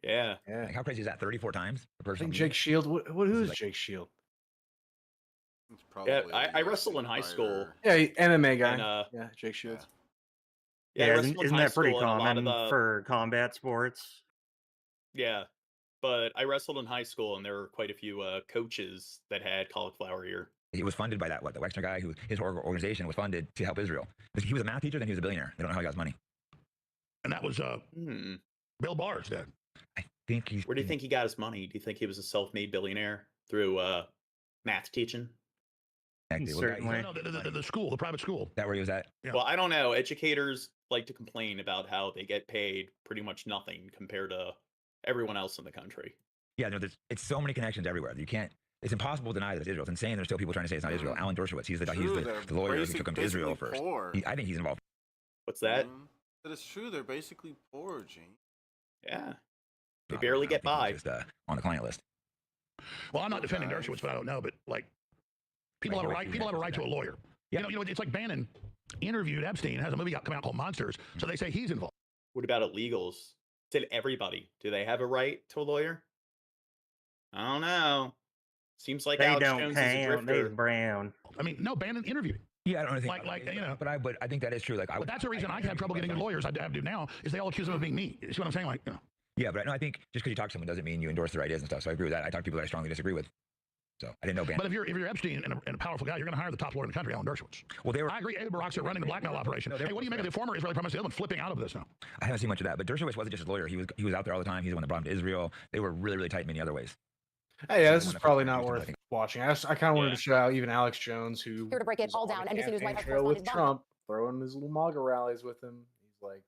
S2: Yeah.
S13: Like, how crazy is that? 34 times?
S5: I think Jake Shield. Who is Jake Shield?
S2: Yeah, I wrestled in high school.
S5: Yeah, MMA guy.
S2: And,
S5: yeah, Jake Shields.
S2: Yeah,
S4: isn't that pretty common for combat sports?
S2: Yeah, but I wrestled in high school, and there were quite a few coaches that had cauliflower ear.
S13: He was funded by the Wexner guy who his organization was funded to help Israel. He was a math teacher, then he was a billionaire. They don't know how he got his money.
S22: And that was Bill Barr's dad.
S13: I think he's.
S2: Where do you think he got his money? Do you think he was a self-made billionaire through math teaching?
S22: Certainly. No, the school, the private school.
S13: That where he was at?
S2: Yeah. Well, I don't know. Educators like to complain about how they get paid pretty much nothing compared to everyone else in the country.
S13: Yeah, no, it's so many connections everywhere. You can't. It's impossible to deny that it's Israel. It's insane. There's still people trying to say it's not Israel. Alan Dershowitz, he's the lawyer who took him to Israel first. I think he's involved.
S2: What's that?
S8: But it's true. They're basically poor, Gene.
S2: Yeah. They barely get by.
S13: Just on the client list.
S22: Well, I'm not defending Dershowitz, but I don't know. But like, people have a right. People have a right to a lawyer. Yeah. You know, it's like Bannon interviewed Epstein. Has a movie come out called Monsters. So they say he's involved.
S2: What about illegals? Did everybody? Do they have a right to a lawyer? I don't know. Seems like
S4: they
S2: Alex
S4: don't
S2: Jones
S4: pay
S2: is a
S4: him. They're
S2: grifter.
S22: Brown. I mean, no, Bannon interviewed him.
S13: Yeah, I don't think
S22: like you know.
S13: But I think that is true. Like,
S22: but that's the reason I have trouble getting good lawyers. I have to now is they all accuse him of being me. You see what I'm saying? Like, you know.
S13: Yeah, but no, I think just because you talk to someone doesn't mean you endorse their ideas and stuff. So I agree with that. I talk to people that I strongly disagree with. So I didn't know Bannon.
S22: But if you're Epstein and a powerful guy, you're going to hire the top lawyer in the country, Alan Dershowitz.
S13: Well, I
S22: agree. Abe Barak's running the blackmail operation. Hey, what do you make of the former Israeli Prime Minister Elon flipping out of this now?
S13: I haven't seen much of that, but Dershowitz wasn't just a lawyer. He was out there all the time. He's the one that brought him to Israel. They were really, really tight in many other ways.
S5: Hey, yeah, this is probably not worth watching. I kind of wanted to show out even Alex Jones, who
S25: here to break it all down. NBC News White House
S5: trail with Trump, throwing his little MAGA rallies with him. He's like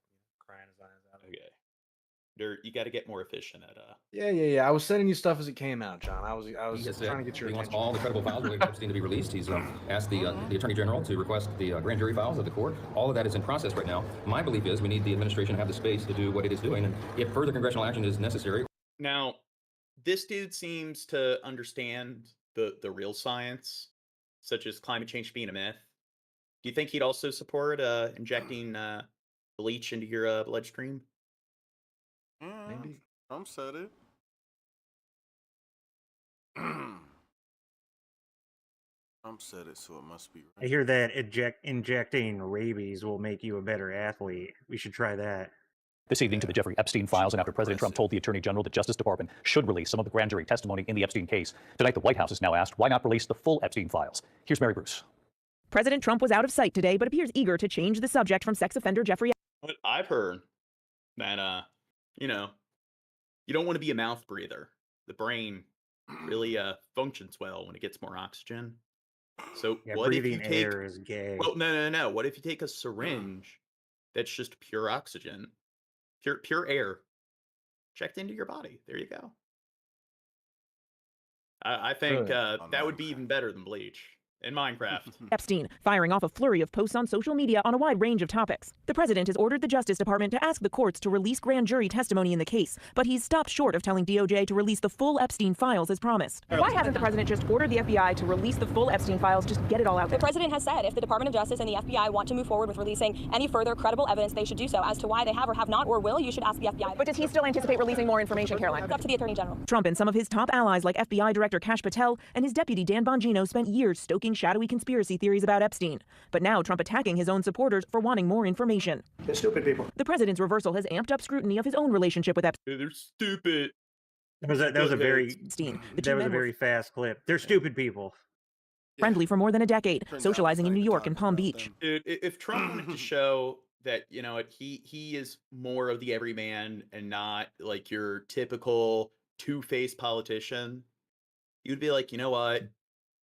S5: crying his eyes out.
S2: Okay, you got to get more efficient at
S5: Yeah. I was sending you stuff as it came out, John. I was trying to get your attention.
S16: He wants all the credible files related to Epstein to be released. He's asked the Attorney General to request the grand jury files of the court. All of that is in process right now. My belief is we need the administration to have the space to do what it is doing, and if further congressional action is necessary.
S2: Now, this dude seems to understand the real science, such as climate change being a myth. Do you think he'd also support injecting bleach into your bloodstream?
S8: Maybe. Trump said it. Trump said it, so it must be right.
S4: I hear that injecting rabies will make you a better athlete. We should try that.
S7: This evening to the Jeffrey Epstein files, and after President Trump told the Attorney General the Justice Department should release some of the grand jury testimony in the Epstein case, tonight the White House is now asked why not release the full Epstein files. Here's Mary Bruce.
S17: President Trump was out of sight today, but appears eager to change the subject from sex offender Jeffrey.
S2: But I've heard that, you know, you don't want to be a mouth breather. The brain really functions well when it gets more oxygen. So
S4: Yeah,
S2: what if you
S4: breathing
S2: take?
S4: air is gay.
S2: Well, no. What if you take a syringe that's just pure oxygen, pure air, checked into your body? There you go. I think that would be even better than bleach in Minecraft.
S17: Epstein, firing off a flurry of posts on social media on a wide range of topics. The president has ordered the Justice Department to ask the courts to release grand jury testimony in the case, but he's stopped short of telling DOJ to release the full Epstein files as promised. Why hasn't the president just ordered the FBI to release the full Epstein files, just get it all out there?
S12: The president has said if the Department of Justice and the FBI want to move forward with releasing any further credible evidence, they should do so. As to why they have or have not or will, you should ask the FBI.
S17: But does he still anticipate releasing more information, Caroline?
S12: It's up to the Attorney General.
S17: Trump and some of his top allies like FBI Director Kash Patel and his deputy Dan Bongino spent years stoking shadowy conspiracy theories about Epstein. But now Trump attacking his own supporters for wanting more information.
S6: They're stupid people.
S17: The president's reversal has amped up scrutiny of his own relationship with Epstein.
S2: They're stupid.
S4: That was a very fast clip. They're stupid people.
S17: Friendly for more than a decade, socializing in New York and Palm Beach.
S2: Dude, if Trump wanted to show that, you know, he is more of the everyman and not like your typical two-faced politician, you'd be like, you know what?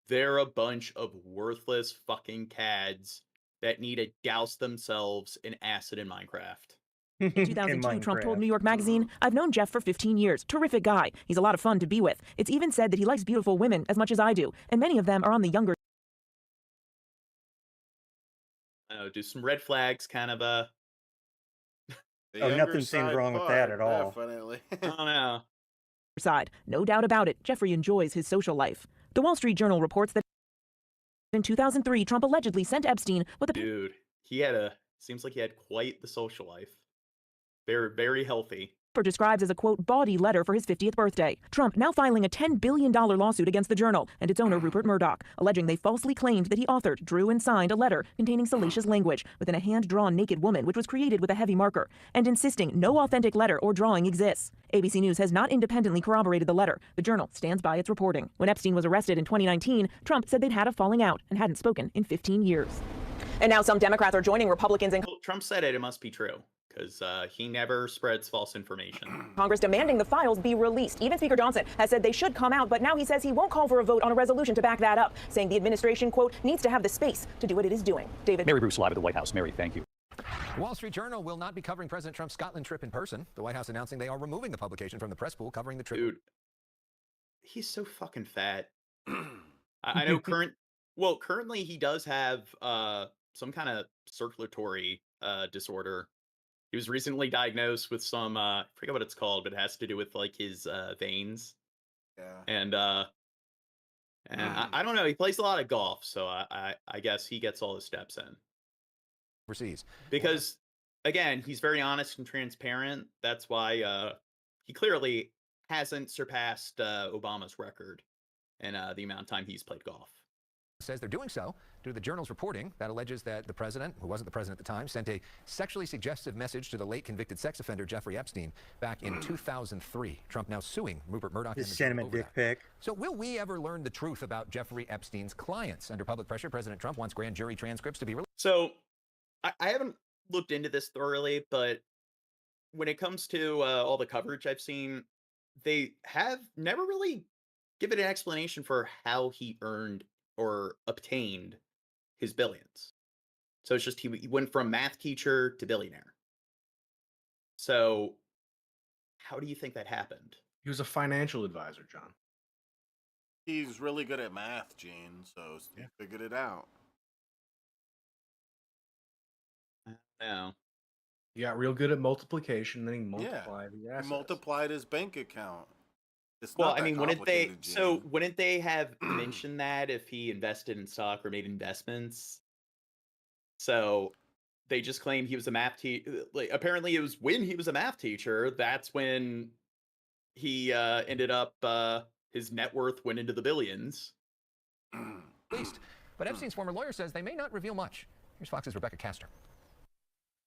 S2: They're a bunch of worthless fucking cads that need to douse themselves in acid in Minecraft.
S17: In 2002, Trump told New York Magazine, "I've known Jeff for 15 years. Terrific guy. He's a lot of fun to be with. It's even said that he likes beautiful women as much as I do, and many of them are on the younger."
S2: Do some red flags, kind of
S4: nothing seems wrong with that at all.
S8: Definitely.
S2: I don't know.
S17: Side. No doubt about it, Jeffrey enjoys his social life. The Wall Street Journal reports that in 2003, Trump allegedly sent Epstein with a...
S2: Dude, seems like he had quite the social life. Very, very healthy.
S17: Describes as a, quote, bawdy letter for his 50th birthday. Trump now filing a $10 billion lawsuit against the Journal and its owner, Rupert Murdoch, alleging they falsely claimed that he authored, drew, and signed a letter containing salacious language within a hand-drawn naked woman, which was created with a heavy marker, and insisting no authentic letter or drawing exists. ABC News has not independently corroborated the letter. The Journal stands by its reporting. When Epstein was arrested in 2019, Trump said they'd had a falling out and hadn't spoken in 15 years. And now some Democrats are joining Republicans in...
S2: Well, Trump said it must be true, because he never spreads false information.
S17: Congress demanding the files be released. Even Speaker Johnson has said they should come out, but now he says he won't call for a vote on a resolution to back that up, saying the administration, quote, needs to have the space to do what it is doing. David.
S7: Mary Bruce live at the White House. Mary, thank you.
S19: The Wall Street Journal will not be covering President Trump's Scotland trip in person. The White House announcing they are removing the publication from the press pool covering the trip.
S2: Dude, he's so fucking fat. I know currently he does have some kind of circulatory disorder. He was recently diagnosed with some, I forget what it's called, but it has to do with like his veins.
S8: Yeah.
S2: And I don't know. He plays a lot of golf, so I guess he gets all his steps in.
S19: Overseas.
S2: Because again, he's very honest and transparent. That's why he clearly hasn't surpassed Obama's record in the amount of time he's played golf.
S19: Says they're doing so due to the Journal's reporting that alleges that the president, who wasn't the president at the time, sent a sexually suggestive message to the late convicted sex offender Jeffrey Epstein back in 2003. Trump now suing Rupert Murdoch.
S4: This sentiment dick pic.
S19: So will we ever learn the truth about Jeffrey Epstein's clients? Under public pressure, President Trump wants grand jury transcripts to be released.
S2: So I haven't looked into this thoroughly, but when it comes to all the coverage I've seen, they have never really given an explanation for how he earned or obtained his billions. So it's just he went from math teacher to billionaire. So how do you think that happened?
S5: He was a financial advisor, John.
S8: He's really good at math, Gene, so he figured it out.
S2: No.
S5: He got real good at multiplication, then he multiplied.
S8: He multiplied his bank account. It's
S2: Well,
S8: not
S2: I
S8: that
S2: mean, wouldn't they?
S8: complicated,
S2: So
S8: Gene.
S2: wouldn't they have mentioned that if he invested in stock or made investments? So they just claimed he was a math teacher. Like, apparently, it was when he was a math teacher. That's when he ended up. His net worth went into the billions.
S19: Least. But Epstein's former lawyer says they may not reveal much. Here's Fox's Rebecca Castor.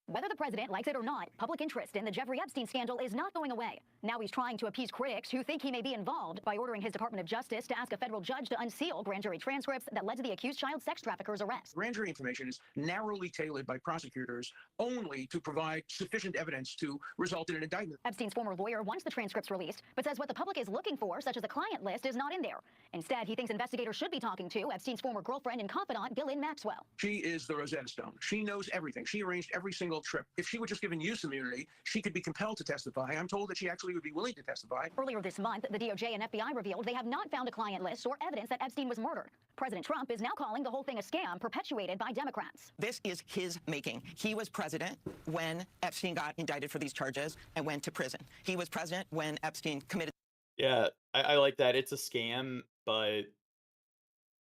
S25: Whether the president likes it or not, public interest in the Jeffrey Epstein scandal is not going away. Now he's trying to appease critics who think he may be involved by ordering his Department of Justice to ask a federal judge to unseal grand jury transcripts that led to the accused child sex trafficker's arrest.
S3: Grand jury information is narrowly tailored by prosecutors only to provide sufficient evidence to result in an indictment.
S25: Epstein's former lawyer wants the transcripts released, but says what the public is looking for, such as a client list, is not in there. Instead, he thinks investigators should be talking to Epstein's former girlfriend and confidant, Ghislaine Maxwell.
S3: She is the Rosetta Stone. She knows everything. She arranged every single trip. If she were just given use immunity, she could be compelled to testify. I'm told that she actually would be willing to testify.
S25: Earlier this month, the DOJ and FBI revealed they have not found a client list or evidence that Epstein was murdered. President Trump is now calling the whole thing a scam perpetuated by Democrats.
S20: This is his making. He was president when Epstein got indicted for these charges and went to prison. He was president when Epstein committed.
S2: Yeah, I like that. It's a scam, but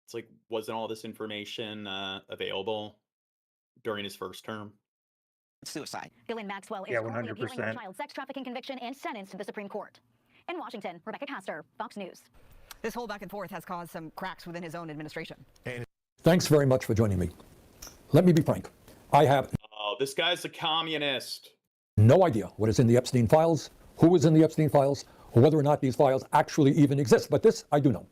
S2: it's like, wasn't all this information available during his first term?
S20: Suicide.
S25: Ghislaine Maxwell is currently appealing her child sex trafficking conviction and sentenced to the Supreme Court. In Washington, Rebecca Castor, Fox News.
S21: This whole back and forth has caused some cracks within his own administration.
S7: Thanks very much for joining me. Let me be frank. I have
S2: Oh, this guy's a communist.
S7: no idea what is in the Epstein files, who is in the Epstein files, or whether or not these files actually even exist. But this I do know.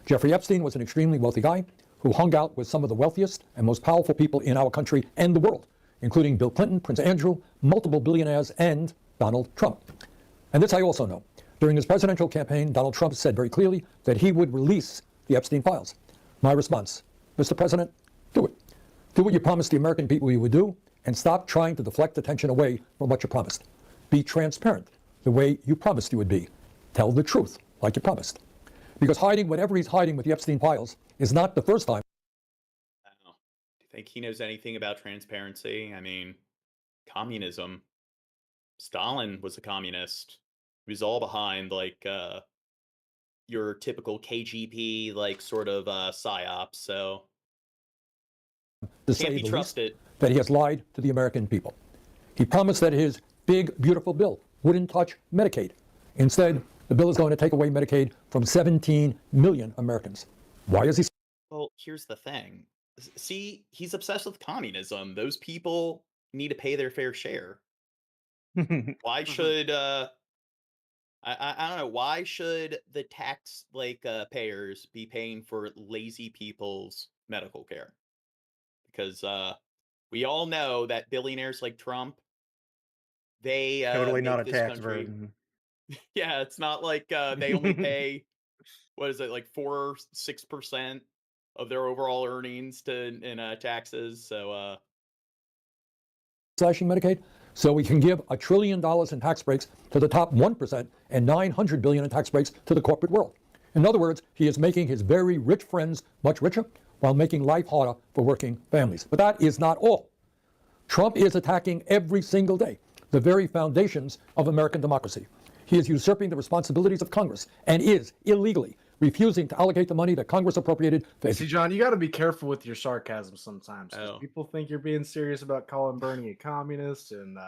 S7: Jeffrey Epstein was an extremely wealthy guy who hung out with some of the wealthiest and most powerful people in our country and the world, including Bill Clinton, Prince Andrew, multiple billionaires, and Donald Trump. And this I also know. During his presidential campaign, Donald Trump said very clearly that he would release the Epstein files. My response, Mr. President, do it. Do what you promised the American people you would do, and stop trying to deflect attention away from what you promised. Be transparent the way you promised you would be. Tell the truth like you promised. Because hiding whatever he's hiding with the Epstein files is not the first time.
S2: I don't know. Do you think he knows anything about transparency? I mean, communism. Stalin was a communist. He was all behind, like, your typical KGB, like, sort of psyop, so
S7: To
S2: can't
S7: say
S2: be
S7: the
S2: trusted.
S7: least, that he has lied to the American people. He promised that his big, beautiful bill wouldn't touch Medicaid. Instead, the bill is going to take away Medicaid from 17 million Americans. Why is he?
S2: Well, here's the thing. See, he's obsessed with communism. Those people need to pay their fair share. Why should I don't know, why should the tax payers be paying for lazy people's medical care? Because we all know that billionaires like Trump, they
S4: Totally
S2: make
S4: not a
S2: this
S4: tax
S2: country.
S4: burden.
S2: Yeah, it's not like they only pay what is it, like 4-6% of their overall earnings in taxes. So
S7: Slashing Medicaid, so we can give $1 trillion in tax breaks to the top 1% and $900 billion in tax breaks to the corporate world. In other words, he is making his very rich friends much richer while making life harder for working families. But that is not all. Trump is attacking every single day the very foundations of American democracy. He is usurping the responsibilities of Congress and is illegally refusing to allocate the money that Congress appropriated for.
S5: See, John, you got to be careful with your sarcasm sometimes. 'Cause people think you're being serious about calling Bernie a communist, and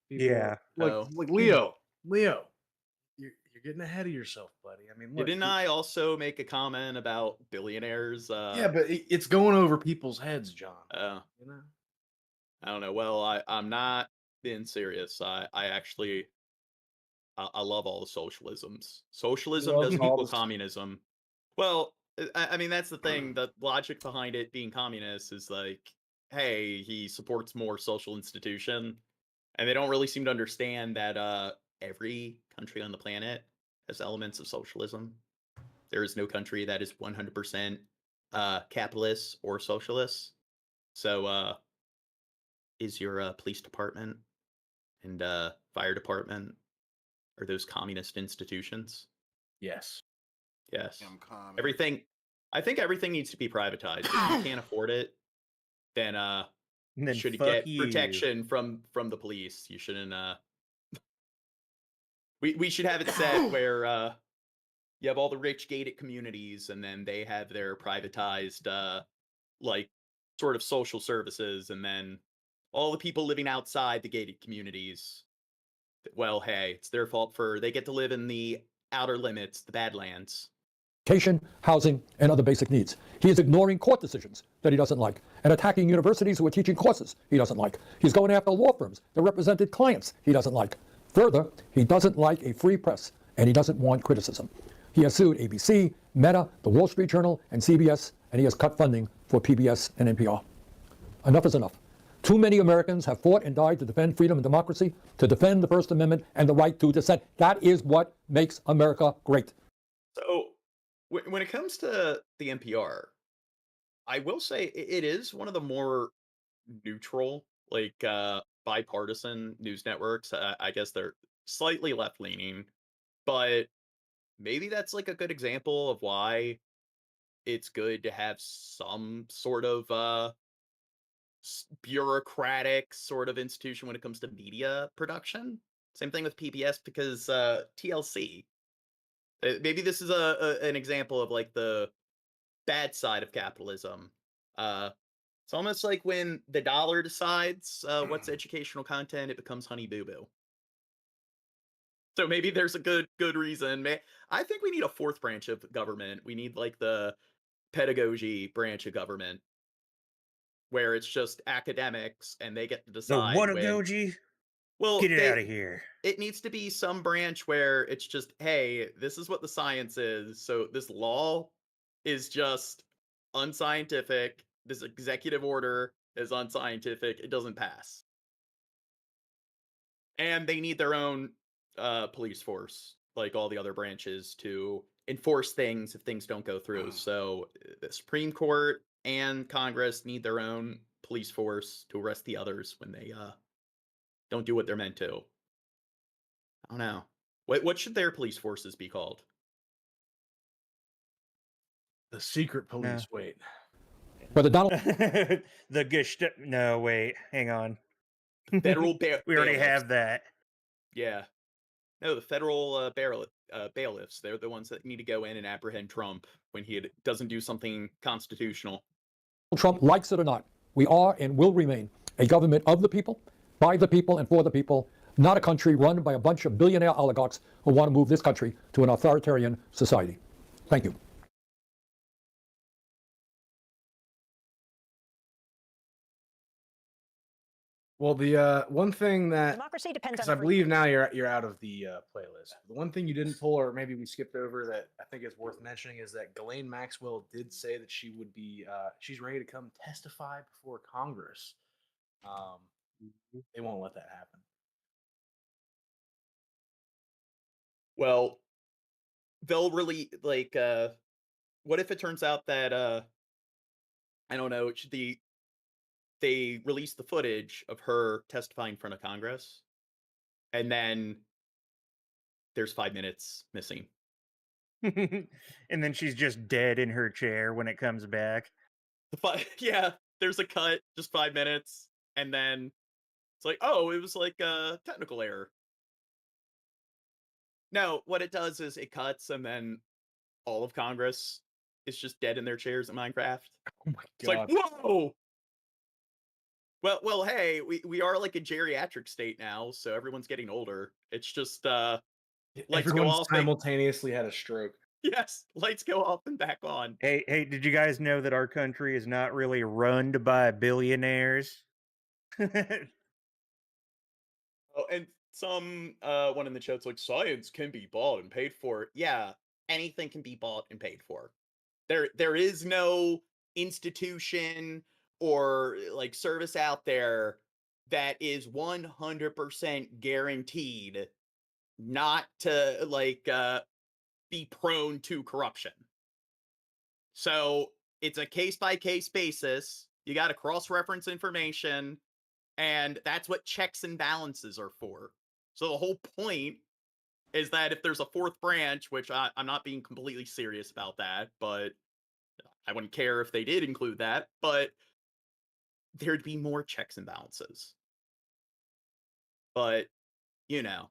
S5: people,
S4: Yeah.
S5: like Leo, you're getting ahead of yourself, buddy. I mean, look,
S2: didn't I also make a comment about billionaires?
S5: Yeah, but it's going over people's heads, John. You know,
S2: I don't know. Well, I'm not being serious. I actually I love all the socialisms. Socialism
S5: love
S2: doesn't
S5: all
S2: equal
S5: the-
S2: communism. Well, I mean, that's the thing. The logic behind it being communist is like, hey, he supports more social institution, and they don't really seem to understand that every country on the planet has elements of socialism. There is no country that is 100% capitalist or socialist. So, is your police department and fire department, are those communist institutions?
S5: Yes.
S2: Yes. Everything. I think everything needs to be privatized. If you can't afford it, then
S4: then
S2: you should
S4: fuck
S2: get
S4: you.
S2: protection from the police. You shouldn't. We should have it set where you have all the rich gated communities, and then they have their privatized, like, sort of social services, and then all the people living outside the gated communities, well, hey, it's their fault for they get to live in the outer limits, the Badlands.
S1: Education, housing, and other basic needs. He is ignoring court decisions that he doesn't like and attacking universities who are teaching courses he doesn't like. He's going after law firms that represented clients he doesn't like. Further, he doesn't like a free press, and he doesn't want criticism. He has sued ABC, Meta, The Wall Street Journal, and CBS, and he has cut funding for PBS and NPR. Enough is enough. Too many Americans have fought and died to defend freedom and democracy, to defend the First Amendment and the right to dissent. That is what makes America great.
S2: So, when it comes to the NPR, I will say it is one of the more neutral, like, bipartisan news networks. I guess they're slightly left-leaning, but maybe that's, like, a good example of why it's good to have some sort of, bureaucratic sort of institution when it comes to media production. Same thing with PBS, because, TLC. Maybe this is an example of, like, the bad side of capitalism. It's almost like when the dollar decides what's educational content, it becomes Honey Boo Boo. So maybe there's a good reason. I think we need a fourth branch of government. We need, like, the pedagogy branch of government, where it's just academics and they get to
S4: The
S2: decide.
S4: whatagogy?
S2: Well,
S4: Get it out of here.
S2: It needs to be some branch where it's just, hey, this is what the science is. So this law is just unscientific. This executive order is unscientific. It doesn't pass. And they need their own police force, like all the other branches, to enforce things if things don't go through. So the Supreme Court and Congress need their own police force to arrest the others when they don't do what they're meant to. I don't know. What should their police forces be called?
S5: The secret police. Wait.
S1: But Donald
S4: the no, wait, hang on.
S2: Federal
S4: we already
S2: bailiffs.
S4: have that.
S2: Yeah. No, the federal bailiffs. They're the ones that need to go in and apprehend Trump when he doesn't do something constitutional.
S1: Trump likes it or not, we are and will remain a government of the people, by the people, and for the people, not a country run by a bunch of billionaire oligarchs who want to move this country to an authoritarian society. Thank you.
S5: Well, the one thing that
S25: Democracy depends
S5: because
S25: on
S5: I believe now you're out of the playlist. The one thing you didn't pull, or maybe we skipped over, that I think is worth mentioning is that Ghislaine Maxwell did say that she would be she's ready to come testify before Congress. They won't let that happen.
S2: Well, they'll really, like, what if it turns out that I don't know, they release the footage of her testifying in front of Congress, and then there's 5 minutes missing.
S4: And then she's just dead in her chair when it comes back.
S2: Yeah, there's a cut, just 5 minutes, and then it's like, oh, it was like a technical error. No, what it does is it cuts, and then all of Congress is just dead in their chairs in Minecraft.
S5: Oh my
S2: It's like, whoa! Well, hey, we are like a geriatric state now, so everyone's getting older. It's just lights go
S5: Everyone
S2: off.
S5: simultaneously had a stroke.
S2: Yes, lights go off and back on.
S4: Hey, did you guys know that our country is not really run by billionaires?
S2: Oh, and some one in the chat's like, science can be bought and paid for. Yeah, anything can be bought and paid for. There is no institution or like service out there that is 100% guaranteed not to like be prone to corruption. So it's a case-by-case basis. You got to cross-reference information, and that's what checks and balances are for. So the whole point is that if there's a fourth branch, which I'm not being completely serious about that, but I wouldn't care if they did include that, but there'd be more checks and balances. But, you know,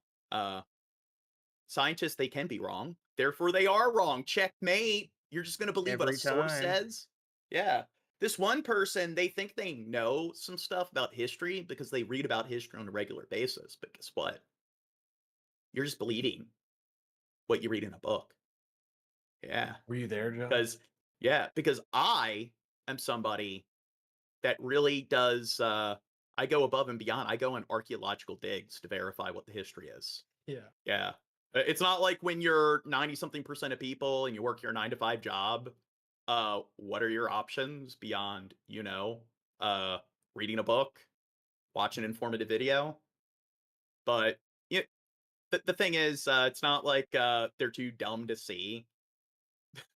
S2: scientists, they can be wrong. Therefore, they are wrong. Checkmate. You're just going to believe what a
S4: Every
S2: source
S4: time.
S2: says? Yeah. This one person, they think they know some stuff about history because they read about history on a regular basis. But guess what? You're just believing what you read in a book. Yeah.
S5: Were you there, Joe?
S2: Because I am somebody that really does, I go above and beyond. I go on archaeological digs to verify what the history is.
S5: Yeah.
S2: Yeah. It's not like when you're 90-something% of people and you work your 9-to-5 job. What are your options beyond, reading a book, watching an informative video? But the thing is, it's not like they're too dumb to see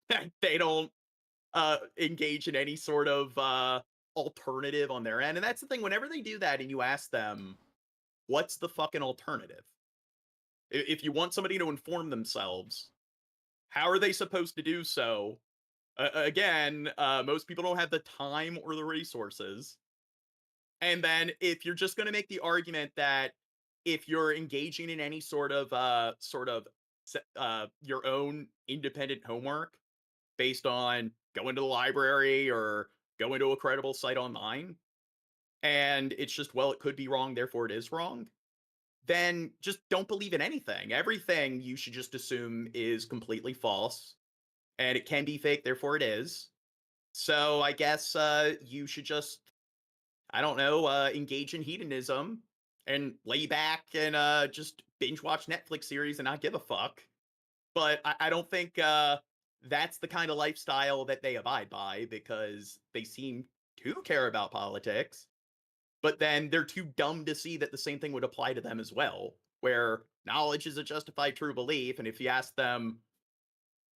S2: that they don't engage in any sort of alternative on their end. And that's the thing, whenever they do that and you ask them, what's the fucking alternative? If you want somebody to inform themselves, how are they supposed to do so? Again, most people don't have the time or the resources. And then if you're just going to make the argument that if you're engaging in any sort of your own independent homework based on going to the library or going to a credible site online, and it's just, well, it could be wrong, therefore it is wrong, then just don't believe in anything. Everything you should just assume is completely false. And it can be fake, therefore it is. So I guess you should just, I don't know, engage in hedonism and lay back and just binge watch Netflix series and not give a fuck. But I don't think that's the kind of lifestyle that they abide by, because they seem to care about politics. But then they're too dumb to see that the same thing would apply to them as well, where knowledge is a justified true belief. And if you ask them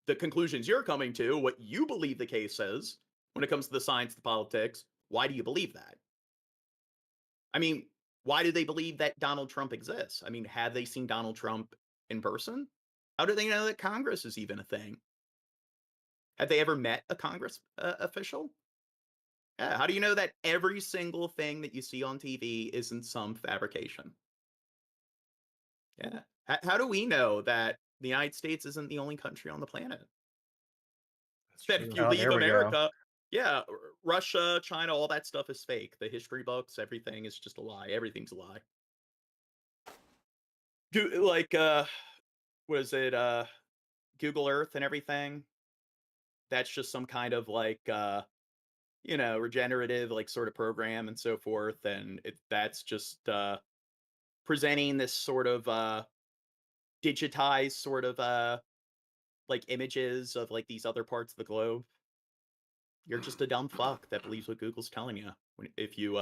S2: the conclusions you're coming to, what you believe the case is, when it comes to the science, the politics, why do you believe that? I mean, why do they believe that Donald Trump exists? I mean, have they seen Donald Trump in person? How do they know that Congress is even a thing? Have they ever met a Congress official? Yeah, how do you know that every single thing that you see on TV isn't some fabrication? Yeah. How do we know that the United States isn't the only country on the planet? That if you leave America, Russia, China, all that stuff is fake. The history books, everything is just a lie. Everything's a lie. What is it? Google Earth and everything. That's just some kind of regenerative sort of program and so forth. And that's just presenting this sort of digitized sort of images of these other parts of the globe. You're just a dumb fuck that believes what Google's telling you. If you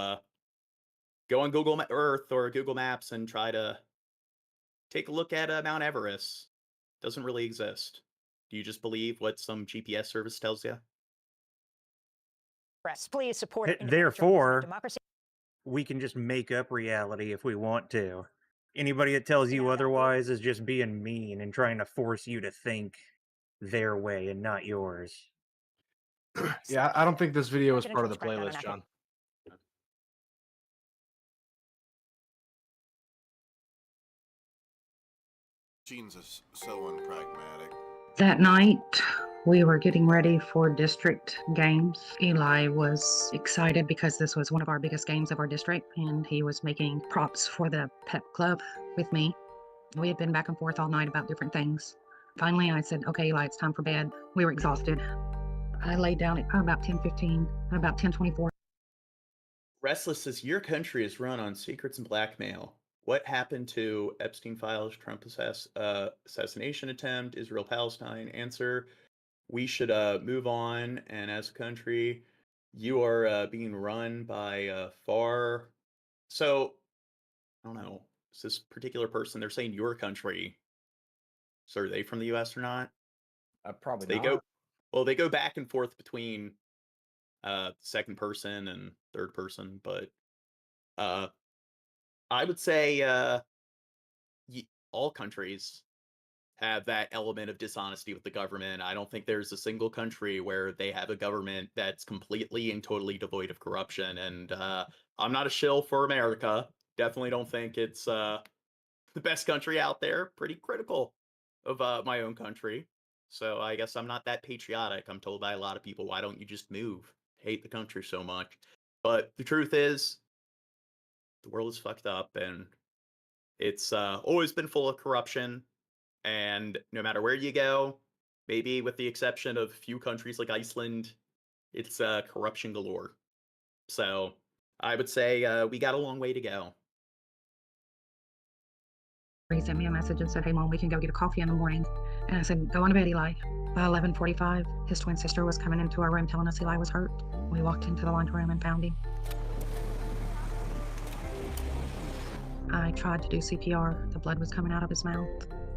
S2: go on Google Earth or Google Maps and try to take a look at Mount Everest, it doesn't really exist. Do you just believe what some GPS service tells you?
S25: Please support
S4: Therefore, we can just make up reality if we want to. Anybody that tells you otherwise is just being mean and trying to force you to think their way and not yours.
S5: Yeah, I don't think this video is part of the playlist, John.
S8: Gene's is so unpragmatic.
S10: That night, we were getting ready for district games. Eli was excited because this was one of our biggest games of our district, and he was making props for the pep club with me. We had been back and forth all night about different things. Finally, I said, okay, Eli, it's time for bed. We were exhausted. I laid down at about 10:15, about 10:24.
S2: Restless says, your country is run on secrets and blackmail. What happened to Epstein files, Trump assassination attempt, Israel-Palestine? Answer, we should move on. And as a country, you are being run by far. So, I don't know. Is this particular person, they're saying your country. So are they from the U.S. or not?
S5: Probably
S2: not. They go back and forth between second person and third person, but I would say all countries have that element of dishonesty with the government. I don't think there's a single country where they have a government that's completely and totally devoid of corruption. And I'm not a shill for America. Definitely don't think it's the best country out there. Pretty critical of my own country. So I guess I'm not that patriotic. I'm told by a lot of people, why don't you just move? I hate the country so much. But the truth is, the world is fucked up, and it's always been full of corruption. And no matter where you go, maybe with the exception of a few countries like Iceland, it's corruption galore. So I would say we got a long way to go.
S10: He sent me a message and said, "Hey, Mom, we can go get a coffee in the morning." And I said, "Go on to bed, Eli." By 11:45, his twin sister was coming into our room telling us Eli was hurt. We walked into the laundry room and found him. I tried to do CPR. The blood was coming out of his mouth,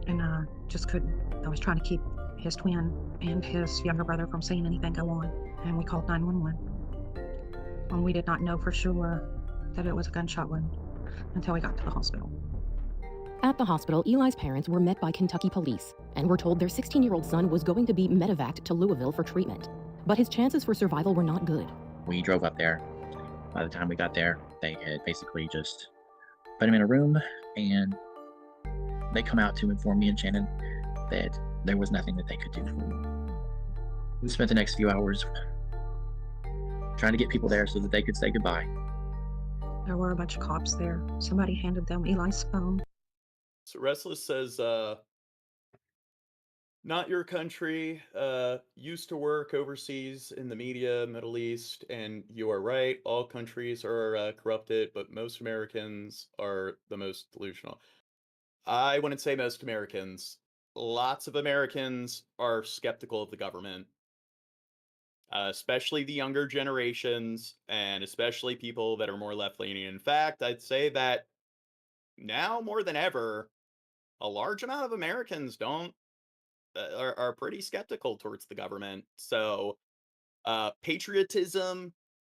S10: and I just couldn't. I was trying to keep his twin and his younger brother from seeing anything go on, and we called 911. And we did not know for sure that it was a gunshot wound until we got to the hospital.
S9: At the hospital, Eli's parents were met by Kentucky police and were told their 16-year-old son was going to be medevaced to Louisville for treatment. But his chances for survival were not good.
S11: We drove up there. By the time we got there, they had basically just put him in a room, and they come out to inform me and Shannon that there was nothing that they could do for him. We spent the next few hours trying to get people there so that they could say goodbye.
S10: There were a bunch of cops there. Somebody handed them Eli's phone.
S2: So Restless says, not your country, used to work overseas in the media, Middle East, and you are right, all countries are corrupted, but most Americans are the most delusional. I wouldn't say most Americans. Lots of Americans are skeptical of the government, especially the younger generations, and especially people that are more left-leaning. In fact, I'd say that now more than ever, a large amount of Americans are pretty skeptical towards the government. So patriotism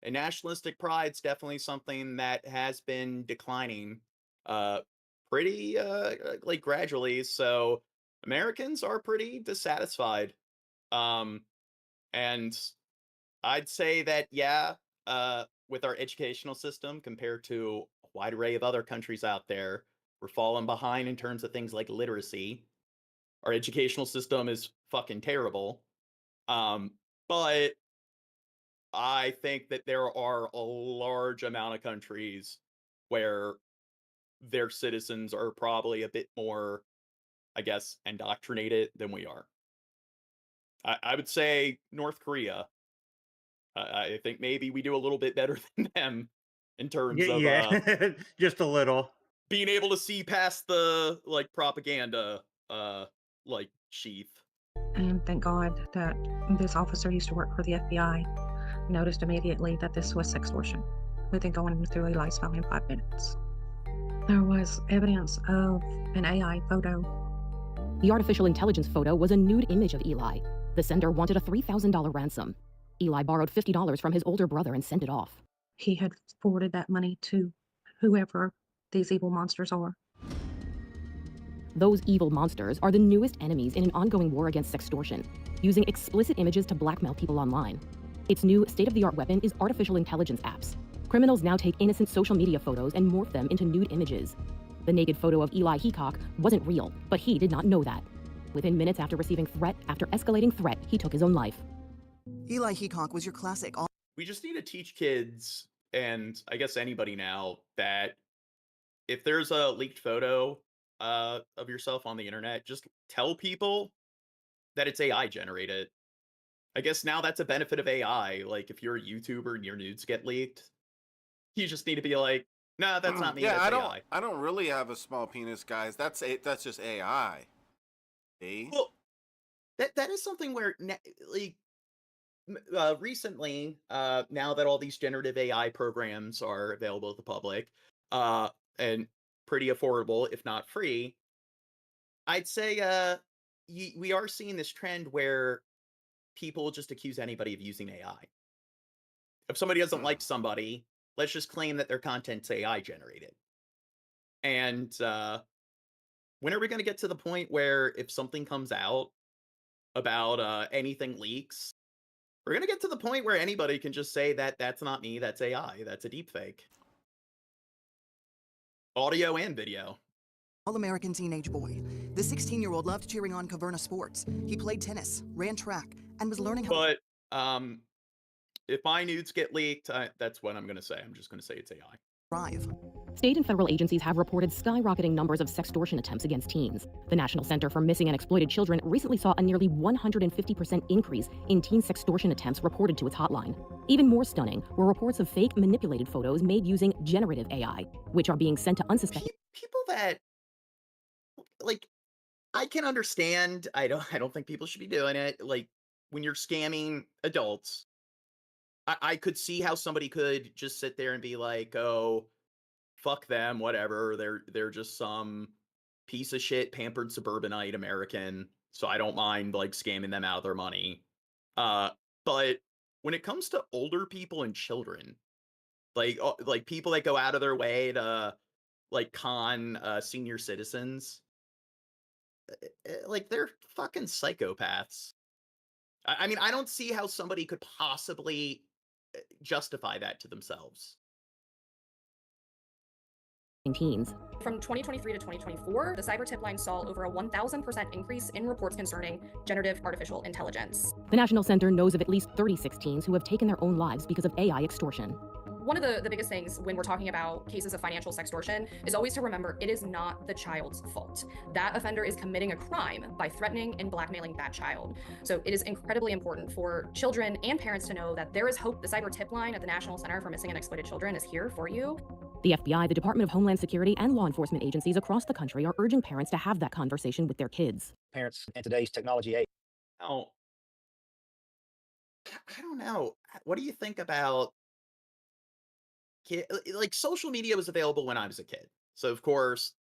S2: and nationalistic pride is definitely something that has been declining pretty like gradually. So Americans are pretty dissatisfied. And I'd say that, yeah, with our educational system compared to a wide array of other countries out there, we're falling behind in terms of things like literacy. Our educational system is fucking terrible. But I think that there are a large amount of countries where their citizens are probably a bit more, I guess, indoctrinated than we are. I would say North Korea. I think maybe we do a little bit better than them in terms of
S4: just a little
S2: being able to see past the like propaganda like sheath.
S10: And thank God that this officer used to work for the FBI noticed immediately that this was sextortion within going through Eli's phone in 5 minutes. There was evidence of an AI photo.
S9: The artificial intelligence photo was a nude image of Eli. The sender wanted a $3,000 ransom. Eli borrowed $50 from his older brother and sent it off.
S10: He had forwarded that money to whoever these evil monsters are.
S9: Those evil monsters are the newest enemies in an ongoing war against sextortion, using explicit images to blackmail people online. Its new state-of-the-art weapon is artificial intelligence apps. Criminals now take innocent social media photos and morph them into nude images. The naked photo of Eli Heacock wasn't real, but he did not know that. Within minutes after receiving threat after escalating threat, he took his own life.
S14: Eli Heacock was your classic.
S2: We just need to teach kids, and I guess anybody now, that if there's a leaked photo of yourself on the internet, just tell people that it's AI generated. I guess now that's a benefit of AI. Like if you're a YouTuber and your nudes get leaked, you just need to be like, no, that's not me.
S8: Yeah,
S2: that's
S8: AI. I don't really have a small penis, guys. That's just AI. See?
S2: Well, that is something where like recently, now that all these generative AI programs are available to the public, and pretty affordable, if not free, I'd say we are seeing this trend where people just accuse anybody of using AI. If somebody doesn't like somebody, let's just claim that their content's AI generated. And when are we going to get to the point where if something comes out about anything leaks, we're going to get to the point where anybody can just say that that's not me, that's AI, that's a deepfake. Audio and video.
S14: All-American teenage boy. The 16-year-old loved cheering on Caverna sports. He played tennis, ran track, and was learning how.
S2: But if my nudes get leaked, that's what I'm going to say. I'm just going to say it's AI.
S14: Thrive.
S9: State and federal agencies have reported skyrocketing numbers of sextortion attempts against teens. The National Center for Missing and Exploited Children recently saw a nearly 150% increase in teen sextortion attempts reported to its hotline. Even more stunning were reports of fake manipulated photos made using generative AI, which are being sent to unsuspecting
S2: people that, like, I can understand. I don't think people should be doing it. Like, when you're scamming adults, I could see how somebody could just sit there and be like, oh, fuck them, whatever. They're just some piece of shit, pampered suburbanite American. So I don't mind like scamming them out of their money. But when it comes to older people and children, like people that go out of their way to like con senior citizens, like they're fucking psychopaths. I mean, I don't see how somebody could possibly justify that to themselves.
S9: teens.
S12: From 2023 to 2024, the cyber tip line saw over a 1,000% increase in reports concerning generative artificial intelligence.
S9: The National Center knows of at least 36 teens who have taken their own lives because of AI extortion.
S12: One of the biggest things when we're talking about cases of financial sextortion is always to remember it is not the child's fault. That offender is committing a crime by threatening and blackmailing that child. So it is incredibly important for children and parents to know that there is hope. The cyber tip line at the National Center for Missing and Exploited Children is here for you.
S9: The FBI, the Department of Homeland Security, and law enforcement agencies across the country are urging parents to have that conversation with their kids.
S15: Parents in today's technology age.
S2: Oh, I don't know. What do you think about like social media was available when I was a kid. So of course,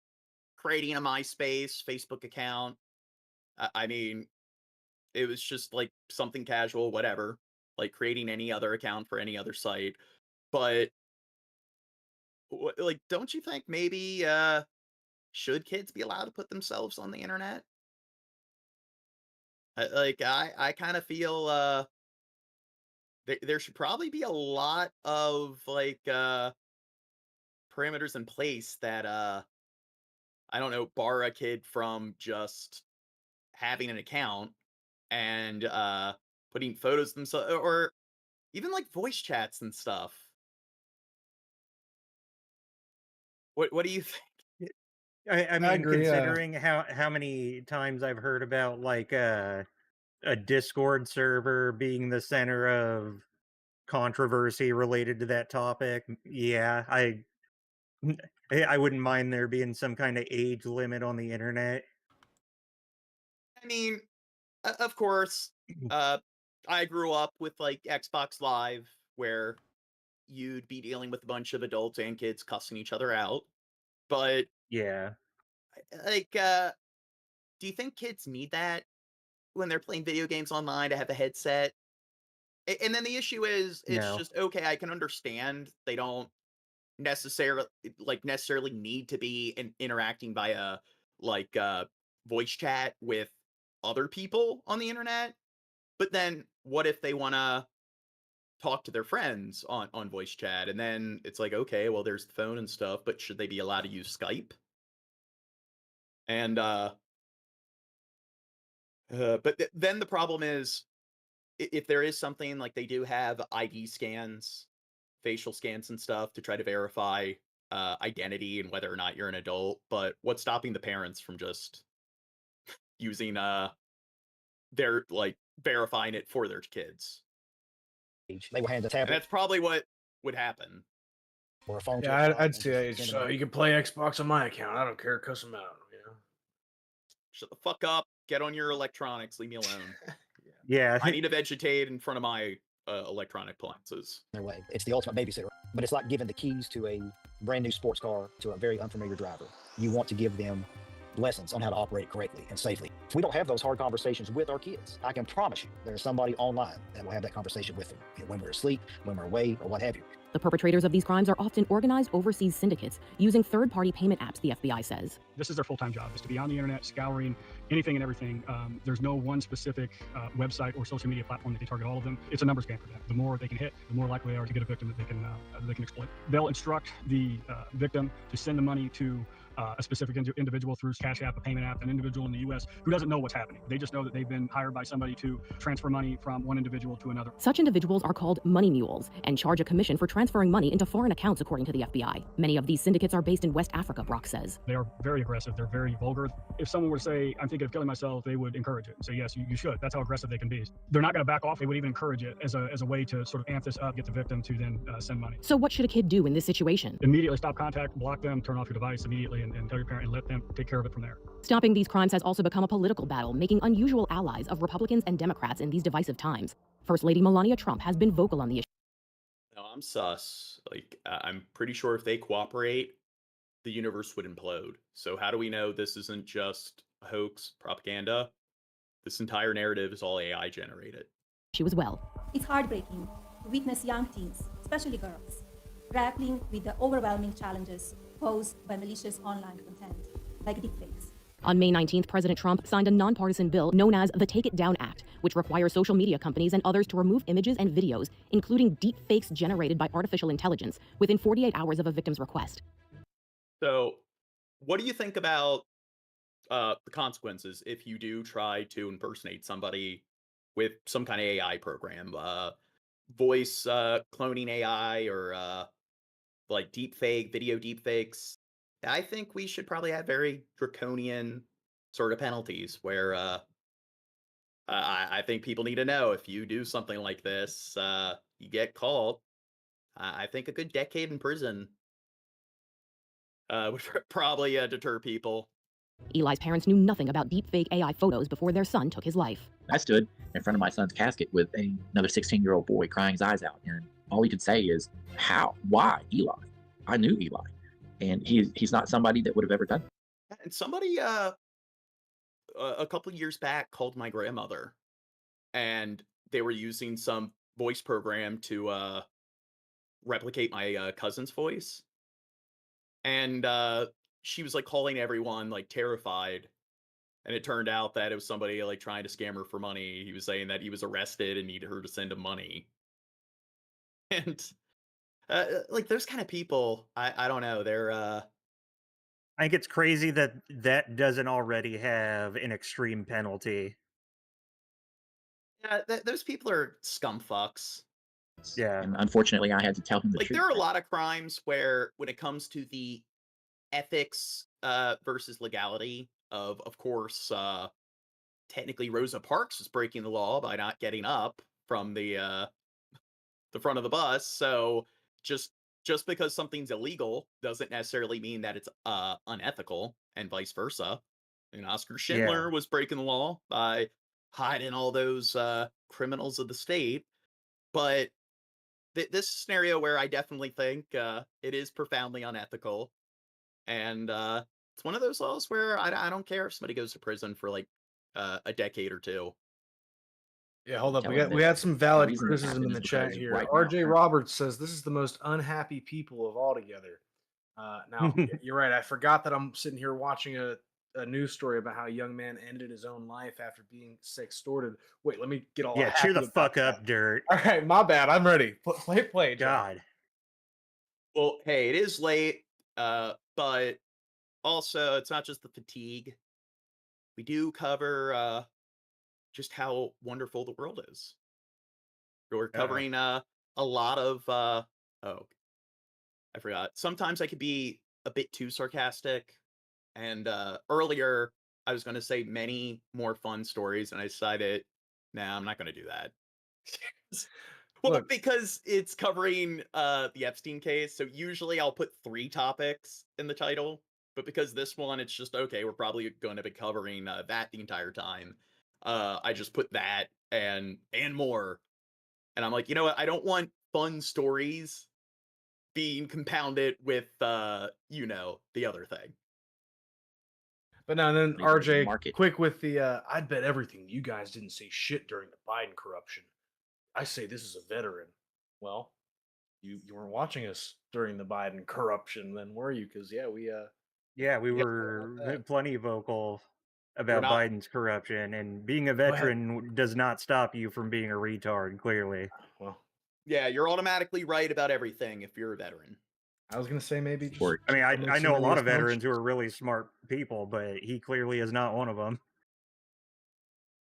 S2: creating a MySpace, Facebook account, I mean, it was just like something casual, whatever, like creating any other account for any other site. But like, don't you think maybe should kids be allowed to put themselves on the internet? I kind of feel there should probably be a lot of like parameters in place that I don't know, bar a kid from just having an account and putting photos of themselves, or even like voice chats and stuff. What do you think?
S4: I mean,
S1: agree,
S4: considering how many times I've heard about like a Discord server being the center of controversy related to that topic, yeah, I wouldn't mind there being some kind of age limit on the internet.
S2: I mean, of course, I grew up with like Xbox Live, where you'd be dealing with a bunch of adults and kids cussing each other out. But
S4: yeah,
S2: like, do you think kids need that when they're playing video games online to have a headset? And then the issue is, it's
S4: No.
S2: just, okay, I can understand they don't necessarily need to be interacting via like voice chat with other people on the internet. But then what if they want to talk to their friends on voice chat? And then it's like, okay, well, there's the phone and stuff, but should they be allowed to use Skype? And but then the problem is, if there is something like they do have ID scans, facial scans and stuff to try to verify identity and whether or not you're an adult, but what's stopping the parents from just using their like verifying it for their kids?
S15: They will hand a tablet.
S2: And that's probably what would happen.
S15: Or a phone.
S5: Yeah, I'd say so. You can play Xbox on my account. I don't care. Cuss them out. You know.
S2: Shut the fuck up. Get on your electronics. Leave me alone.
S4: Yeah.
S2: I need to vegetate in front of my electronic appliances.
S15: Their way. It's the ultimate babysitter. But it's like giving the keys to a brand new sports car to a very unfamiliar driver. You want to give them lessons on how to operate correctly and safely. If we don't have those hard conversations with our kids, I can promise you there's somebody online that will have that conversation with them when we're asleep, when we're away, or what have you.
S9: The perpetrators of these crimes are often organized overseas syndicates using third-party payment apps, the FBI says.
S18: This is their full-time job, is to be on the internet, scouring anything and everything. There's no one specific website or social media platform that they target all of them. It's a numbers game for them. The more they can hit, the more likely they are to get a victim that they can exploit. They'll instruct the victim to send the money to a specific individual through Cash App, a payment app, an individual in the U.S. who doesn't know what's happening. They just know that they've been hired by somebody to transfer money from one individual to another.
S9: Such individuals are called money mules and charge a commission for transferring money into foreign accounts, according to the FBI. Many of these syndicates are based in West Africa, Brock says.
S18: They are very aggressive. They're very vulgar. If someone were to say, I'm thinking of killing myself, they would encourage it and say, yes, you should. That's how aggressive they can be. They're not going to back off. They would even encourage it as a way to sort of amp this up, get the victim to then send money.
S9: So what should a kid do in this situation?
S18: Immediately stop contact, block them, turn off your device immediately, and tell your parent and let them take care of it from there.
S9: Stopping these crimes has also become a political battle, making unusual allies of Republicans and Democrats in these divisive times. First Lady Melania Trump has been vocal on the issue.
S2: No, I'm sus. Like, I'm pretty sure if they cooperate, the universe would implode. So how do we know this isn't just a hoax, propaganda? This entire narrative is all AI generated.
S9: She was well.
S13: It's heartbreaking to witness young teens, especially girls, grappling with the overwhelming challenges posed by malicious online content, like deepfakes.
S9: On May 19th, President Trump signed a nonpartisan bill known as the Take It Down Act, which requires social media companies and others to remove images and videos, including deepfakes generated by artificial intelligence, within 48 hours of a victim's request.
S2: So what do you think about the consequences if you do try to impersonate somebody with some kind of AI program, voice cloning AI, or like deepfake, video deepfakes? I think we should probably have very draconian sort of penalties where I think people need to know if you do something like this, you get caught. I think a good decade in prison would probably deter people.
S9: Eli's parents knew nothing about deepfake AI photos before their son took his life.
S11: I stood in front of my son's casket with another 16-year-old boy crying his eyes out, and all he could say is, how? Why? Eli. I knew Eli. And he's not somebody that would have ever done it.
S2: And somebody a couple of years back called my grandmother, and they were using some voice program to replicate my cousin's voice. And she was like calling everyone like terrified. And it turned out that it was somebody like trying to scam her for money. He was saying that he was arrested and needed her to send him money. And like those kind of people, I don't know. They're
S4: I think it's crazy that that doesn't already have an extreme penalty.
S2: yeah, those people are scum fucks.
S4: Yeah.
S11: And unfortunately, I had to tell him the
S2: Like
S11: truth.
S2: there are a lot of crimes where when it comes to the ethics versus legality of course, technically Rosa Parks is breaking the law by not getting up from the front of the bus. So just because something's illegal doesn't necessarily mean that it's unethical, and vice versa. And Oscar Schindler was breaking the law by hiding all those criminals of the state. But this scenario where I definitely think it is profoundly unethical, and it's one of those laws where I don't care if somebody goes to prison for like a decade or two.
S5: Yeah, hold up.
S11: Tell
S5: We
S11: him
S5: got we
S11: that
S5: had some
S11: the
S5: valid reason this criticism in
S11: happened
S5: the
S11: is
S5: chat
S11: because
S5: here.
S11: right
S5: RJ
S11: now-
S5: Roberts says this is the most unhappy people of all together. Now, you're right. I forgot that I'm sitting here watching a news story about how a young man ended his own life after being sextorted. Wait, let me get all
S4: Yeah, cheer
S5: happy
S4: the
S5: about
S4: fuck
S5: that.
S4: up, Dirt.
S5: All right, my bad. I'm ready. Play, John.
S4: God.
S2: Well, hey, it is late, but also it's not just the fatigue. We do cover just how wonderful the world is. We're covering a lot of oh, I forgot. Sometimes I could be a bit too sarcastic, and earlier I was going to say many more fun stories, and I decided, nah, I'm not going to do that. Well,
S5: Look.
S2: because it's covering the Epstein case, so usually I'll put 3 topics in the title, but because this one, it's just, okay, we're probably going to be covering that the entire time. I just put that and more. And I'm like, you know what? I don't want fun stories being compounded with, you know, the other thing.
S5: But now then,
S11: Maybe there's a
S5: RJ,
S11: market.
S5: quick with the I'd bet everything you guys didn't say shit during the Biden corruption. I say this is a veteran. Well, you weren't watching us during the Biden corruption, then were you? Because we
S4: We were plenty vocal about
S2: not-
S4: Biden's corruption, and being a veteran does not stop you from being a retard, clearly.
S5: well,
S2: Yeah, you're automatically right about everything if you're a veteran.
S5: I was gonna say maybe.
S4: I mean, I know a lot of veterans who are really smart people, but he clearly is not one of them.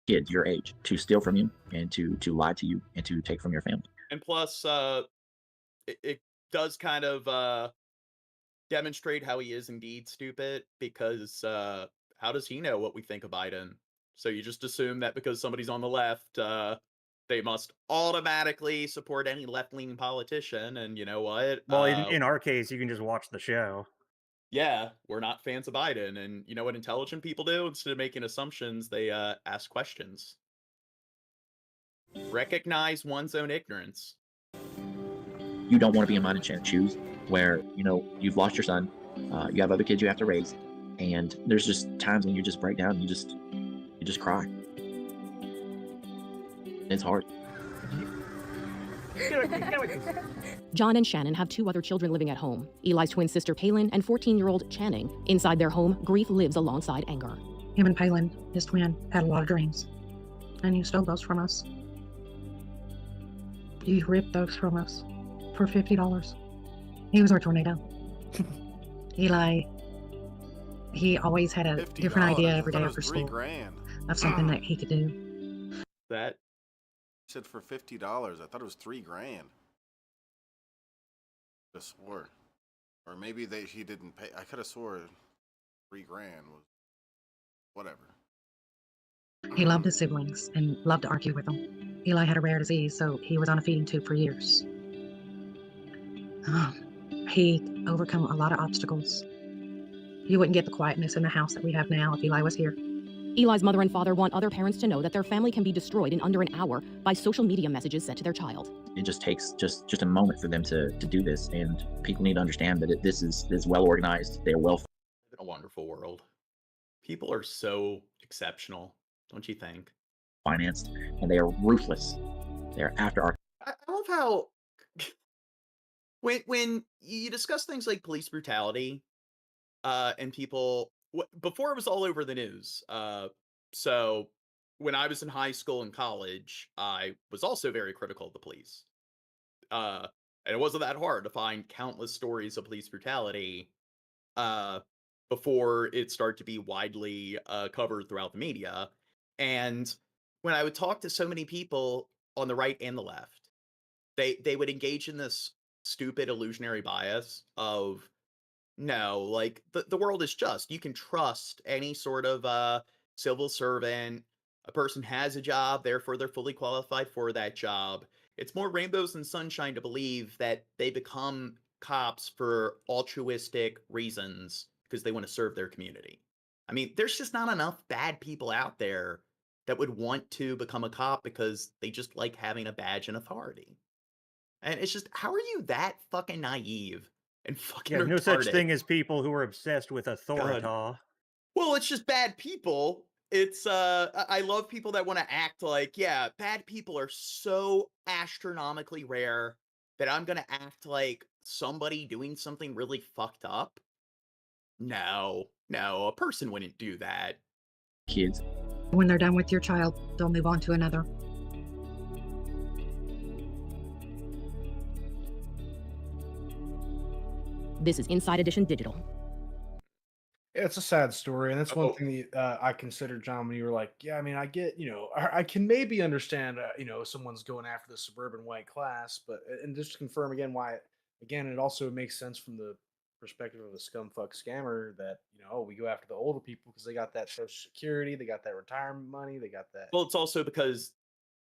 S11: Kids your age to steal from you and to lie to you and to take from your family.
S2: And plus, it does kind of demonstrate how he is indeed stupid, because how does he know what we think of Biden? So you just assume that because somebody's on the left, they must automatically support any left-leaning politician, and you know what?
S4: Well, in our case, you can just watch the show.
S2: Yeah, we're not fans of Biden, and you know what intelligent people do? Instead of making assumptions, they ask questions. Recognize one's own ignorance.
S11: You don't want to be in mine and Shannon's shoes, where you've lost your son, you have other kids you have to raise, and there's just times when you just break down and you just cry. It's hard.
S9: John and Shannon have 2 other children living at home, Eli's twin sister Palin and 14-year-old Channing. Inside their home, grief lives alongside anger.
S10: Him and Palin, his twin, had a lot of dreams, and you stole those from us. You ripped those from us for $50. He was our tornado. Eli, he always had a different idea every day after school of something that he could do.
S2: That
S8: said for $50. I thought it was $3,000. I swore, or maybe he didn't pay. I could have swore $3,000 was whatever.
S10: He loved his siblings and loved to argue with them. Eli had a rare disease, so he was on a feeding tube for years. He overcome a lot of obstacles. You wouldn't get the quietness in the house that we have now if Eli was here.
S9: Eli's mother and father want other parents to know that their family can be destroyed in under an hour by social media messages sent to their child.
S11: It just takes just a moment for them to do this, and people need to understand that this is well organized. They're well.
S2: A wonderful world. People are so exceptional, don't you think?
S11: Financed, and they are ruthless. They're after our.
S2: I love how when you discuss things like police brutality, and people before it was all over the news. So when I was in high school and college, I was also very critical of the police. And it wasn't that hard to find countless stories of police brutality before it started to be widely covered throughout the media. And when I would talk to so many people on the right and the left, they would engage in this stupid illusionary bias of, no, like the world is just. You can trust any sort of civil servant. A person has a job, therefore they're fully qualified for that job. It's more rainbows and sunshine to believe that they become cops for altruistic reasons because they want to serve their community. I mean, there's just not enough bad people out there that would want to become a cop because they just like having a badge and authority. And it's just, how are you that fucking naive and fucking retarded?
S4: No such thing as people who are obsessed with authority.
S2: Well, it's just bad people. It's I love people that want to act like, yeah, bad people are so astronomically rare that I'm gonna act like somebody doing something really fucked up. No, a person wouldn't do that.
S11: Kids.
S10: When they're done with your child, they'll move on to another.
S9: This is Inside Edition Digital.
S5: Yeah, it's a sad story, and that's one thing that I considered, John, when you were like, yeah, I mean, I get, I can maybe understand, someone's going after the suburban white class, but, and just to confirm again why, again, it also makes sense from the perspective of a scumfuck scammer that, we go after the older people because they got that Social Security, they got that retirement money, they got that.
S2: Well, it's also because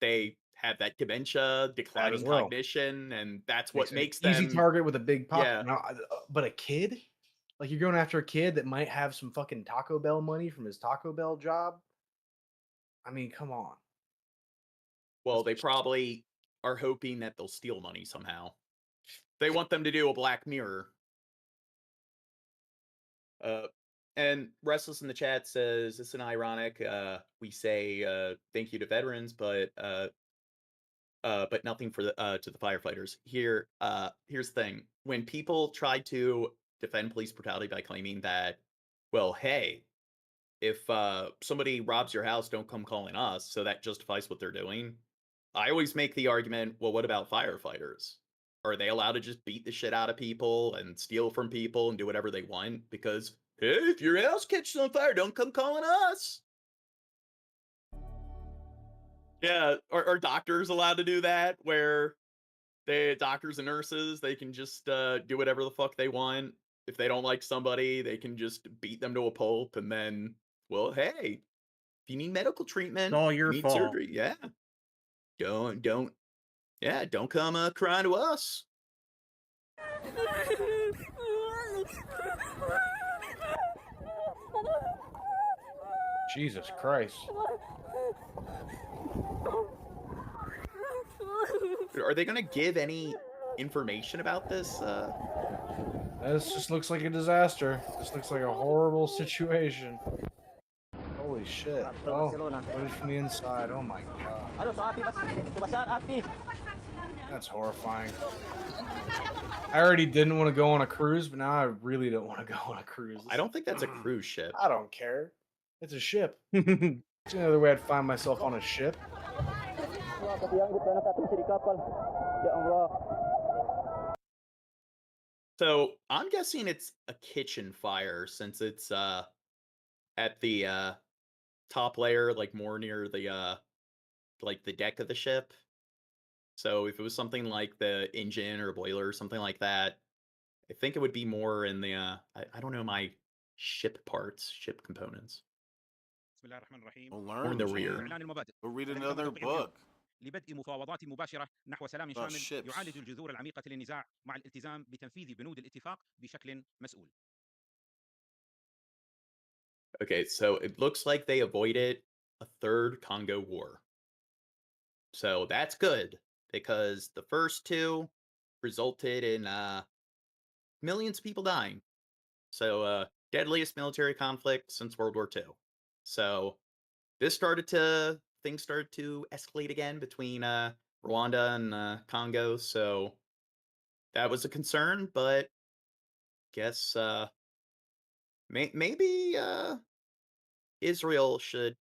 S2: they have that dementia, declining cognition, and that's what makes them
S5: easy target with a big pocket.
S2: Yeah.
S5: Now, but a kid? Like, you're going after a kid that might have some fucking Taco Bell money from his Taco Bell job? I mean, come on.
S2: Well, they probably are hoping that they'll steal money somehow. They want them to do a Black Mirror. And Restless in the chat says, "It's an ironic. We say thank you to veterans, but nothing for the to the firefighters." Here's the thing: when people try to defend police brutality by claiming that, well, hey, if somebody robs your house, don't come calling us, so that justifies what they're doing. I always make the argument, well, what about firefighters? are they allowed to just beat the shit out of people and steal from people and do whatever they want? Because, hey, if your house catches on fire, don't come calling us. Yeah, are doctors allowed to do that? Where doctors and nurses, they can just do whatever the fuck they want. If they don't like somebody, they can just beat them to a pulp, and then, well, hey, if you need medical treatment,
S4: It's all your
S2: need
S4: fault.
S2: surgery, yeah. Don't come crying to us.
S5: Jesus Christ.
S2: Are they going to give any information about this?
S5: This just looks like a disaster. This looks like a horrible situation. Holy shit. Oh, footage from the inside. Oh my god. That's horrifying. I already didn't want to go on a cruise, but now I really don't want to go on a cruise.
S2: I don't think that's a cruise ship.
S5: I don't care. It's a ship. It's another way I'd find myself on a ship.
S2: So I'm guessing it's a kitchen fire, since it's at the top layer, like more near the like the deck of the ship. So if it was something like the engine or boiler or something like that, I think it would be more in the I don't know my ship parts, ship components.
S8: We'll
S2: Or in
S8: learn.
S2: the rear.
S8: We'll read another book.
S6: لبدء مفاوضات مباشرة نحو سلام
S8: About
S6: شامل
S8: ships.
S6: يعالج الجذور العميقة للنزاع مع الالتزام بتنفيذ بنود الاتفاق بشكل مسؤول.
S2: Okay, so it looks like they avoided a third Congo war. So that's good, because the first two resulted in millions of people dying. So deadliest military conflict since World War II. So things started to escalate again between Rwanda and Congo. So that was a concern, but guess maybe Israel should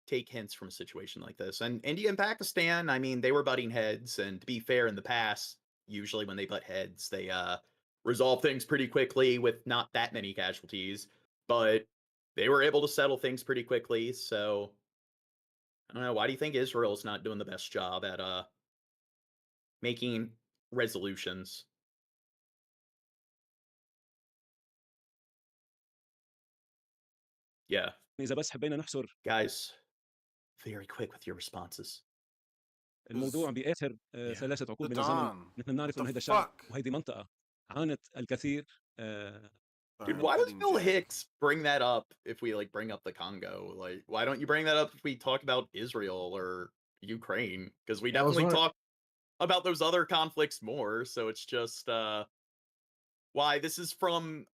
S2: take hints from a situation like this. And India and Pakistan, I mean, they were butting heads, and to be fair, in the past, usually when they butt heads, they resolve things pretty quickly with not that many casualties, but they were able to settle things pretty quickly. So I don't know, why do you think Israel's not doing the best job at making resolutions? Yeah.
S6: إذا بس حبينا نحصر
S2: Guys, very quick with your responses.
S6: الموضوع بآخر ثلاثة عقود من الزمن نحن نعرف أن هذا الشعب وهذه منطقة عانت الكثير.
S2: Dude, why does Bill Hicks bring that up if we like bring up the Congo? Like, why don't you bring that up if we talk about Israel or Ukraine? Because we definitely talk about those other conflicts more. So it's just why this is from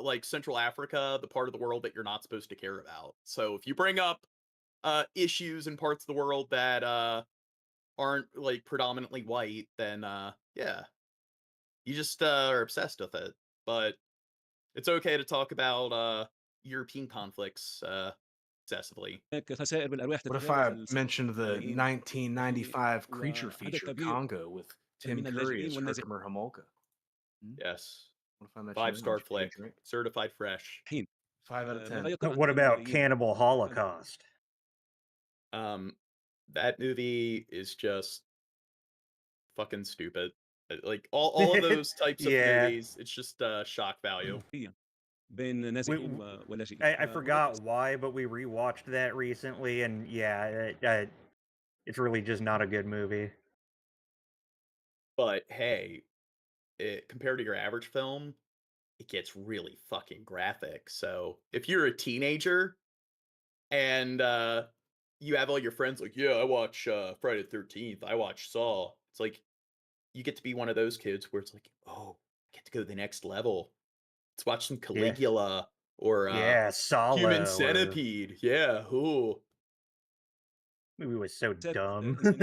S2: like Central Africa, the part of the world that you're not supposed to care about. So if you bring up issues in parts of the world that aren't like predominantly white, then yeah, you just are obsessed with it. But it's okay to talk about European conflicts excessively.
S5: What if I mentioned the 1995 creature feature Congo with Tim Curry as Herkimer Homolka?
S2: Yes.
S5: What if I mentioned
S2: 5-star flick, certified fresh.
S5: 5 out of 10.
S4: What about Cannibal Holocaust?
S2: That movie is just fucking stupid. Like all of those types of movies, it's just shock value.
S4: I forgot why, but we rewatched that recently, and yeah, it's really just not a good movie.
S2: But hey, compared to your average film, it gets really fucking graphic. So if you're a teenager and you have all your friends like, yeah, I watch Friday the 13th, I watch Saw. It's like you get to be one of those kids where it's like, oh, I get to go to the next level. Let's watch some Caligula or
S4: Solo
S2: Human Centipede. Yeah, ooh.
S4: Movie was so dumb.
S8: What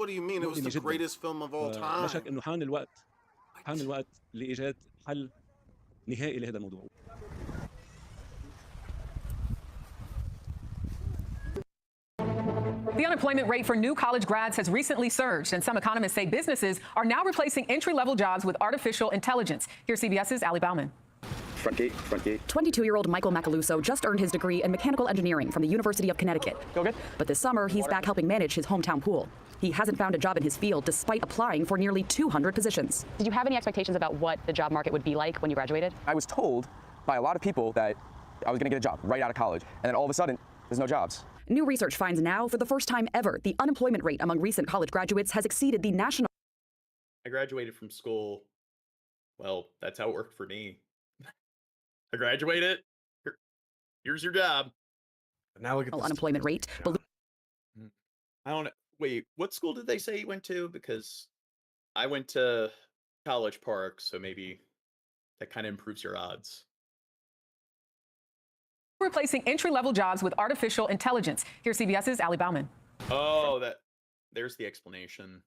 S8: do you mean? It was the greatest film of all time.
S6: لا شك إنه حان الوقت لإيجاد حل نهائي لهذا الموضوع.
S16: The unemployment rate for new college grads has recently surged, and some economists say businesses are now replacing entry-level jobs with artificial intelligence. Here's CBS's Ali Bauman.
S17: Front gate, front gate.
S9: 22-year-old Michael Macaluso just earned his degree in mechanical engineering from the University of Connecticut.
S17: Go good.
S9: But this summer, he's back helping manage his hometown pool. He hasn't found a job in his field despite applying for nearly 200 positions.
S22: Did you have any expectations about what the job market would be like when you graduated?
S17: I was told by a lot of people that I was going to get a job right out of college, and then all of a sudden, there's no jobs.
S9: New research finds now, for the first time ever, the unemployment rate among recent college graduates has exceeded the national.
S2: I graduated from school. Well, that's how it worked for me. I graduated. Here's your job.
S5: Now look at
S9: unemployment rate.
S2: I don't know. Wait, what school did they say you went to? Because I went to College Park, so maybe that kind of improves your odds.
S16: Replacing entry-level jobs with artificial intelligence. Here's CBS's Ali Bauman.
S2: Oh, there's the explanation.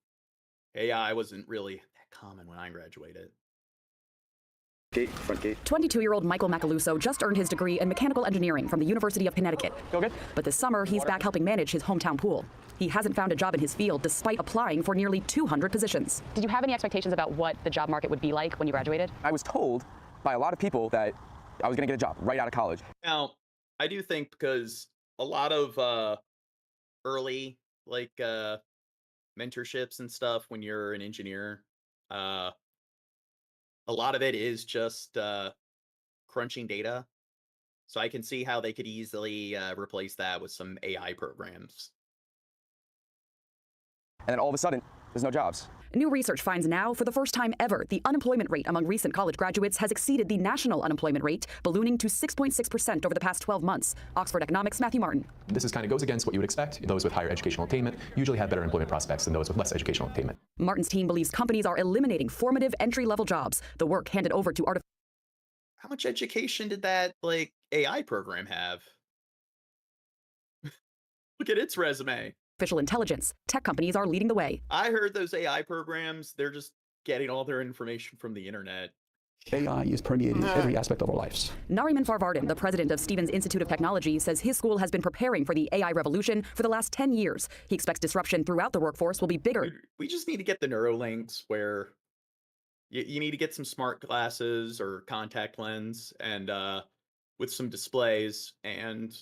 S2: AI wasn't really that common when I graduated.
S17: Gate, front gate.
S9: 22-year-old Michael Macaluso just earned his degree in mechanical engineering from the University of Connecticut.
S17: Go good.
S9: But this summer, he's back helping manage his hometown pool. He hasn't found a job in his field despite applying for nearly 200 positions.
S22: Did you have any expectations about what the job market would be like when you graduated?
S17: I was told by a lot of people that I was going to get a job right out of college.
S2: Now, I do think because a lot of early mentorships and stuff when you're an engineer, a lot of it is just crunching data. So I can see how they could easily replace that with some AI programs.
S17: And then all of a sudden, there's no jobs.
S9: New research finds now, for the first time ever, the unemployment rate among recent college graduates has exceeded the national unemployment rate, ballooning to 6.6% over the past 12 months. Oxford economics Matthew Martin.
S23: This kind of goes against what you would expect. Those with higher educational attainment usually have better employment prospects than those with less educational attainment.
S9: Martin's team believes companies are eliminating formative entry-level jobs. The work handed over to artificial.
S2: How much education did that AI program have? Look at its resume.
S9: Artificial intelligence. Tech companies are leading the way.
S2: I heard those AI programs, they're just getting all their information from the internet.
S23: AI is permeating every aspect of our lives.
S9: Nariman Farvardin, the president of Stevens Institute of Technology, says his school has been preparing for the AI revolution for the last 10 years. He expects disruption throughout the workforce will be bigger.
S2: We just need to get the Neuralinks where you need to get some smart glasses or contact lens and with some displays, and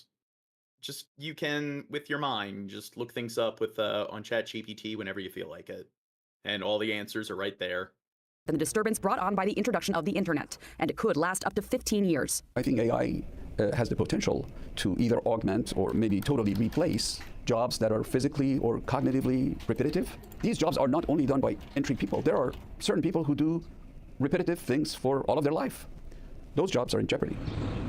S2: just you can, with your mind, just look things up with on ChatGPT whenever you feel like it. And all the answers are right there.
S9: The disturbance brought on by the introduction of the internet, and it could last up to 15 years.
S23: I think AI has the potential to either augment or maybe totally replace jobs that are physically or cognitively repetitive. These jobs are not only done by entry people. There are certain people who do repetitive things for all of their life. Those jobs are in jeopardy.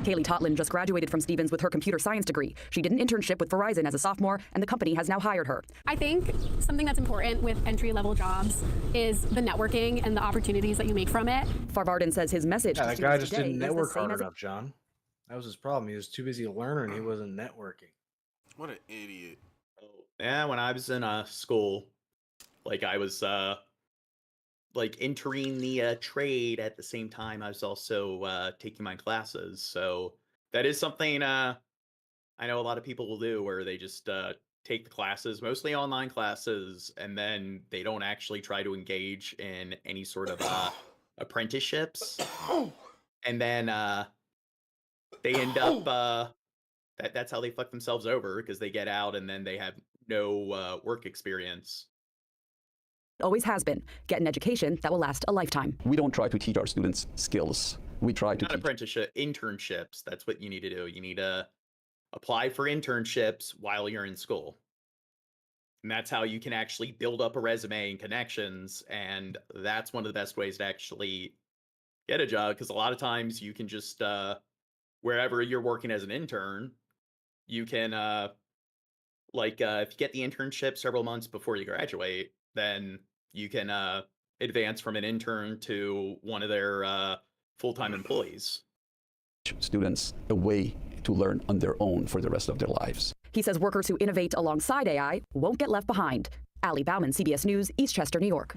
S9: Kaylee Totlin just graduated from Stevens with her computer science degree. She did an internship with Verizon as a sophomore, and the company has now hired her.
S24: I think something that's important with entry-level jobs is the networking and the opportunities that you make from it.
S9: Farvardin says his message to
S5: that guy
S9: students
S5: just
S9: today
S5: didn't
S9: is the
S5: network
S9: same
S5: hard
S9: as
S5: enough, John. That was his problem. He was too busy learning. He wasn't networking.
S8: What an idiot.
S2: Yeah, when I was in school, I was entering the trade at the same time I was also taking my classes. So that is something I know a lot of people will do, where they just take the classes, mostly online classes, and then they don't actually try to engage in any sort of apprenticeships. And then they end up that's how they fuck themselves over, because they get out and then they have no work experience.
S9: Always has been. Get an education that will last a lifetime.
S23: We don't try to teach our students skills. We try to
S2: Not apprenticeship, internships. That's what you need to do. You need to apply for internships while you're in school. And that's how you can actually build up a resume and connections. And that's one of the best ways to actually get a job, because a lot of times you can just, wherever you're working as an intern, you can, if you get the internship several months before you graduate, then you can advance from an intern to one of their full-time employees.
S23: Students a way to learn on their own for the rest of their lives.
S9: He says workers who innovate alongside AI won't get left behind. Ali Bauman, CBS News, Eastchester, New York.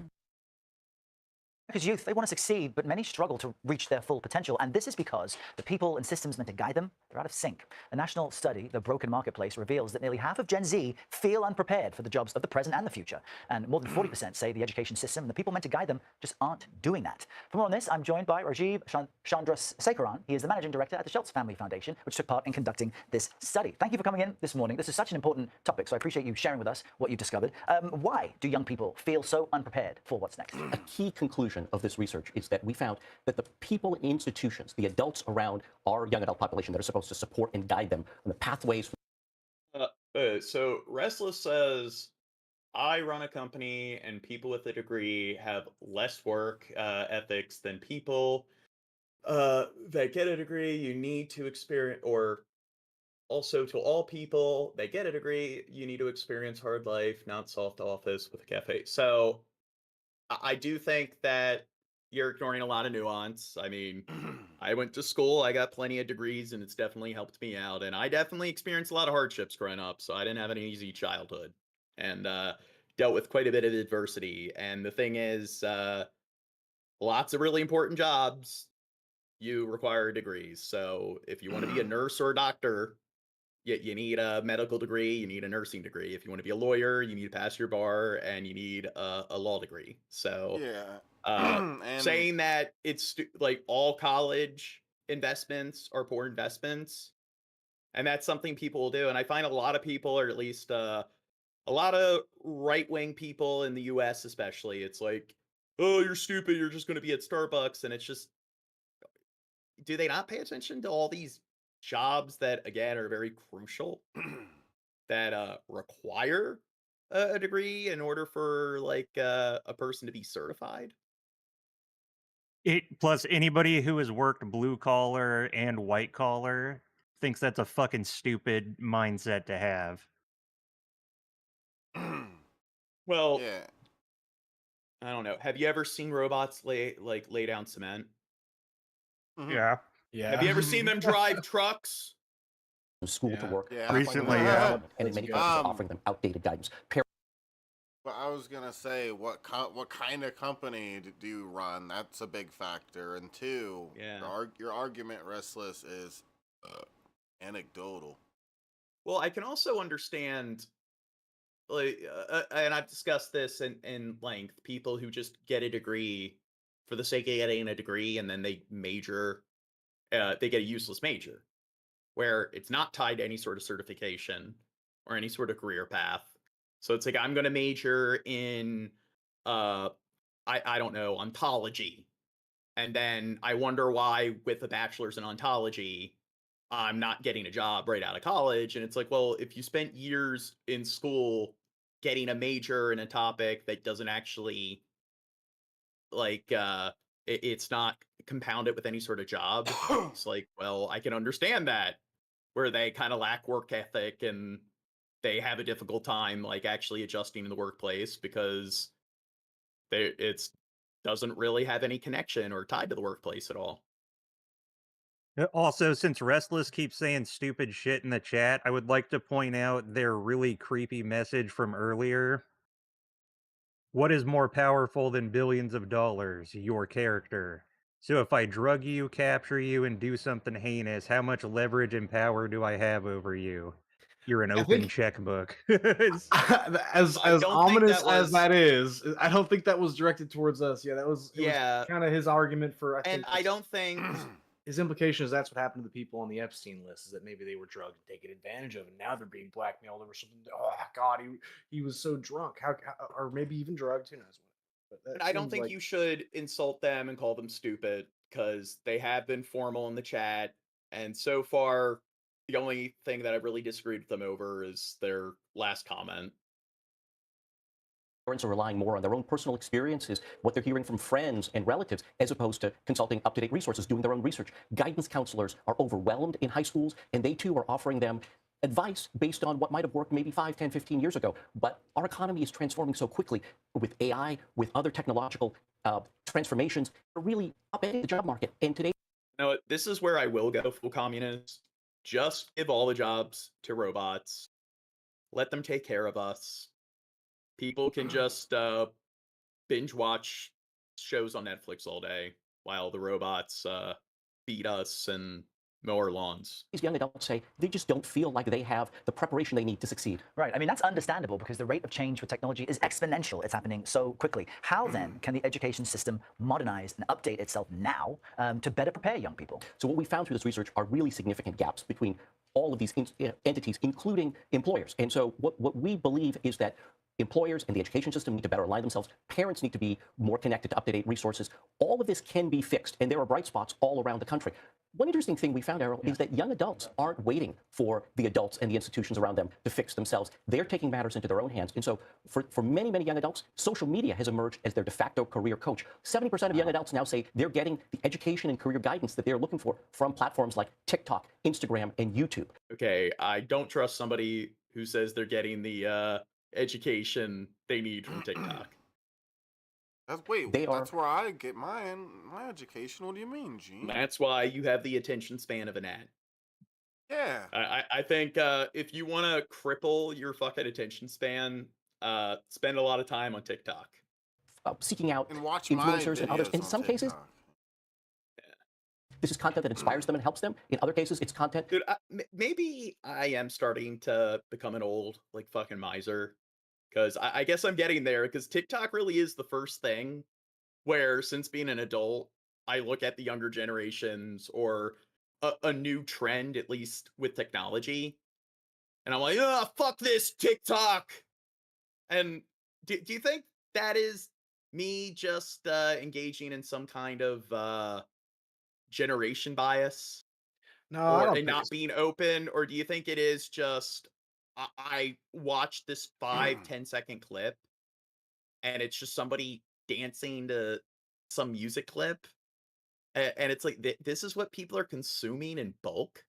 S3: Because youth, they want to succeed, but many struggle to reach their full potential. And this is because the people and systems meant to guide them, they're out of sync. A national study, The Broken Marketplace, reveals that nearly half of Gen Z feel unprepared for the jobs of the present and the future. And more than 40% say the education system and the people meant to guide them just aren't doing that. For more on this, I'm joined by Rajiv Chandrasekaran. He is the managing director at the Schultz Family Foundation, which took part in conducting this study. Thank you for coming in this morning. This is such an important topic, so I appreciate you sharing with us what you've discovered. Why do young people feel so unprepared for what's next?
S7: A key conclusion of this research is that we found that the people in institutions, the adults around our young adult population that are supposed to support and guide them on the pathways.
S2: So Restless says, I run a company and people with a degree have less work ethics than people that get a degree. You need to experience, or also to all people that get a degree, you need to experience hard life, not soft office with a cafe. So I do think that you're ignoring a lot of nuance. I mean, I went to school, I got plenty of degrees, and it's definitely helped me out. And I definitely experienced a lot of hardships growing up, so I didn't have an easy childhood, and dealt with quite a bit of adversity. And the thing is, lots of really important jobs, you require degrees. So if you want to be a nurse or a doctor, you need a medical degree, you need a nursing degree. If you want to be a lawyer, you need to pass your bar, and you need a law degree. So saying that it's like all college investments are poor investments, and that's something people will do. And I find a lot of people, or at least a lot of right-wing people in the US especially, it's like, oh, you're stupid, you're just going to be at Starbucks. And it's just, do they not pay attention to all these jobs that, again, are very crucial, that require a degree in order for like a person to be certified?
S4: Plus, anybody who has worked blue collar and white collar thinks that's a fucking stupid mindset to have.
S2: Well, I don't know. Have you ever seen robots lay down cement?
S4: Yeah.
S2: Have you ever seen them drive trucks?
S7: From school to work.
S4: Recently,
S7: and in many cases offering them outdated guidance.
S8: But I was gonna say, what kind of company do you run? That's a big factor. And two, your argument, Restless, is anecdotal.
S2: Well, I can also understand, like, and I've discussed this in length, people who just get a degree for the sake of getting a degree, and then they major, they get a useless major, where it's not tied to any sort of certification or any sort of career path. So it's like, I'm going to major in, I don't know, ontology. And then I wonder why, with a bachelor's in ontology, I'm not getting a job right out of college. And it's like, well, if you spent years in school getting a major in a topic that doesn't actually, like, it's not compounded with any sort of job, it's like, well, I can understand that, where they kind of lack work ethic and they have a difficult time, like, actually adjusting in the workplace because it doesn't really have any connection or tied to the workplace at all.
S4: Also, since Restless keeps saying stupid shit in the chat, I would like to point out their really creepy message from earlier. What is more powerful than billions of dollars? Your character. So if I drug you, capture you, and do something heinous, how much leverage and power do I have over you? You're an open checkbook.
S5: as ominous as that is, I don't think that was directed towards us. Yeah, that was kind of his argument for.
S2: I don't think
S5: his implication is that's what happened to the people on the Epstein list, is that maybe they were drugged and taken advantage of, and now they're being blackmailed over something. Oh God, he was so drunk, how or maybe even drugged. Who knows?
S2: But I don't think you should insult them and call them stupid, because they have been formal in the chat, and so far, the only thing that I've really disagreed with them over is their last comment.
S7: Parents are relying more on their own personal experiences, what they're hearing from friends and relatives, as opposed to consulting up-to-date resources, doing their own research. Guidance counselors are overwhelmed in high schools, and they too are offering them advice based on what might have worked maybe 5, 10, 15 years ago. But our economy is transforming so quickly with AI, with other technological transformations, really upending the job market. And today,
S2: No, this is where I will go full communist. Just give all the jobs to robots. Let them take care of us. People can just binge watch shows on Netflix all day while the robots feed us and mow our lawns.
S7: These young adults say they just don't feel like they have the preparation they need to succeed.
S3: Right. I mean, that's understandable because the rate of change with technology is exponential. It's happening so quickly. How then can the education system modernize and update itself now to better prepare young people?
S7: So what we found through this research are really significant gaps between all of these entities, including employers. And so what we believe is that employers and the education system need to better align themselves. Parents need to be more connected to up-to-date resources. All of this can be fixed, and there are bright spots all around the country. One interesting thing we found, Errol, is that young adults aren't waiting for the adults and the institutions around them to fix themselves. They're taking matters into their own hands. And so for many, many young adults, social media has emerged as their de facto career coach. 70% of young adults now say they're getting the education and career guidance that they're looking for from platforms like TikTok, Instagram, and YouTube.
S2: Okay, I don't trust somebody who says they're getting the education they need from TikTok.
S8: That's where I get my education. What do you mean, Gene?
S2: That's why you have the attention span of an ad.
S8: Yeah.
S2: I think if you want to cripple your fucking attention span, spend a lot of time on TikTok.
S7: Seeking out
S8: and watch
S7: influencers and others. In some cases, this is content that inspires them and helps them. In other cases, it's content.
S2: Dude, maybe I am starting to become an old, like, fucking miser. Because I guess I'm getting there, because TikTok really is the first thing where, since being an adult, I look at the younger generations or a new trend, at least with technology, and I'm like, oh, fuck this TikTok. And do you think that is me just engaging in some kind of generation bias?
S5: No, I don't
S2: and not being open? Or do you think it is just I watched this 5-10 second clip and it's just somebody dancing to some music clip, and it's like this is what people are consuming in bulk?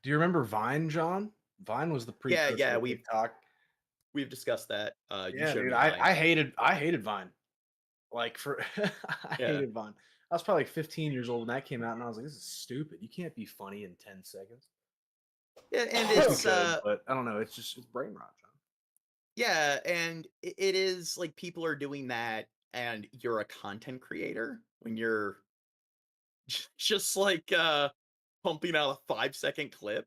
S5: Do you remember Vine, John? Vine was the precursor to TikTok.
S2: We've discussed that.
S5: Yeah, dude, I hated Vine. Like I hated Vine. I was probably like 15 years old when that came out, and I was like, this is stupid. You can't be funny in 10 seconds.
S2: Yeah, and it's
S5: but I don't know, it's brain rot, John.
S2: Yeah, and it is like people are doing that, and you're a content creator when you're just like pumping out a 5-second clip.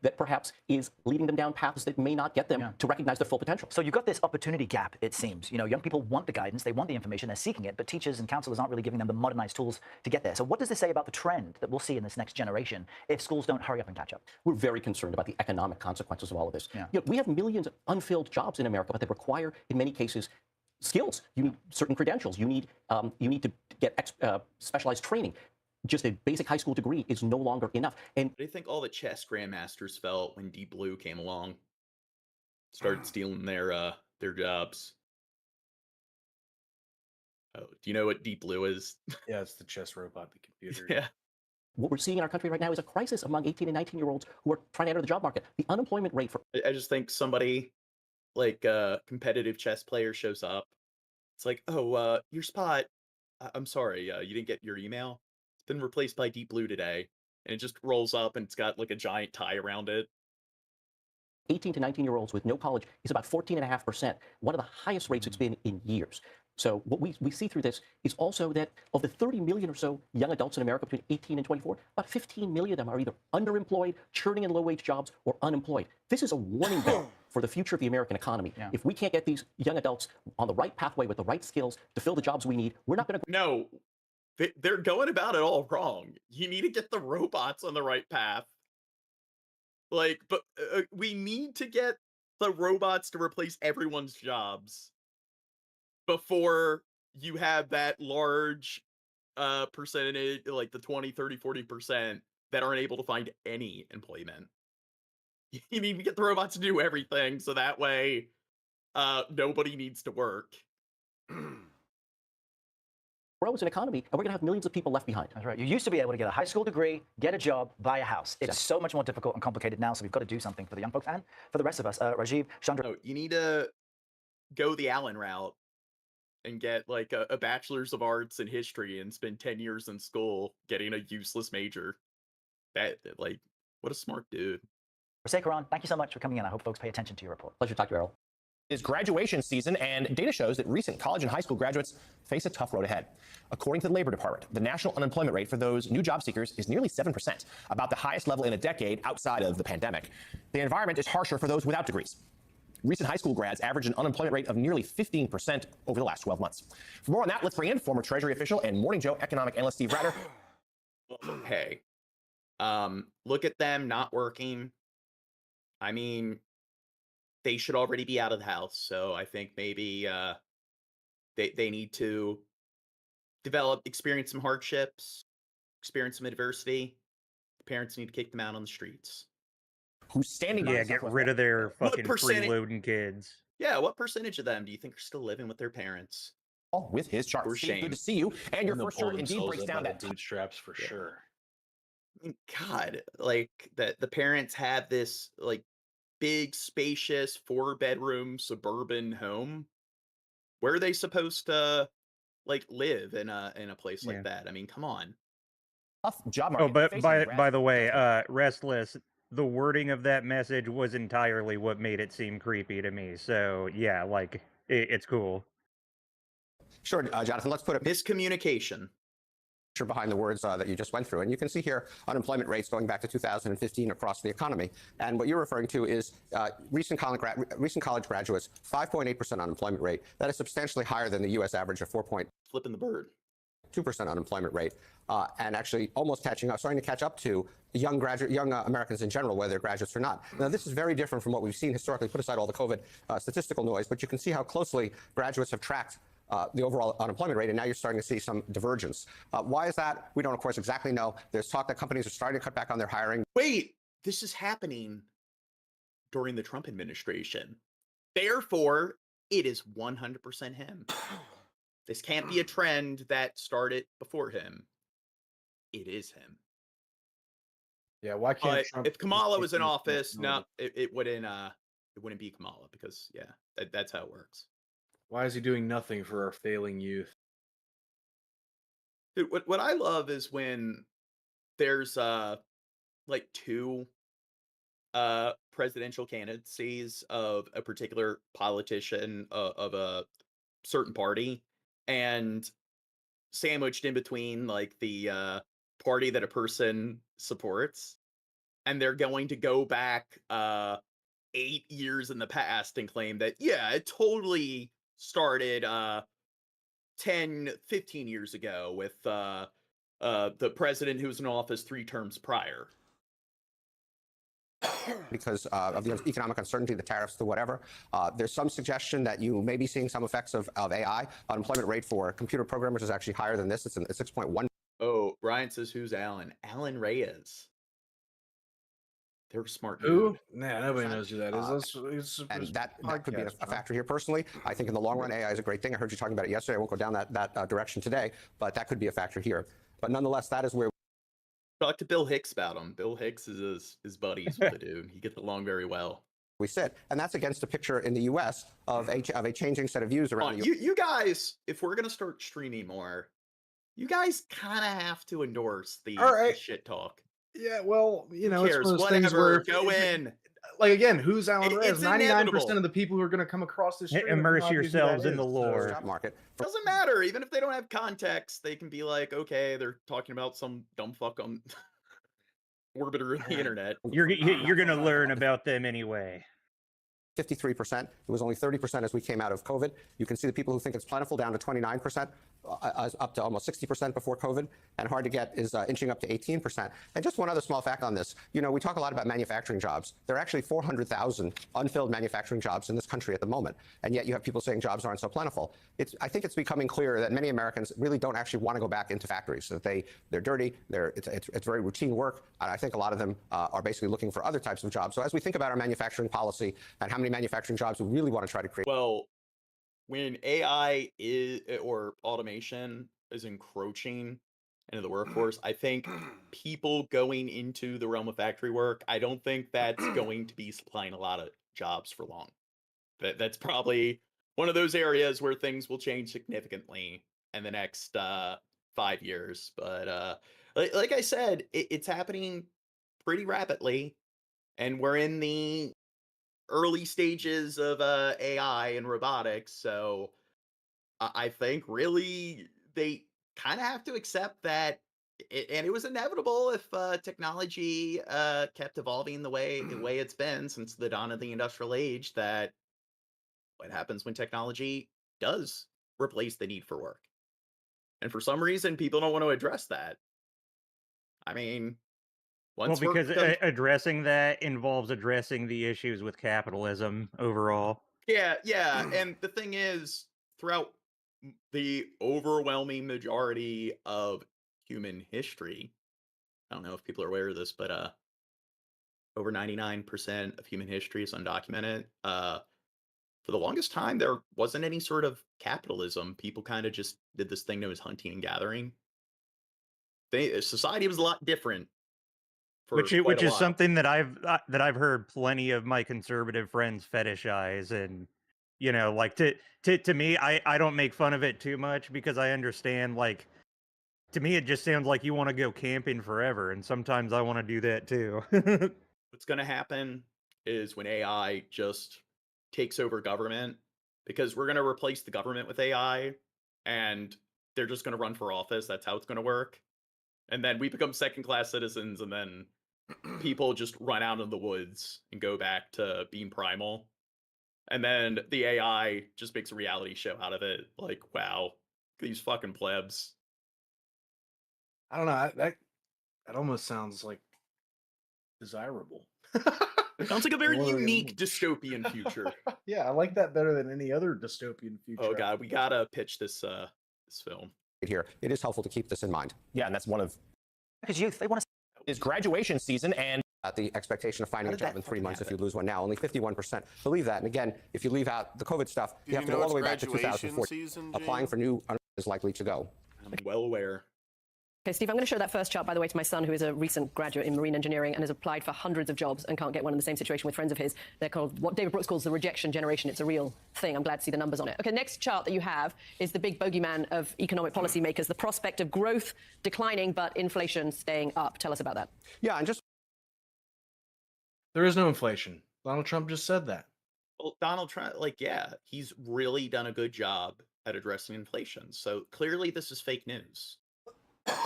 S7: That perhaps is leading them down paths that may not get them to recognize their full potential.
S3: So you've got this opportunity gap, it seems. You know, young people want the guidance, they want the information, they're seeking it, but teachers and counselors aren't really giving them the modernized tools to get there. So what does this say about the trend that we'll see in this next generation if schools don't hurry up and catch up?
S7: We're very concerned about the economic consequences of all of this. You know, we have millions of unfilled jobs in America, but they require, in many cases, skills. You need certain credentials. You need to get specialized training. Just a basic high school degree is no longer enough. And
S2: what do you think all the chess grandmasters felt when Deep Blue came along, started stealing their jobs? Oh, do you know what Deep Blue is?
S5: Yeah, it's the chess robot, the computer.
S2: Yeah.
S7: What we're seeing in our country right now is a crisis among 18 and 19-year-olds who are trying to enter the job market. The unemployment rate for...
S2: I just think somebody like a competitive chess player shows up. It's like, oh, your spot. I'm sorry, you didn't get your email. Been replaced by Deep Blue today, and it just rolls up and it's got like a giant tie around it.
S7: 18 to 19-year-olds with no college is about 14.5%, one of the highest rates it's been in years. So what we see through this is also that of the 30 million or so young adults in America between 18 and 24, about 15 million of them are either underemployed, churning in low-wage jobs, or unemployed. This is a warning bell for the future of the American economy. If we can't get these young adults on the right pathway with the right skills to fill the jobs we need, we're not going to...
S2: No. They're going about it all wrong. You need to get the robots on the right path. Like, but we need to get the robots to replace everyone's jobs before you have that large percentage, like the 20, 30, 40% that aren't able to find any employment. You need to get the robots to do everything, so that way nobody needs to work.
S7: Grow as an economy, and we're going to have millions of people left behind.
S3: That's right. You used to be able to get a high school degree, get a job, buy a house. It's so much more difficult and complicated now, so we've got to do something for the young folks and for the rest of us. Rajiv, Chandra.
S2: No, you need to go the Allen route and get like a bachelor's of arts in history and spend 10 years in school getting a useless major. That, like, what a smart dude.
S3: Sekaran, thank you so much for coming in. I hope folks pay attention to your report.
S7: Pleasure to talk to you, Errol.
S14: Is graduation season, and data shows that recent college and high school graduates face a tough road ahead. According to the Labor Department, the national unemployment rate for those new job seekers is nearly 7%, about the highest level in a decade outside of the pandemic. The environment is harsher for those without degrees. Recent high school grads average an unemployment rate of nearly 15% over the last 12 months. For more on that, let's bring in former Treasury official and Morning Joe economic analyst Steve Ratter.
S2: Okay. Look at them not working. I mean, they should already be out of the house. So I think maybe they need to experience some hardships, experience some adversity. The parents need to kick them out on the streets.
S14: Who's standing by?
S4: Yeah, get rid of their fucking
S2: percentage-
S4: freeloading kids.
S2: Yeah, what percentage of them do you think are still living with their parents?
S14: With his chart.
S2: For
S14: Steve,
S2: shame.
S14: good to see you. And your
S5: they'll
S14: first
S5: pull
S14: chart indeed
S5: themselves
S14: breaks
S5: up
S14: down
S5: by
S14: that
S5: the bootstraps for sure.
S2: I mean, God, like the parents have this like big, spacious 4-bedroom suburban home. Where are they supposed to like live in a place like that? I mean, come on.
S14: Tough job
S4: Oh,
S14: market.
S4: but by the way, Restless, the wording of that message was entirely what made it seem creepy to me. So yeah, like it's cool.
S19: Sure, Jonathan, let's put a
S2: miscommunication
S19: picture behind the words that you just went through. And you can see here unemployment rates going back to 2015 across the economy. And what you're referring to is recent college graduates, 5.8% unemployment rate. That is substantially higher than the U.S. average of 4.2%
S2: Flipping the bird.
S19: unemployment rate, and actually almost starting to catch up to young Americans in general, whether they're graduates or not. Now, this is very different from what we've seen historically, put aside all the COVID statistical noise, but you can see how closely graduates have tracked the overall unemployment rate, and now you're starting to see some divergence. Why is that? We don't, of course, exactly know. There's talk that companies are starting to cut back on their hiring.
S2: Wait, this is happening during the Trump administration. Therefore, it is 100% him. This can't be a trend that started before him. It is him.
S5: Yeah, why can't Trump
S2: if Kamala
S5: just
S2: was
S5: take
S2: in
S5: the
S2: office, no,
S5: responsibility?
S2: it wouldn't be Kamala because that's how it works.
S5: Why is he doing nothing for our failing youth?
S2: Dude, what I love is when there's like two presidential candidacies of a particular politician of a certain party, and sandwiched in between like the party that a person supports, and they're going to go back 8 years in the past and claim that it totally started 10 15 years ago with the president who was in office 3 terms prior.
S19: Because of the economic uncertainty, the tariffs, the whatever. There's some suggestion that you may be seeing some effects of AI. Unemployment rate for computer programmers is actually higher than this. It's 6.1.
S2: Oh, Brian says, who's Alan? Alan Reyes. They're smart.
S5: Who?
S2: Dude.
S5: Nah, nobody knows who that is.
S19: And that could be a factor here. Personally, I think in the long run, AI is a great thing. I heard you talking about it yesterday. I won't go down that direction today, but that could be a factor here. But nonetheless, that is where.
S2: Talk to Bill Hicks about him. Bill Hicks is his buddies with the dude. He gets along very well.
S19: We sit, and that's against a picture in the U.S. of a changing set of views around the U.S.
S2: You guys, if we're gonna start streaming more, you guys kind of have to endorse the shit talk.
S5: Yeah, well,
S2: Who
S5: it's
S2: cares?
S5: one of those
S2: Whatever.
S5: things where
S2: Go in.
S5: Like again, who's Alan Reyes?
S2: It's
S5: 99% of the people who are going to come across this stream
S4: Immerse yourselves in the lore.
S19: Job market.
S2: Doesn't matter. Even if they don't have context, they can be like, okay, they're talking about some dumb fuck on orbiter of the internet.
S4: You're gonna learn about them anyway.
S19: 53%. It was only 30% as we came out of COVID. You can see the people who think it's plentiful down to 29%, up to almost 60% before COVID, and hard to get is inching up to 18%. And just one other small fact on this. We talk a lot about manufacturing jobs. There are actually 400,000 unfilled manufacturing jobs in this country at the moment, and yet you have people saying jobs aren't so plentiful. I think it's becoming clear that many Americans really don't actually want to go back into factories. That they're dirty. It's very routine work, and I think a lot of them are basically looking for other types of jobs. So as we think about our manufacturing policy and how many manufacturing jobs we really want to try to create.
S2: Well, when AI or automation is encroaching into the workforce, I think people going into the realm of factory work, I don't think that's going to be supplying a lot of jobs for long. That's probably one of those areas where things will change significantly in the next 5 years. But like I said, it's happening pretty rapidly, and we're in the early stages of AI and robotics, so I think really they kind of have to accept that, and it was inevitable if technology kept evolving the way it's been since the dawn of the industrial age, that what happens when technology does replace the need for work. And for some reason, people don't want to address that. I mean, once
S4: well, because addressing that involves addressing the issues with capitalism overall.
S2: Yeah, and the thing is, throughout the overwhelming majority of human history, I don't know if people are aware of this, but over 99% of human history is undocumented. For the longest time, there wasn't any sort of capitalism. People kind of just did this thing known as hunting and gathering. Society was a lot different.
S4: Which is something that I've heard plenty of my conservative friends fetishize, and you know, like to me, I don't make fun of it too much because I understand, like, to me it just sounds like you want to go camping forever, and sometimes I want to do that too.
S2: What's going to happen is when AI just takes over government, because we're going to replace the government with AI, and they're just going to run for office. That's how it's going to work. And then we become second-class citizens, and then people just run out in the woods and go back to being primal. And then the AI just makes a reality show out of it. Like, wow, these fucking plebs.
S5: I don't know. That almost sounds like desirable.
S2: Sounds like a very unique dystopian future.
S5: Yeah, I like that better than any other dystopian future.
S2: Oh god, we gotta pitch this this film.
S19: Here, it is helpful to keep this in mind.
S14: Yeah, and that's one of
S3: because youth, they want to.
S14: Is graduation season, and
S19: the expectation of finding a job in 3 months if you lose one now. Only 51% believe that. And again, if you leave out the COVID stuff, you have to go all the way back to 2014. Applying for new is likely to go.
S2: I'm well aware.
S22: Okay, Steve, I'm going to show that first chart, by the way, to my son, who is a recent graduate in marine engineering and has applied for hundreds of jobs and can't get one in the same situation with friends of his. They're called what David Brooks calls the rejection generation. It's a real thing. I'm glad to see the numbers on it. Okay, next chart that you have is the big bogeyman of economic policymakers, the prospect of growth declining but inflation staying up. Tell us about that.
S19: Yeah, and just...
S5: There is no inflation. Donald Trump just said that.
S2: Well, Donald Trump, like, yeah, he's really done a good job at addressing inflation. So clearly this is fake news.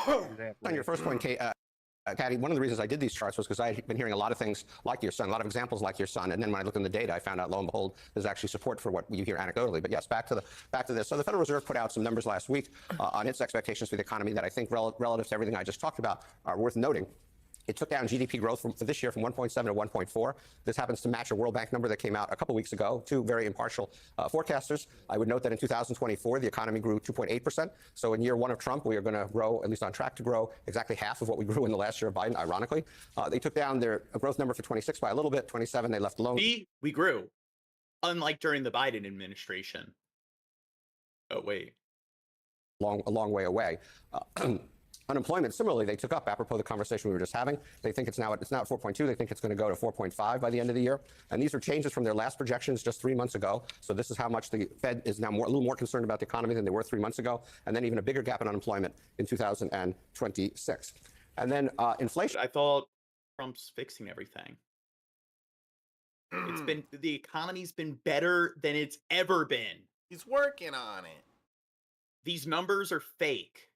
S19: On your first point, Caddy, one of the reasons I did these charts was because I had been hearing a lot of things like your son, a lot of examples like your son, and then when I looked in the data, I found out, lo and behold, there's actually support for what you hear anecdotally. But yes, back to this. So the Federal Reserve put out some numbers last week on its expectations for the economy that I think, relative to everything I just talked about, are worth noting. It took down GDP growth for this year from 1.7 to 1.4. This happens to match a World Bank number that came out a couple weeks ago, two very impartial forecasters. I would note that in 2024, the economy grew 2.8%. So in year one of Trump, we are going to grow, at least on track to grow, exactly half of what we grew in the last year of Biden, ironically. They took down their growth number for 26 by a little bit. 27, they left alone.
S2: We grew, unlike during the Biden administration. Oh, wait.
S19: A long way away. Unemployment, similarly, they took up, apropos the conversation we were just having. They think it's now at 4.2. They think it's going to go to 4.5 by the end of the year. And these are changes from their last projections just 3 months ago. So this is how much the Fed is now a little more concerned about the economy than they were 3 months ago. And then even a bigger gap in unemployment in 2026. And then inflation.
S2: I thought Trump's fixing everything. The economy's been better than it's ever been.
S8: He's working on it.
S2: These numbers are fake.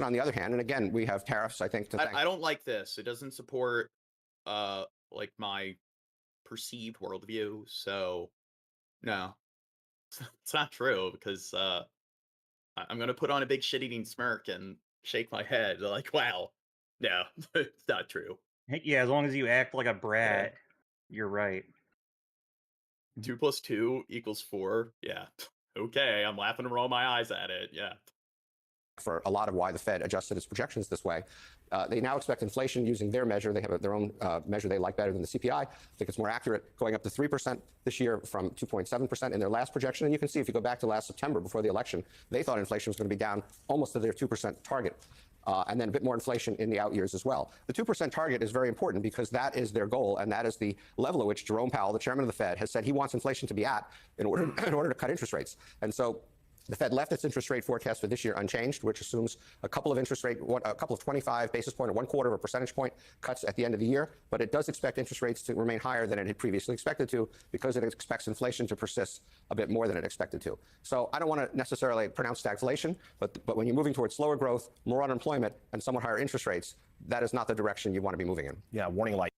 S19: On the other hand, and again, we have tariffs, I think, to thank.
S2: I don't like this. It doesn't support like my perceived worldview. So no, it's not true, because I'm going to put on a big shit-eating smirk and shake my head like, wow, no, it's not true.
S4: Yeah, as long as you act like a brat, you're right.
S2: 2 + 2 = 4. Yeah. Okay, I'm laughing and rolling my eyes at it. Yeah.
S19: For a lot of why the Fed adjusted its projections this way. They now expect inflation using their measure. They have their own measure they like better than the CPI. I think it's more accurate, going up to 3% this year from 2.7% in their last projection. And you can see if you go back to last September before the election, they thought inflation was going to be down almost to their 2% target. And then a bit more inflation in the out years as well. The 2% target is very important because that is their goal, and that is the level at which Jerome Powell, the chairman of the Fed, has said he wants inflation to be at in order to cut interest rates. And so The Fed left its interest rate forecast for this year unchanged, which assumes a couple of 25 basis point or 1/4 of a percentage point cuts at the end of the year. But it does expect interest rates to remain higher than it had previously expected to, because it expects inflation to persist a bit more than it expected to. So I don't want to necessarily pronounce stagflation, but when you're moving towards slower growth, more unemployment, and somewhat higher interest rates, that is not the direction you want to be moving in.
S14: Yeah, warning light.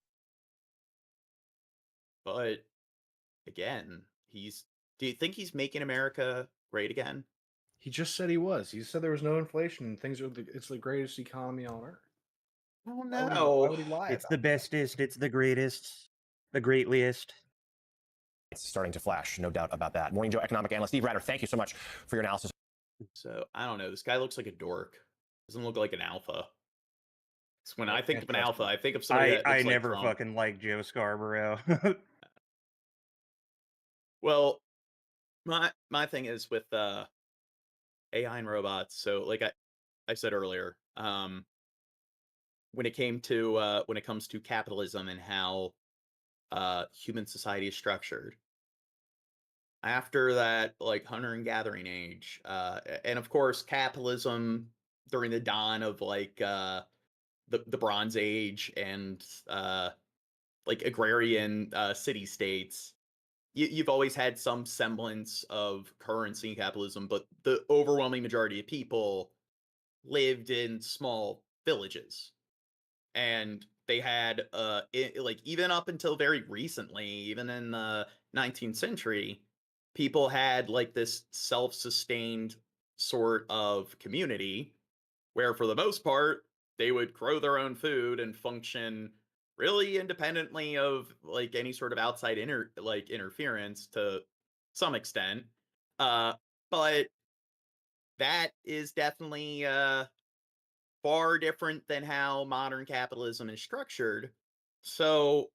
S2: But again, do you think he's making America great again?
S5: He just said he was. He said there was no inflation and it's the greatest economy on earth.
S2: Oh
S5: Why would he lie
S4: It's
S5: about
S4: the bestest, it's the greatest, the greatliest.
S14: It's starting to flash, no doubt about that. Morning Joe economic analyst Steve Ratter, thank you so much for your analysis.
S2: So I don't know. This guy looks like a dork. Doesn't look like an alpha. When I think of an alpha, I think of somebody that looks
S4: I
S2: like
S4: never
S2: Trump.
S4: fucking liked Joe Scarborough.
S2: Well, my thing is with AI and robots. So like I said earlier, when it comes to capitalism and how human society is structured, after that like hunter and gathering age, and of course capitalism during the dawn of like the Bronze Age and like agrarian city states, you've always had some semblance of currency in capitalism, but the overwhelming majority of people lived in small villages, and they had like even up until very recently, even in the 19th century, people had like this self-sustained sort of community where for the most part they would grow their own food and function really independently of like any sort of outside interference to some extent. But that is definitely far different than how modern capitalism is structured. So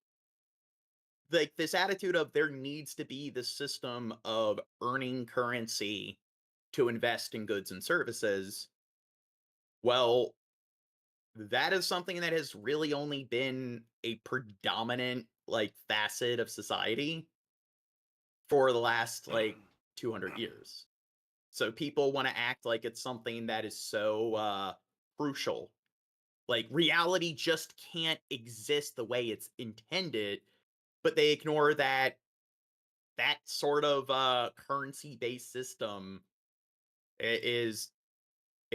S2: like this attitude of there needs to be this system of earning currency to invest in goods and services, well, that is something that has really only been a predominant like facet of society for the last like 200 years. So people want to act like it's something that is so crucial. Like reality just can't exist the way it's intended, but they ignore that sort of currency-based system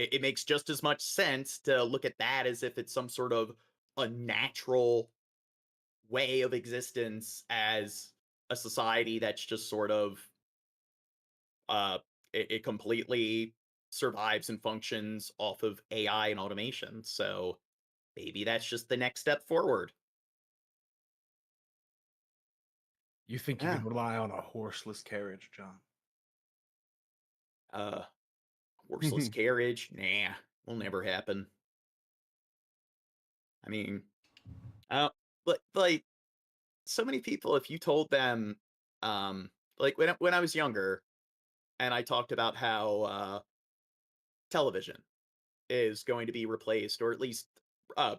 S2: it makes just as much sense to look at that as if it's some sort of a natural way of existence as a society that's just sort of it completely survives and functions off of AI and automation. So maybe that's just the next step forward.
S5: You think you can rely on a horseless carriage, John?
S2: Horseless carriage? Nah, will never happen. I mean, like so many people, if you told them, like when I was younger, and I talked about how television is going to be replaced, or at least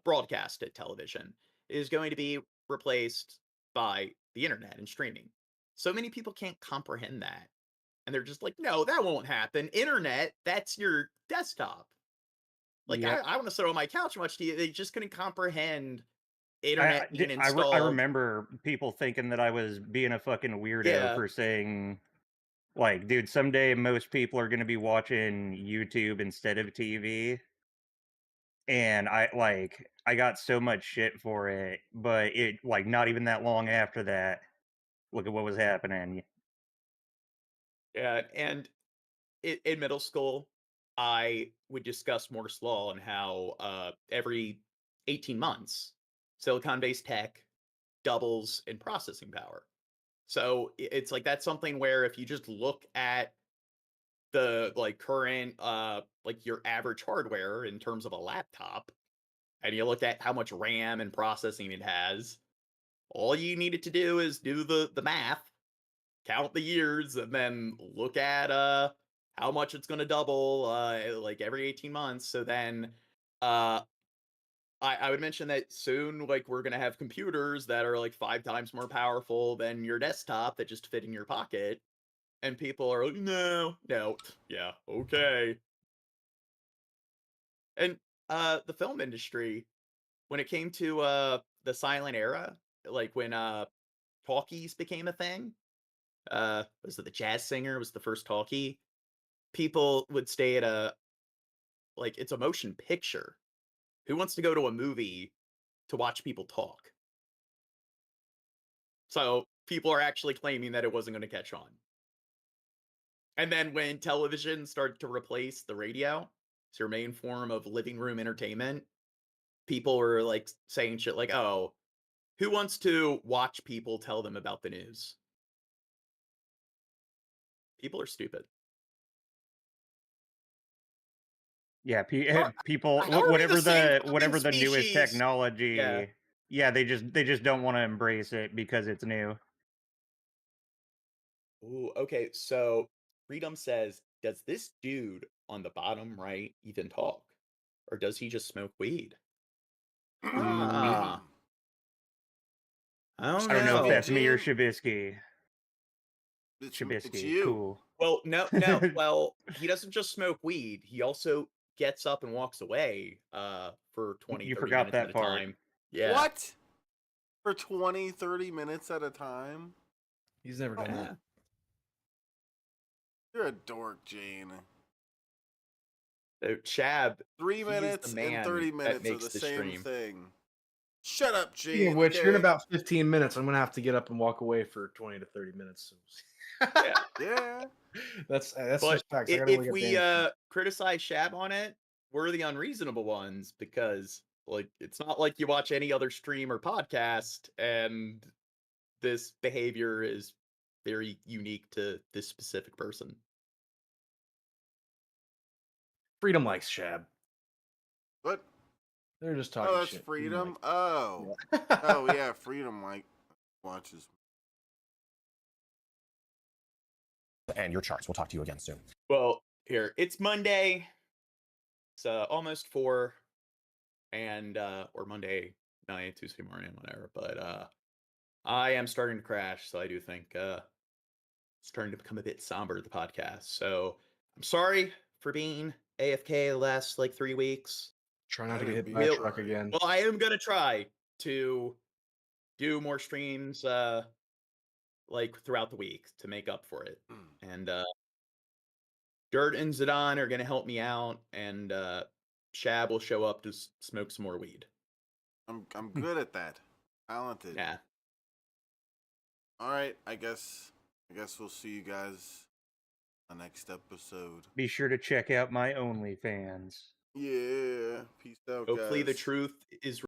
S2: broadcasted television is going to be replaced by the internet and streaming. So many people can't comprehend that. And they're just like, no, that won't happen. Internet, that's your desktop. Like,
S4: Yep.
S2: I want to sit on my couch and watch TV. They just couldn't comprehend internet being
S4: I
S2: installed.
S4: remember people thinking that I was being a fucking weirdo
S2: Yeah.
S4: for saying, like, dude, someday most people are going to be watching YouTube instead of TV. And I got so much shit for it, but it, like, not even that long after that, look at what was happening.
S2: Yeah, and in middle school, I would discuss Moore's Law and how every 18 months, silicon-based tech doubles in processing power. So it's like that's something where if you just look at the like current like your average hardware in terms of a laptop, and you look at how much RAM and processing it has, all you needed to do is do the math, count the years, and then look at how much it's going to double like every 18 months. So then I would mention that soon like we're going to have computers that are like 5 times more powerful than your desktop that just fit in your pocket. and people are like, no, yeah, okay. And the film industry, when it came to the silent era, like when talkies became a thing, was it the jazz singer was the first talkie? People would stay at it's a motion picture. Who wants to go to a movie to watch people talk? So people are actually claiming that it wasn't going to catch on. And then when television started to replace the radio as your main form of living room entertainment, people were like saying shit like, oh, who wants to watch people tell them about the news? People are stupid.
S4: Yeah, people, whatever the newest technology, yeah, they just don't want to embrace it because it's new.
S2: Ooh, okay, so Freedom says, does this dude on the bottom right even talk? Or does he just smoke weed? Ah. I
S4: I don't know if that's me or Shabisky. Shabisky, cool.
S2: Well, no, well, he doesn't just smoke weed. He also gets up and walks away for 20,
S4: You
S2: 30
S4: forgot
S2: minutes
S4: that
S2: at a
S4: part.
S2: time. Yeah.
S8: What? For 20, 30 minutes at a time?
S5: He's never done that.
S8: You're a dork, Gene.
S2: So, Chab,
S8: 3 minutes and 30 minutes are the same
S2: stream.
S8: thing. Shut up, Gene.
S5: Speaking of which, here in about 15 minutes, I'm going to have to get up and walk away for 20 to 30 minutes.
S8: Yeah.
S5: That's
S2: But
S5: just facts. I gotta
S2: if
S5: look at
S2: we
S5: Dan's.
S2: criticize Shab on it, we're the unreasonable ones because it's not like you watch any other stream or podcast and this behavior is very unique to this specific person.
S5: Freedom likes Shab.
S8: What?
S5: They're just talking
S8: Oh, that's
S5: shit.
S8: Freedom? Oh. Oh, yeah, Freedom watches.
S14: And your charts. We'll talk to you again soon.
S2: Well, here, it's Monday. It's almost 4 and or Monday night, Tuesday morning, whatever. But I am starting to crash, so I do think it's starting to become a bit somber, the podcast. So I'm sorry for being AFK the last 3 weeks.
S5: Try not to get hit by a truck again.
S2: Well, I am gonna try to do more streams throughout the week to make up for it. And Dirt and Zidane are gonna help me out, and Shab will show up to smoke some more weed.
S8: I'm good at that. Talented.
S2: Yeah.
S8: All right, I guess we'll see you guys on the next episode.
S4: Be sure to check out my OnlyFans.
S8: Yeah. Peace out,
S2: Hopefully
S8: guys.
S2: the truth is